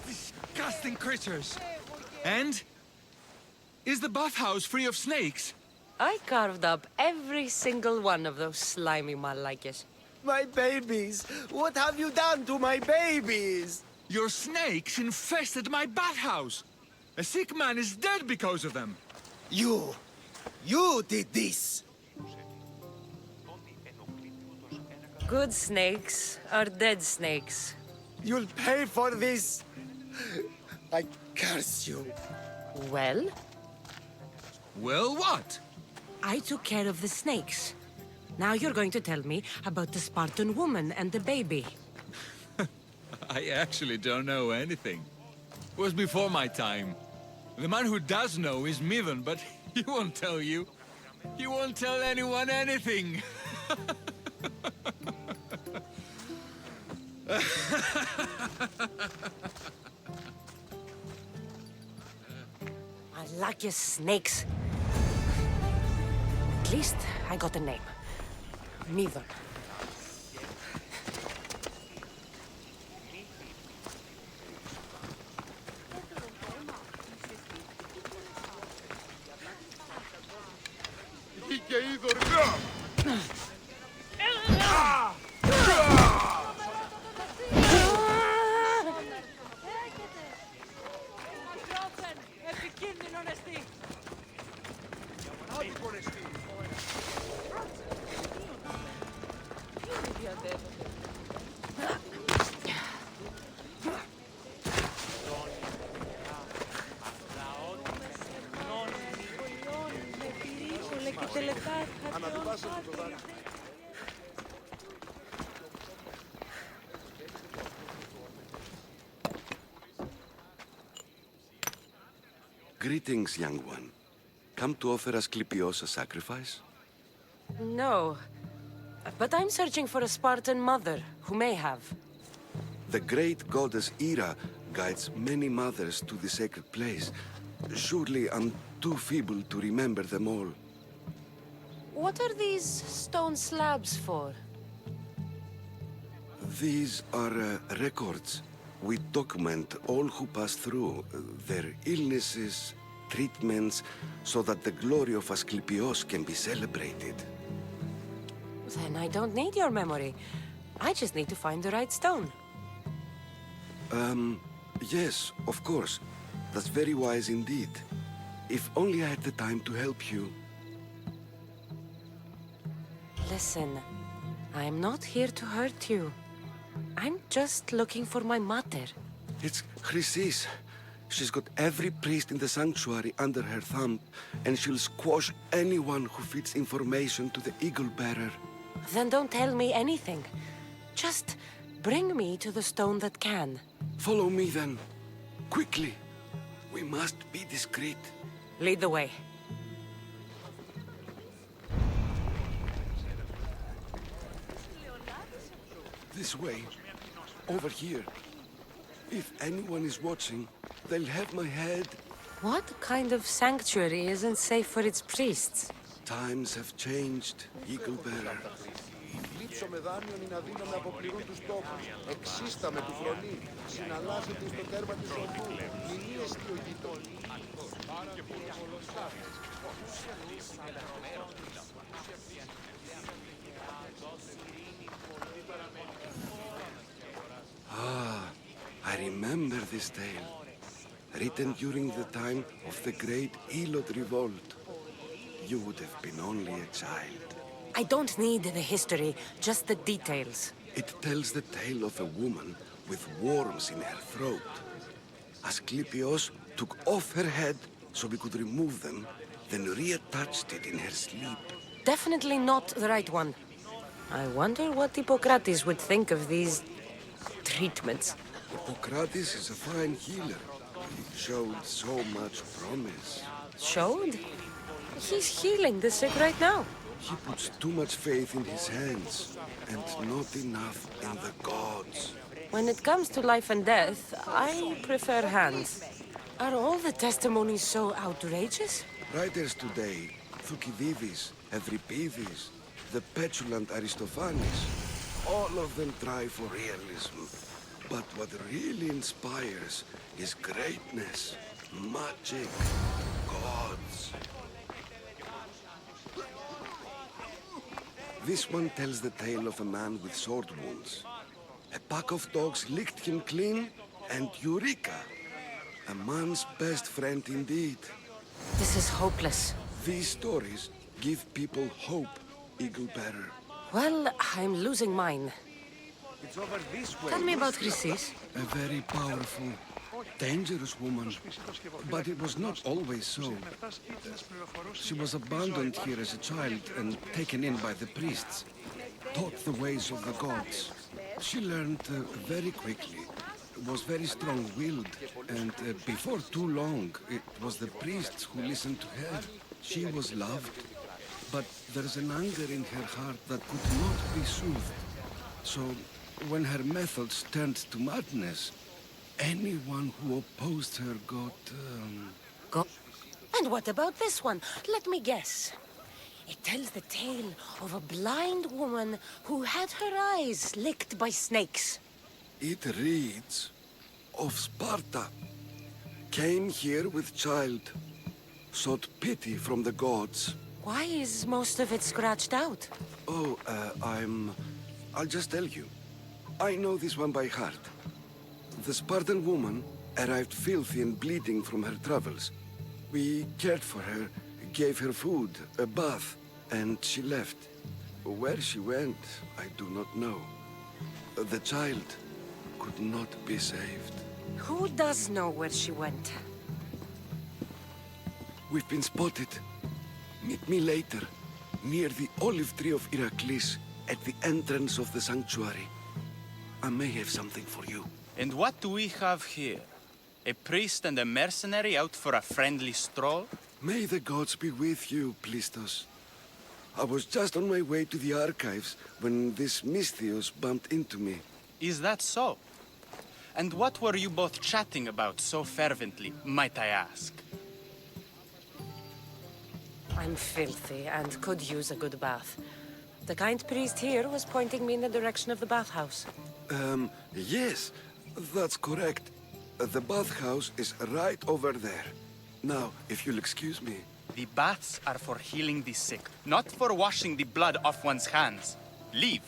Disgusting creatures. And? Is the bathhouse free of snakes? I carved up every single one of those slimy malakes. My babies! What have you done to my babies? Your snakes infested my bathhouse. A sick man is dead because of them. You did this! Good snakes are dead snakes. You'll pay for this! I curse you. Well? Well, what? I took care of the snakes. Now you're going to tell me about the Spartan woman and the baby. I actually don't know anything. It was before my time. The man who does know is Midon, but he won't tell you. He won't tell anyone anything. I like your snakes. At least I got a name. Midon. Greetings, young one. Come to offer Asclepios a sacrifice? No. But I'm searching for a Spartan mother who may have. The great goddess Ira guides many mothers to the sacred place. Surely I'm too feeble to remember them all. What are these stone slabs for? These are records. We document all who pass through, their illnesses, treatments, so that the glory of Asclepios can be celebrated. Then I don't need your memory. I just need to find the right stone. Yes, of course. That's very wise indeed. If only I had the time to help you. Listen, I'm not here to hurt you. I'm just looking for my mother. It's Chrysis. She's got every priest in the sanctuary under her thumb, and she'll squash anyone who feeds information to the Eagle Bearer. Then don't tell me anything. Just bring me to the stone that can. Follow me then. Quickly. We must be discreet. Lead the way. This way. Over here. If anyone is watching, they'll have my head. What kind of sanctuary isn't safe for its priests? Times have changed, Eagle Bearer. Λείψω με δάνειον είναι αδύναμη να αποπληρούν τους στόχους. Εξίστα με του φρονή. Συναλλάσσεται στο τέρμα της οδού. Μηνύ εστί ο γείτον. Ah, I remember this tale. Written during the time of the Great Elot Revolt. You would have been only a child. I don't need the history, just the details. It tells the tale of a woman with worms in her throat. Asclepios took off her head so we could remove them, then reattached it in her sleep. Definitely not the right one. I wonder what Hippocrates would think of these treatments. Hippocrates is a fine healer. He showed so much promise. Showed? He's healing the sick right now. He puts too much faith in his hands, and not enough in the gods. When it comes to life and death, I prefer hands. Are all the testimonies so outrageous? Writers today, Thucydides, Euripides, the petulant Aristophanes, all of them try for realism. But what really inspires is greatness, magic, gods. This one tells the tale of a man with sword wounds. A pack of dogs licked him clean, and Eureka! A man's best friend indeed. This is hopeless. These stories give people hope, Eagle Bearer. Well, I'm losing mine. It's over this way. Tell me about Chrysis. A very powerful, dangerous woman. But it was not always so. She was abandoned here as a child and taken in by the priests. Taught the ways of the gods. She learned very quickly. Was very strong-willed. And before too long, it was the priests who listened to her. She was loved. But there's an anger in her heart that could not be soothed. So, when her methods turned to madness, anyone who opposed her got... And what about this one? Let me guess. It tells the tale of a blind woman who had her eyes licked by snakes. It reads of Sparta. Came here with child. Sought pity from the gods. Why is most of it scratched out? Oh, I'll just tell you. I know this one by heart. The Spartan woman arrived filthy and bleeding from her travels. We cared for her, gave her food, a bath, and she left. Where she went, I do not know. The child could not be saved. Who does know where she went? We've been spotted. Meet me later, near the olive tree of Iraklis, at the entrance of the sanctuary. I may have something for you. And what do we have here? A priest and a mercenary out for a friendly stroll? May the gods be with you, Plistos. I was just on my way to the archives when this Misthios bumped into me. Is that so? And what were you both chatting about so fervently, might I ask? I'm filthy and could use a good bath. The kind priest here was pointing me in the direction of the bathhouse. Yes, that's correct. The bathhouse is right over there. Now, if you'll excuse me. The baths are for healing the sick, not for washing the blood off one's hands. Leave.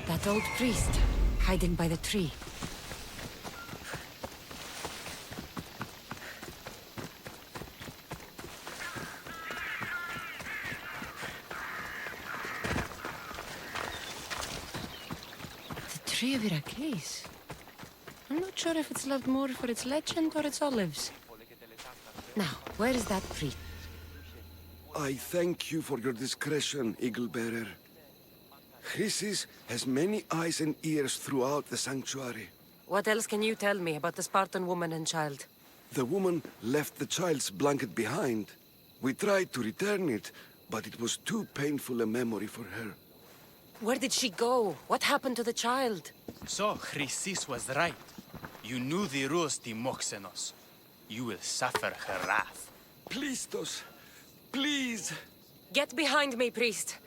That old priest, hiding by the tree. The tree of Iraklis. I'm not sure if it's loved more for its legend or its olives. Now, where is that priest? I thank you for your discretion, Eagle Bearer. Chrysis has many eyes and ears throughout the sanctuary. What else can you tell me about the Spartan woman and child? The woman left the child's blanket behind. We tried to return it, but it was too painful a memory for her. Where did she go? What happened to the child? So, Chrysis was right. You knew the rules, Timoxenos. You will suffer her wrath. Plistos, please! Get behind me, priest.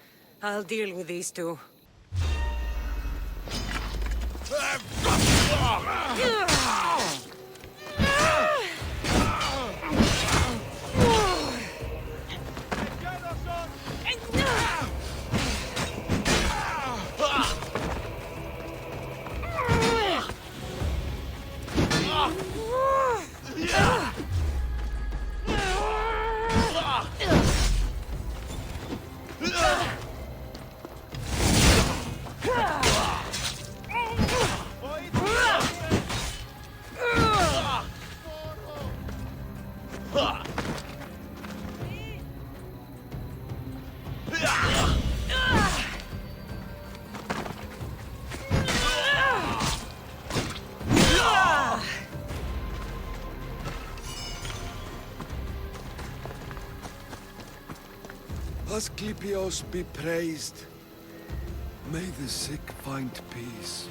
I'll deal with these two. Asclepios be praised. May the sick find peace.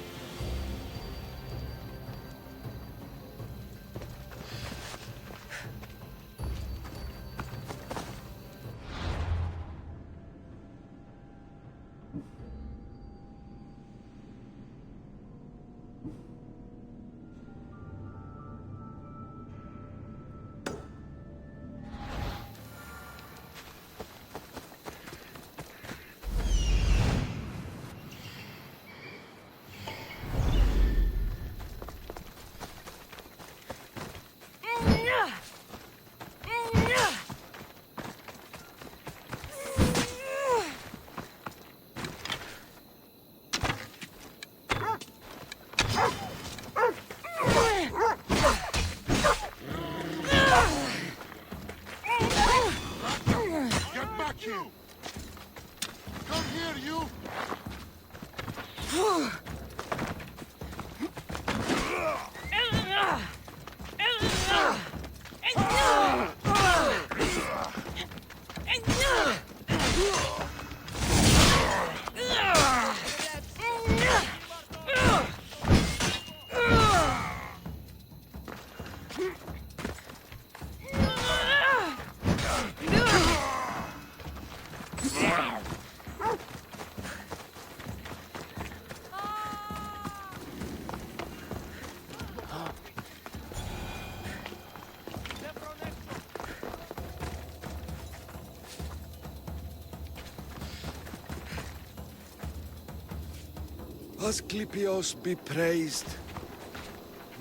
Asclepios be praised.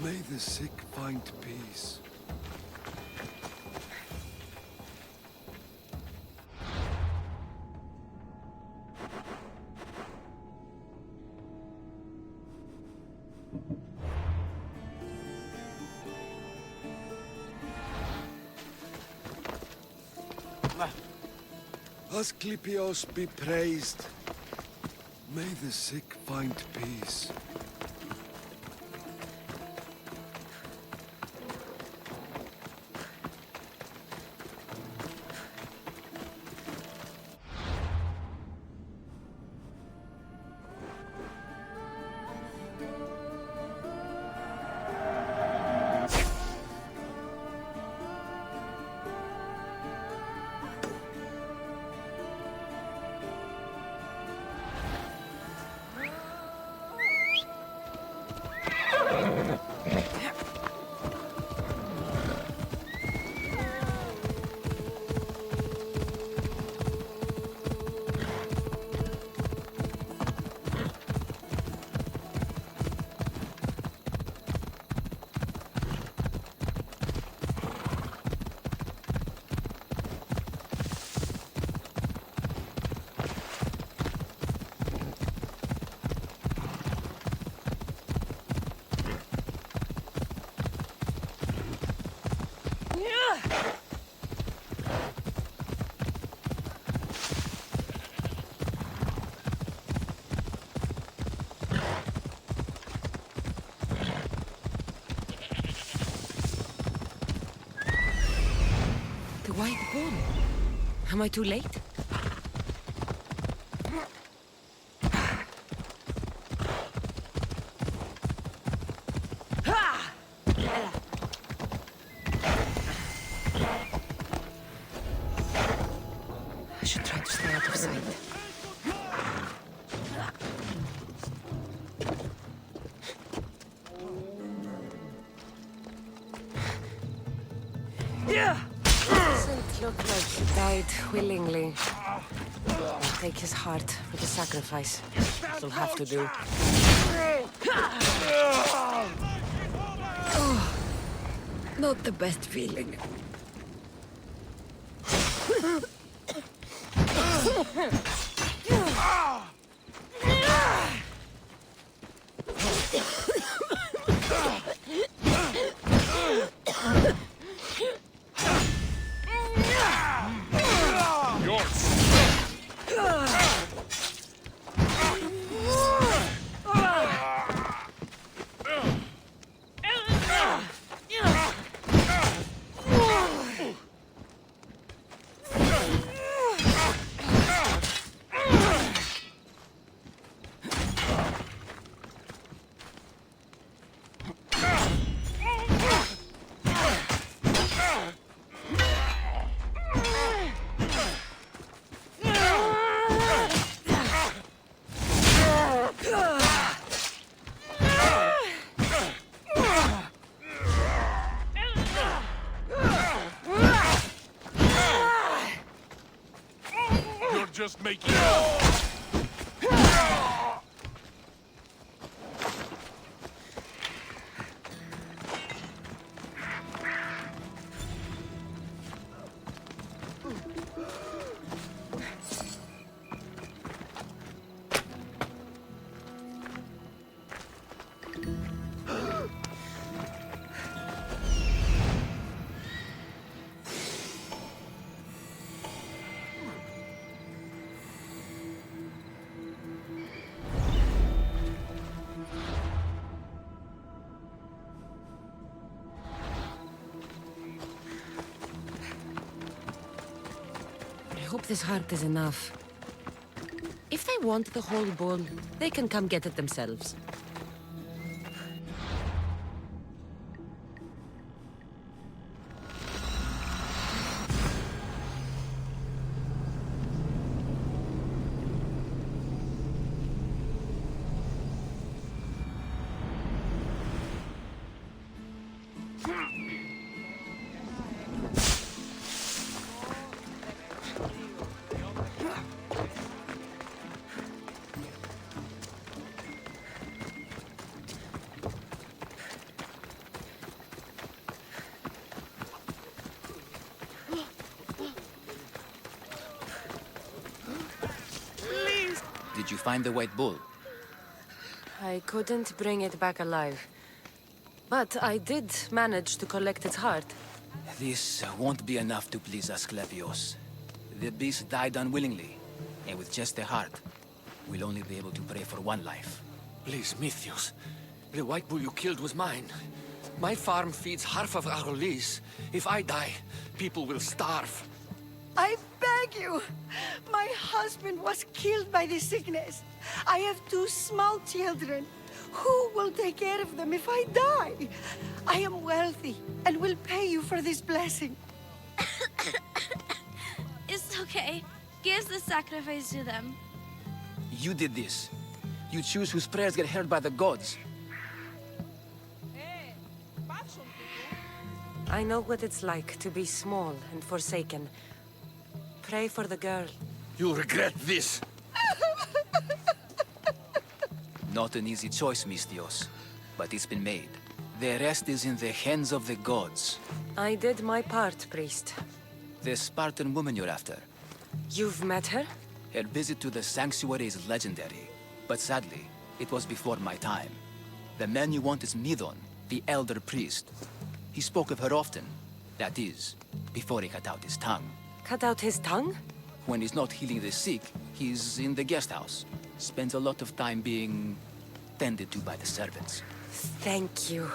May the sick find peace. Asclepios be praised. May the sick find peace. The white bull. Am I too late? I should try to stay out of sight. Doesn't look like he died willingly. I'll take his heart for the sacrifice. It'll have to do. Oh, not the best feeling. Just making I hope this heart is enough. If they want the whole bull, they can come get it themselves. Did you find the white bull? I couldn't bring it back alive. But I did manage to collect its heart. This won't be enough to please Asclepios. The beast died unwillingly, and with just a heart, we'll only be able to pray for one life. Please, Mythios. The white bull you killed was mine. My farm feeds half of Arolis. If I die, people will starve. I beg you! My husband was killed by this sickness. I have 2 small children. Who will take care of them if I die? I am wealthy and will pay you for this blessing. It's okay. Give the sacrifice to them. You did this. You choose whose prayers get heard by the gods. I know what it's like to be small and forsaken. Pray for the girl. You'll regret this. Not an easy choice, Mystios, but it's been made. The rest is in the hands of the gods. I did my part, priest. The Spartan woman you're after. You've met her? Her visit to the sanctuary is legendary, but sadly, it was before my time. The man you want is Midon, the elder priest. He spoke of her often. That is, before he cut out his tongue. Cut out his tongue? When he's not healing the sick, he's in the guest house. Spends a lot of time being tended to by the servants. Thank you.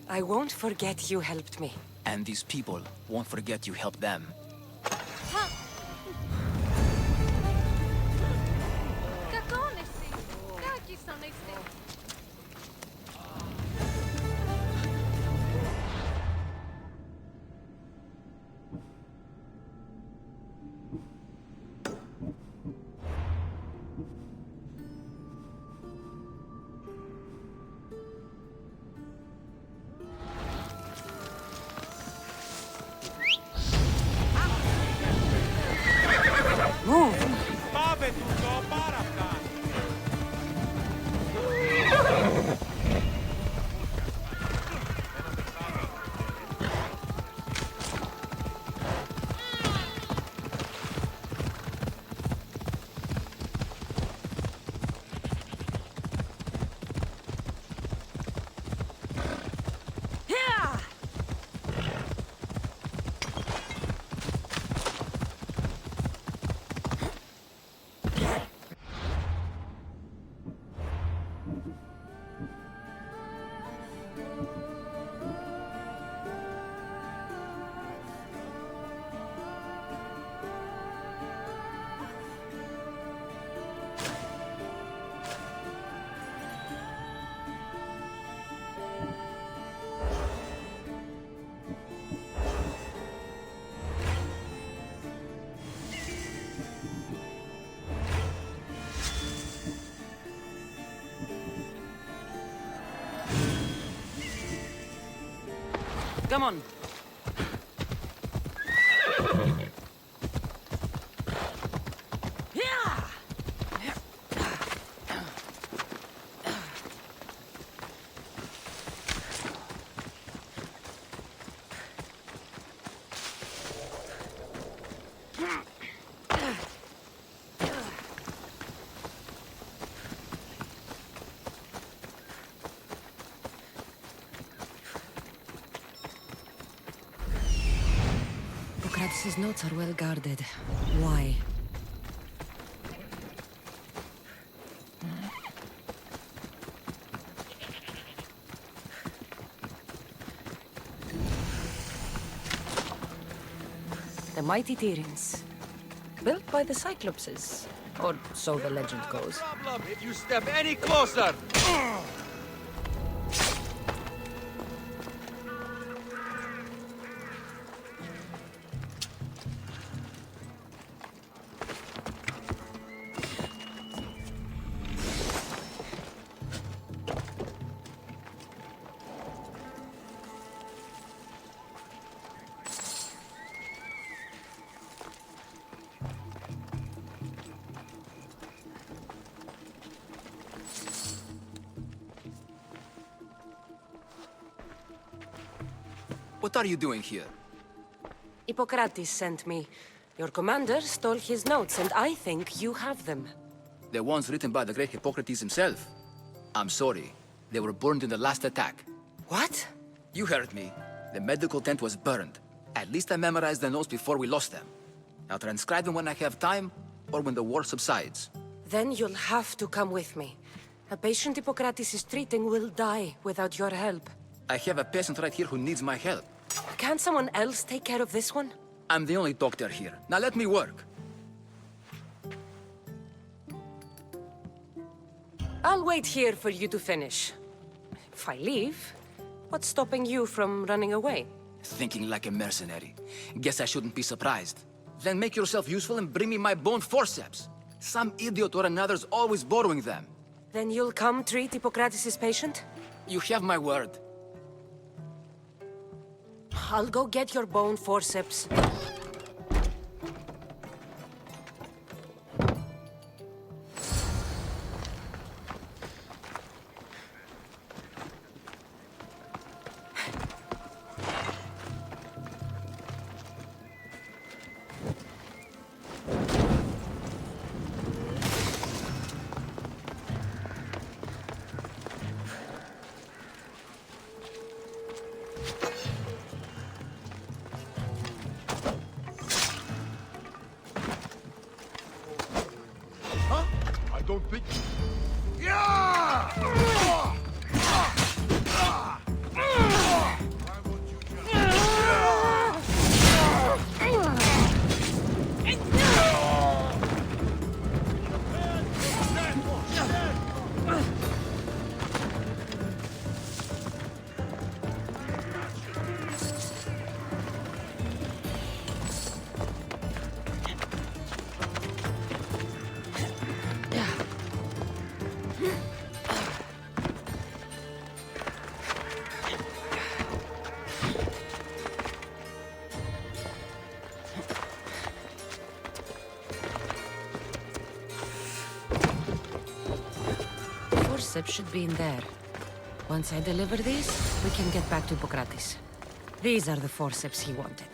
I won't forget you helped me. And these people won't forget you helped them. Πάμε τούτο, πάρα αυτά. Come on. His notes are well guarded. Why? The mighty Tyrants. Built by the Cyclopses. Or so the legend goes. Problem if you step any closer. What are you doing here? Hippocrates sent me. Your commander stole his notes, and I think you have them. The ones written by the great Hippocrates himself. I'm sorry. They were burned in the last attack. What? You heard me. The medical tent was burned. At least I memorized the notes before we lost them. I'll transcribe them when I have time, or when the war subsides. Then you'll have to come with me. A patient Hippocrates is treating will die without your help. I have a patient right here who needs my help. Can't someone else take care of this one? I'm the only doctor here. Now let me work. I'll wait here for you to finish. If I leave, what's stopping you from running away? Thinking like a mercenary. Guess I shouldn't be surprised. Then make yourself useful and bring me my bone forceps. Some idiot or another's always borrowing them. Then you'll come treat Hippocrates' patient? You have my word. I'll go get your bone forceps. I don't think... Forceps should be in there. Once I deliver these, we can get back to Hippocrates. These are the forceps he wanted.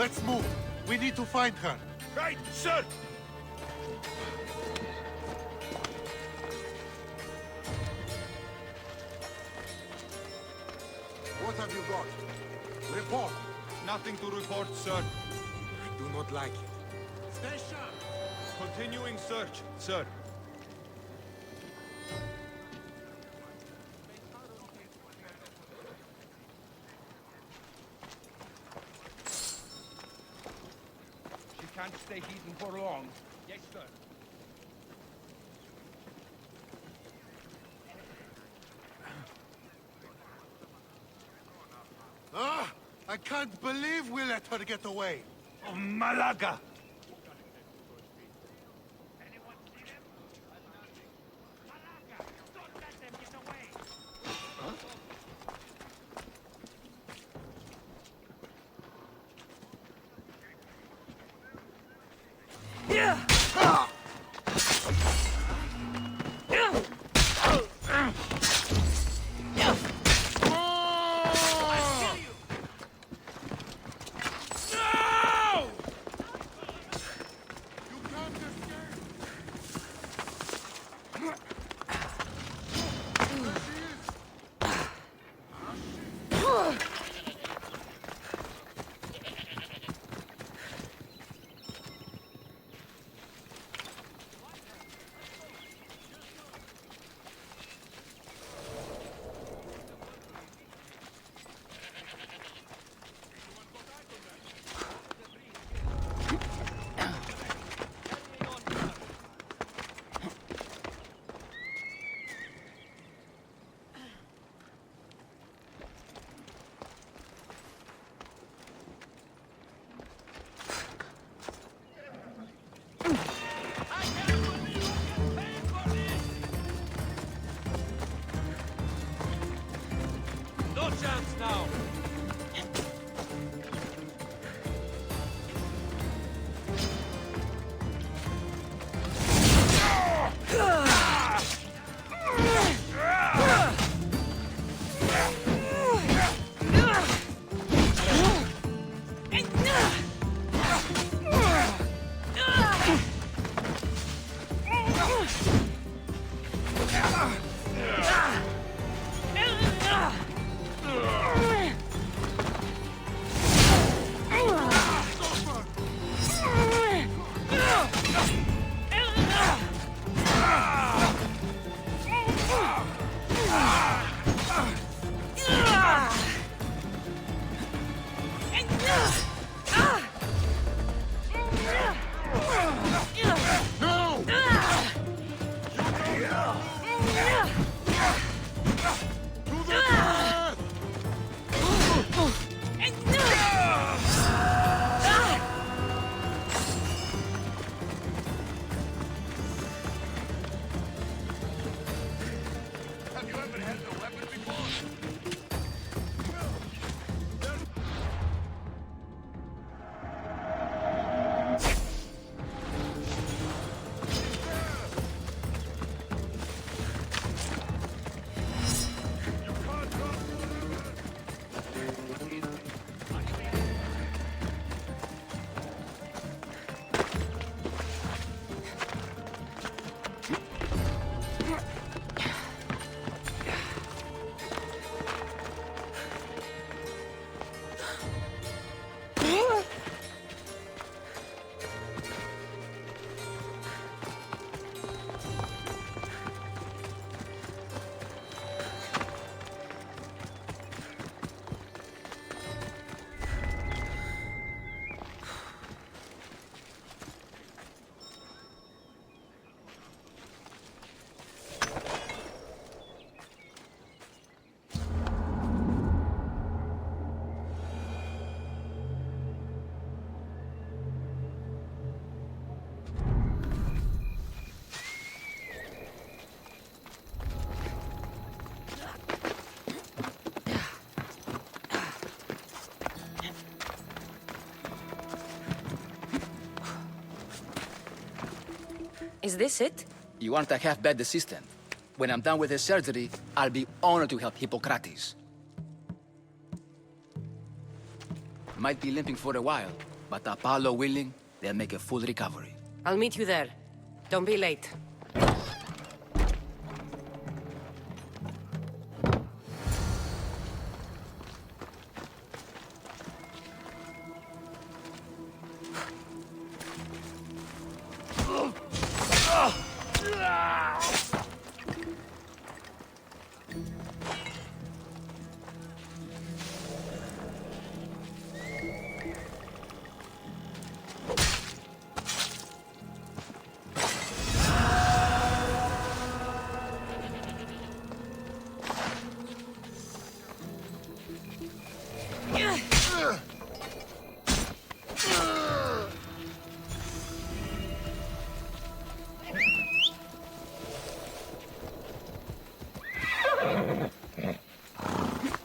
Let's move. We need to find her. Right, sir! What have you got? Report. Nothing to report, sir. I do not like it. Stay sharp. Continuing search, sir. She can't stay hidden for long. Yes, sir. Ah! I can't believe we let her get away. Oh, Malaga! No chance now! Is this it? You aren't a half-bad assistant. When I'm done with the surgery, I'll be honored to help Hippocrates. Might be limping for a while, But Apollo willing, they'll make a full recovery. I'll meet you there. Don't be late.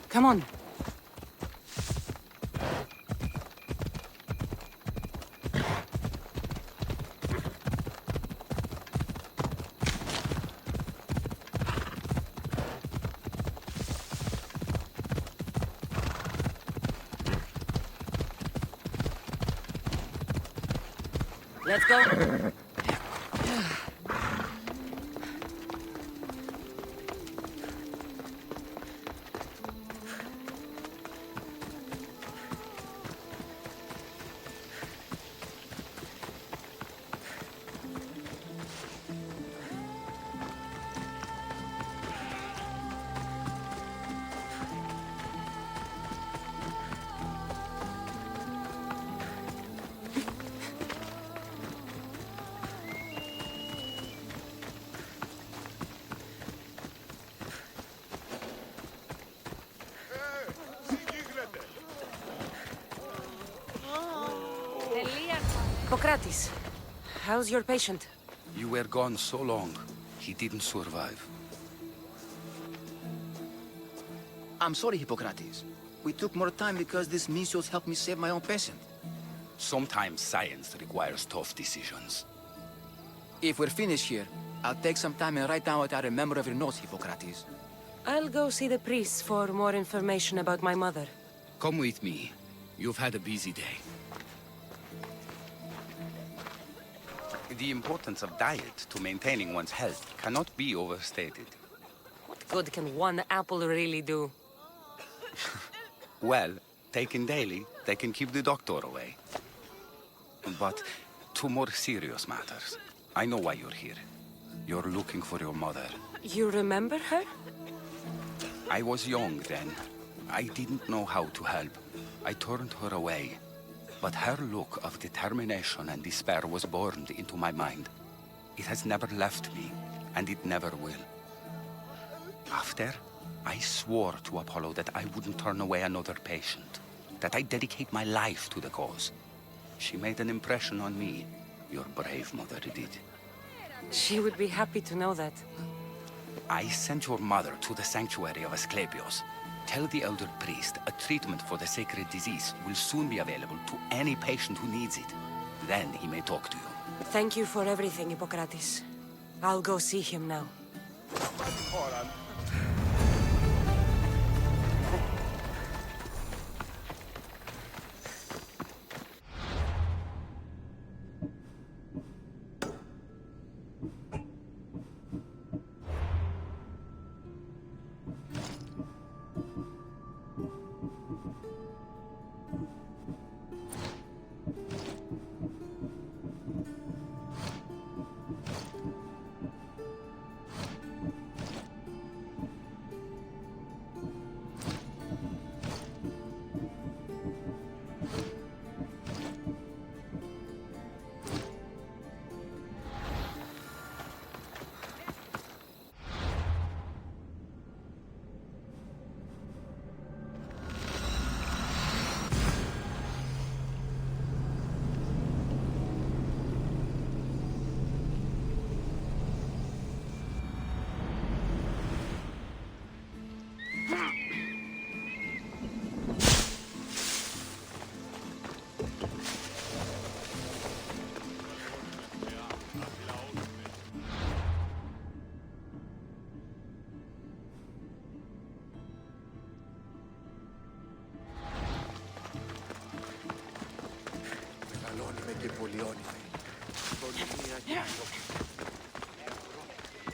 Come on. Let's go. Hippocrates, how's your patient? You were gone so long, he didn't survive. I'm sorry, Hippocrates. We took more time because this measles helped me save my own patient. Sometimes science requires tough decisions. If we're finished here, I'll take some time and write down what I remember of your notes, Hippocrates. I'll go see the priest for more information about my mother. Come with me. You've had a busy day. The importance of diet to maintaining one's health cannot be overstated. What good can one apple really do? Well, taken daily, they can keep the doctor away. But to more serious matters. I know why you're here. You're looking for your mother. You remember her? I was young then. I didn't know how to help. I turned her away. But her look of determination and despair was burned into my mind. It has never left me, and it never will. After, I swore to Apollo that I wouldn't turn away another patient, that I'd dedicate my life to the cause. She made an impression on me. Your brave mother did. She would be happy to know that. I sent your mother to the sanctuary of Asclepios. Tell the elder priest a treatment for the sacred disease will soon be available to any patient who needs it. Then he may talk to you. Thank you for everything, Hippocrates. I'll go see him now.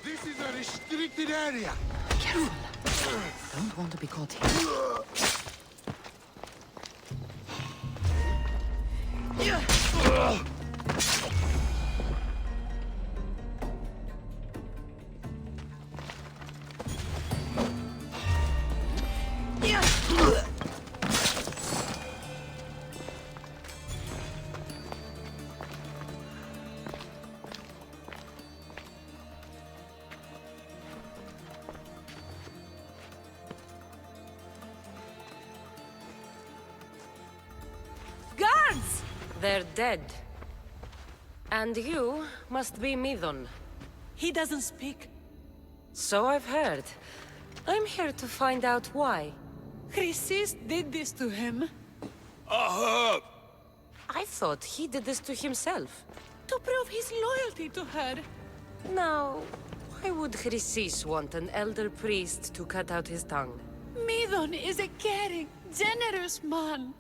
This is a restricted area. Careful. Don't want to be caught here. Guards! They're dead. And you must be Midon. He doesn't speak. So I've heard. I'm here to find out why. Chrysis did this to him. I thought he did this to himself. To prove his loyalty to her. Now, why would Chrysis want an elder priest to cut out his tongue? Midon is a caring, generous man.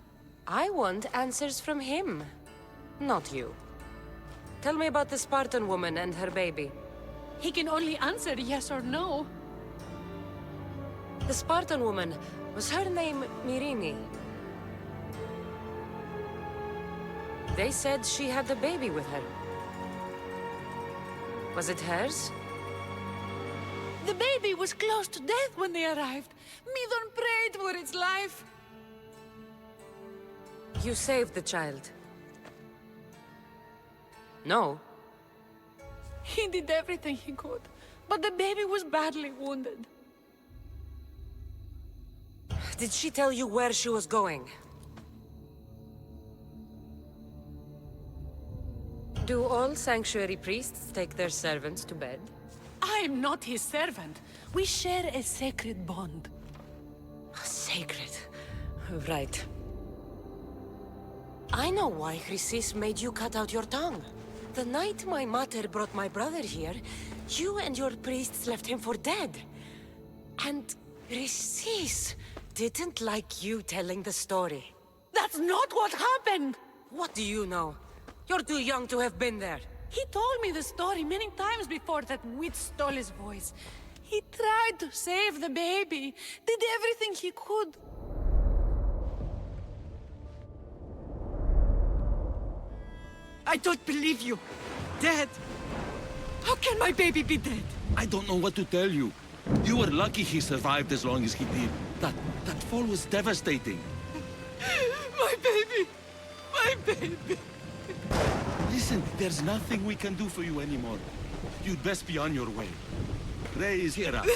I want answers from him, not you. Tell me about the Spartan woman and her baby. He can only answer yes or no. The Spartan woman, was her name Myrine? They said she had a baby with her. Was it hers? The baby was close to death when they arrived. Midon prayed for its life. You saved the child. No. He did everything he could, but the baby was badly wounded. Did she tell you where she was going? Do all sanctuary priests take their servants to bed? I'm not his servant. We share a sacred bond. Sacred. Right. I know why Chrysis made you cut out your tongue. The night my mother brought my brother here, you and your priests left him for dead. And Chrysis didn't like you telling the story. That's not what happened! What do you know? You're too young to have been there. He told me the story many times before that witch stole his voice. He tried to save the baby, did everything he could. I don't believe you. Dead? How can my baby be dead? I don't know what to tell you. You were lucky he survived as long as he did. That fall was devastating. My baby! My baby! Listen, there's nothing we can do for you anymore. You'd best be on your way. Raise here up.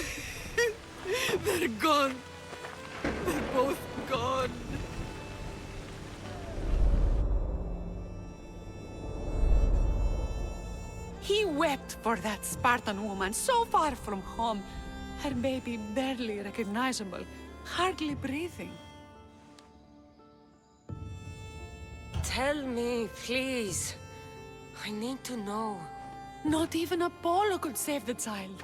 They're gone. They're both gone. He wept for that Spartan woman so far from home. Her baby barely recognizable, hardly breathing. Tell me, please. I need to know. Not even Apollo could save the child.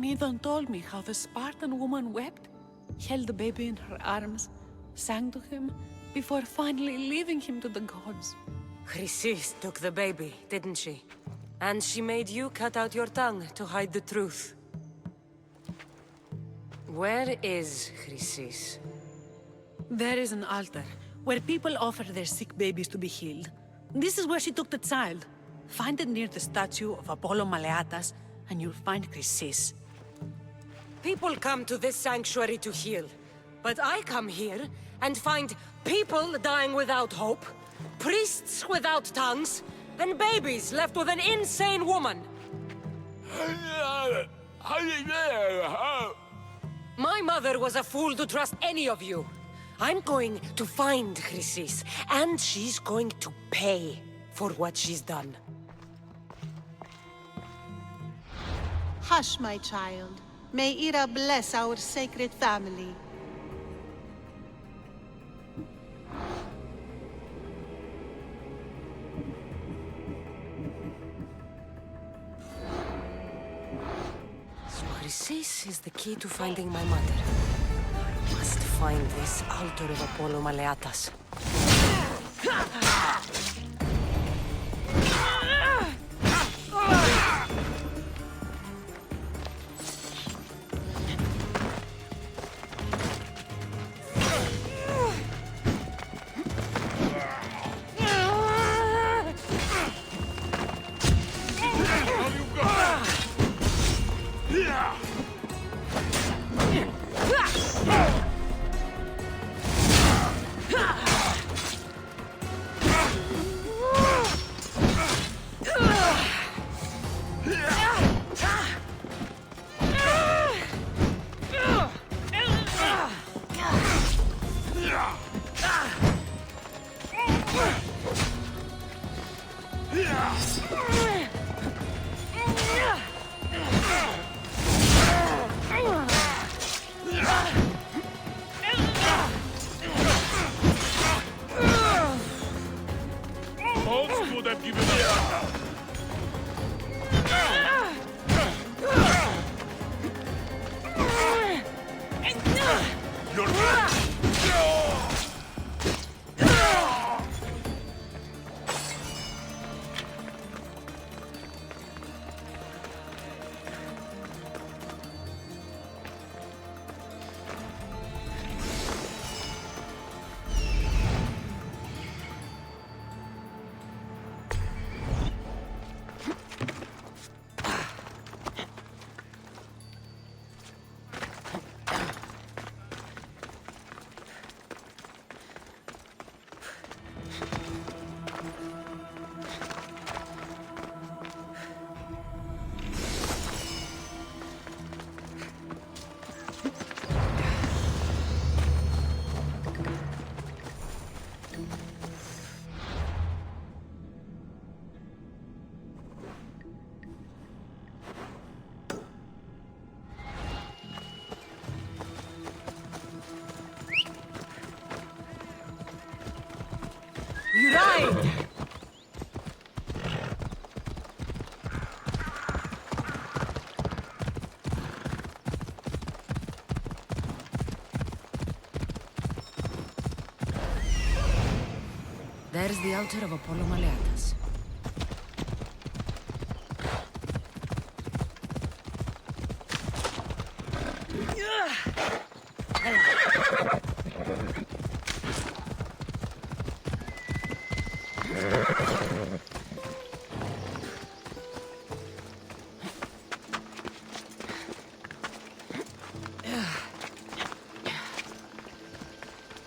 Midon told me how the Spartan woman wept, held the baby in her arms, sang to him, before finally leaving him to the gods. Chrysis took the baby, didn't she? And she made you cut out your tongue to hide the truth. Where is Chrysis? There is an altar, where people offer their sick babies to be healed. This is where she took the child. Find it near the statue of Apollo Maleatas, and you'll find Chrysis. People come to this sanctuary to heal. But I come here and find people dying without hope, priests without tongues, and babies left with an insane woman. My mother was a fool to trust any of you. I'm going to find Chrysis, and she's going to pay for what she's done. Hush, my child. May Ira bless our sacred family. So Chrysis is the key to finding my mother. I must find this altar of Apollo Maleatas. Folks would have given up. You're You ride! There's the altar of Apollo Maleatus.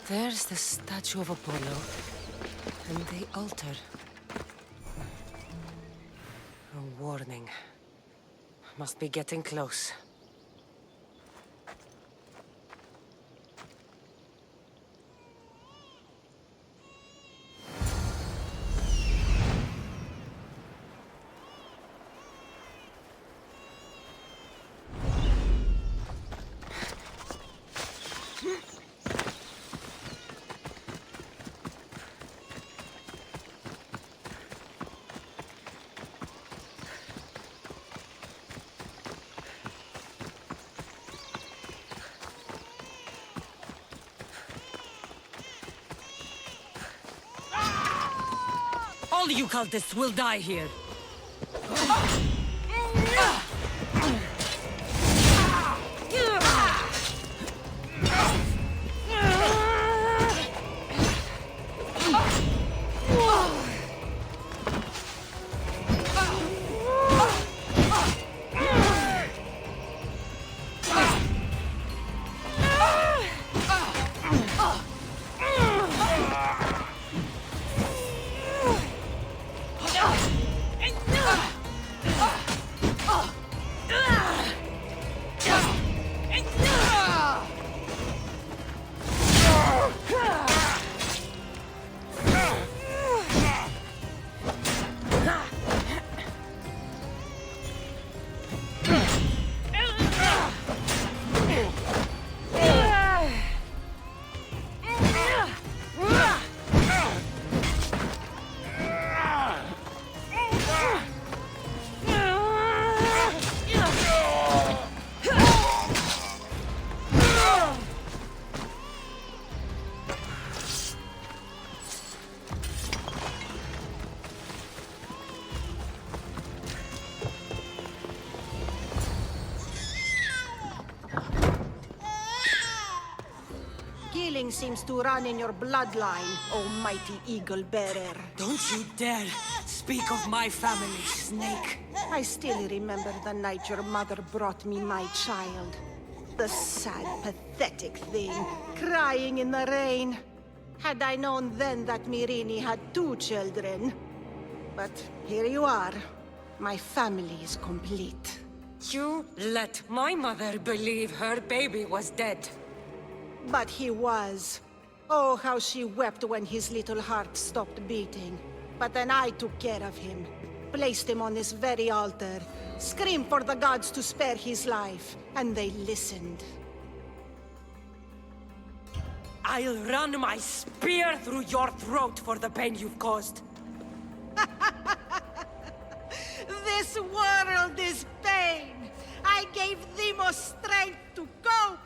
There's the statue of Apollo, and the altar. A warning. Must be getting close. All you cultists will die here. Killing seems to run in your bloodline, oh mighty eagle bearer. Don't you dare speak of my family, Snake. I still remember the night your mother brought me my child. The sad, pathetic thing, crying in the rain. Had I known then that Mirini had 2 children. But here you are. My family is complete. You let my mother believe her baby was dead. But he was. Oh, how she wept when his little heart stopped beating. But then I took care of him. Placed him on this very altar. Screamed for the gods to spare his life. And they listened. I'll run my spear through your throat for the pain you've caused. This world is pain. I gave Demos strength to cope.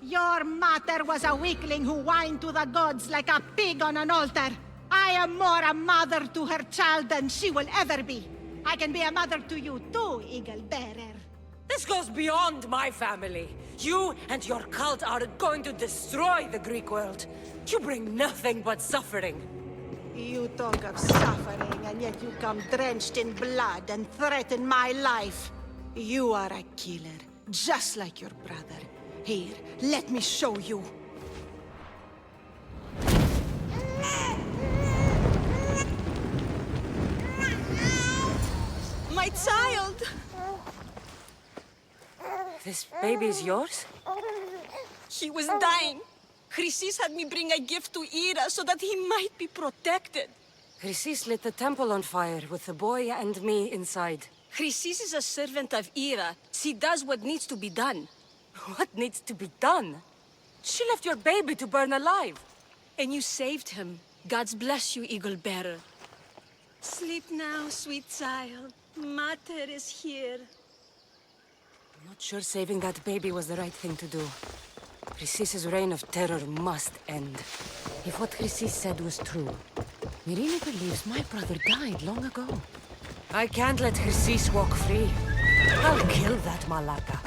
Your mater was a weakling who whined to the gods like a pig on an altar. I am more a mother to her child than she will ever be. I can be a mother to you too, Eagle Bearer. This goes beyond my family. You and your cult are going to destroy the Greek world. You bring nothing but suffering. You talk of suffering, and yet you come drenched in blood and threaten my life. You are a killer, just like your brother. Here, let me show you. My child! This baby's yours? He was dying. Chrysis had me bring a gift to Ira so that he might be protected. Chrysis lit the temple on fire with the boy and me inside. Chrysis is a servant of Ira. She does what needs to be done. What needs to be done? She left your baby to burn alive. And you saved him. God's bless you, Eagle Bearer. Sleep now, sweet child. Mater is here. I'm not sure saving that baby was the right thing to do. Chrysis' reign of terror must end. If what Chrysis said was true, Mirini believes my brother died long ago. I can't let Chrysis walk free. I'll kill that Malaka.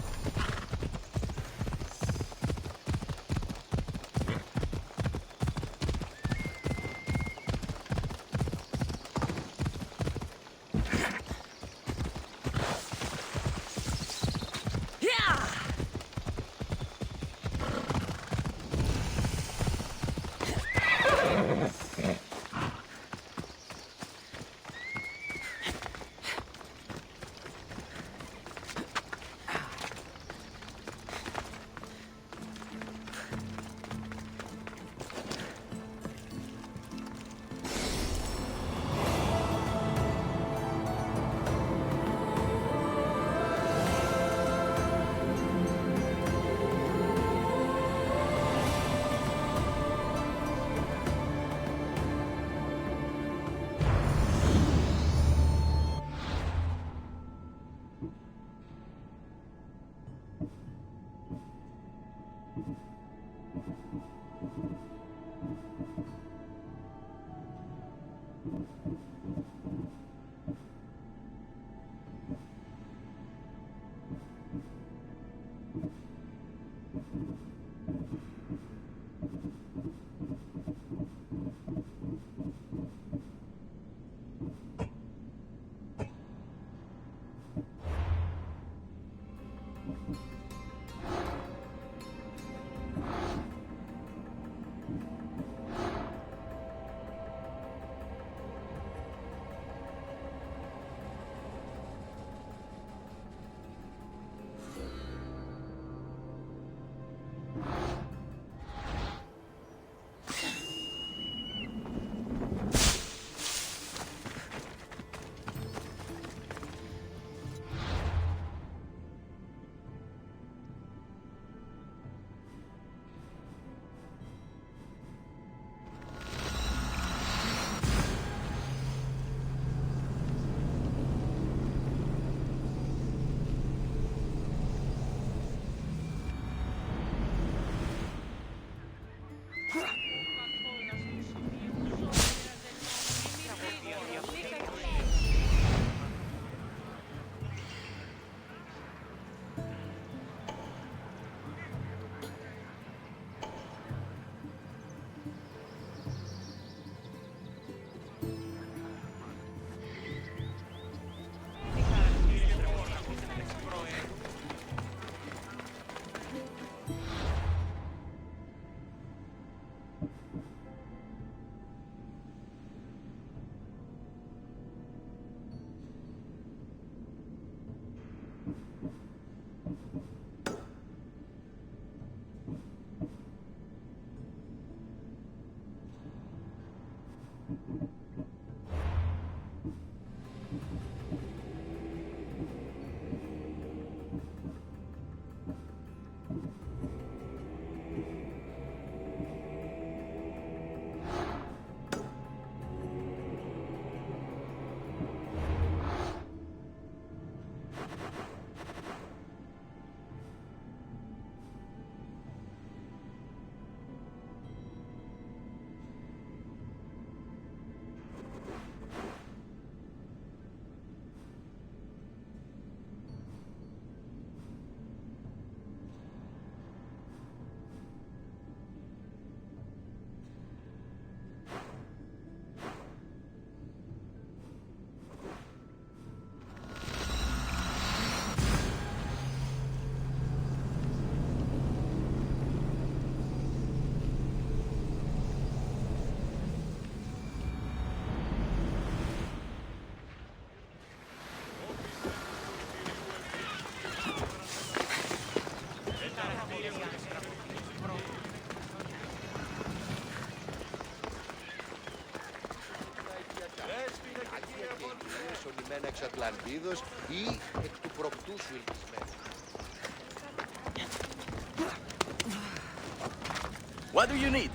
είδος ή εκ του προκτού σου ελπισμένου. What do you need?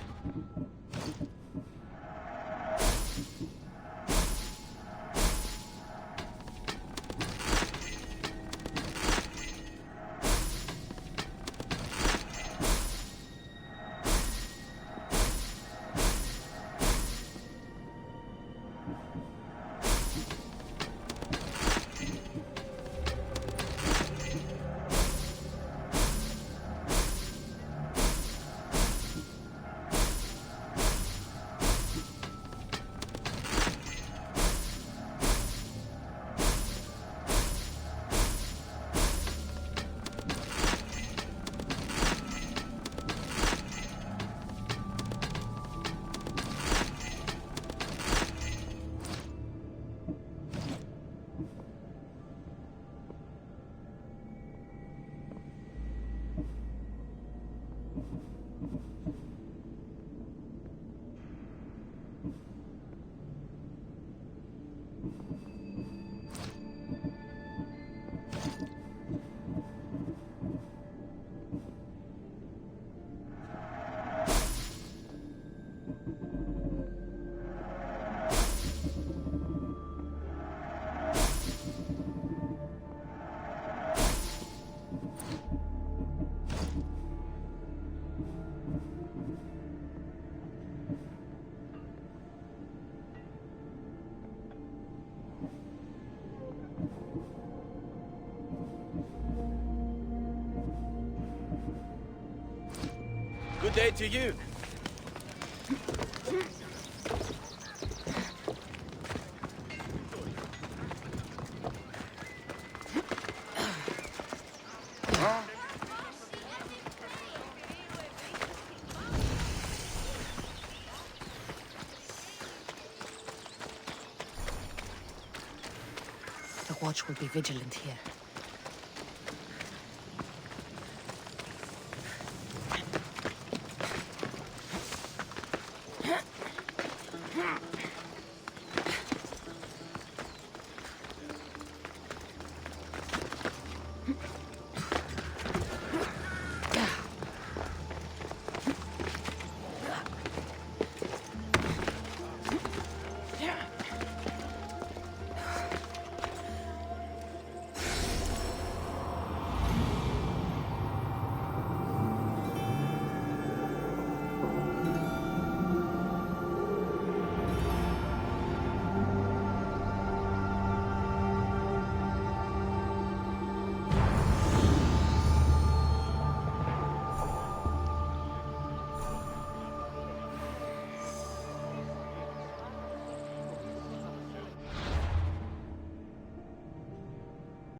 Good day to you. The watch will be vigilant here.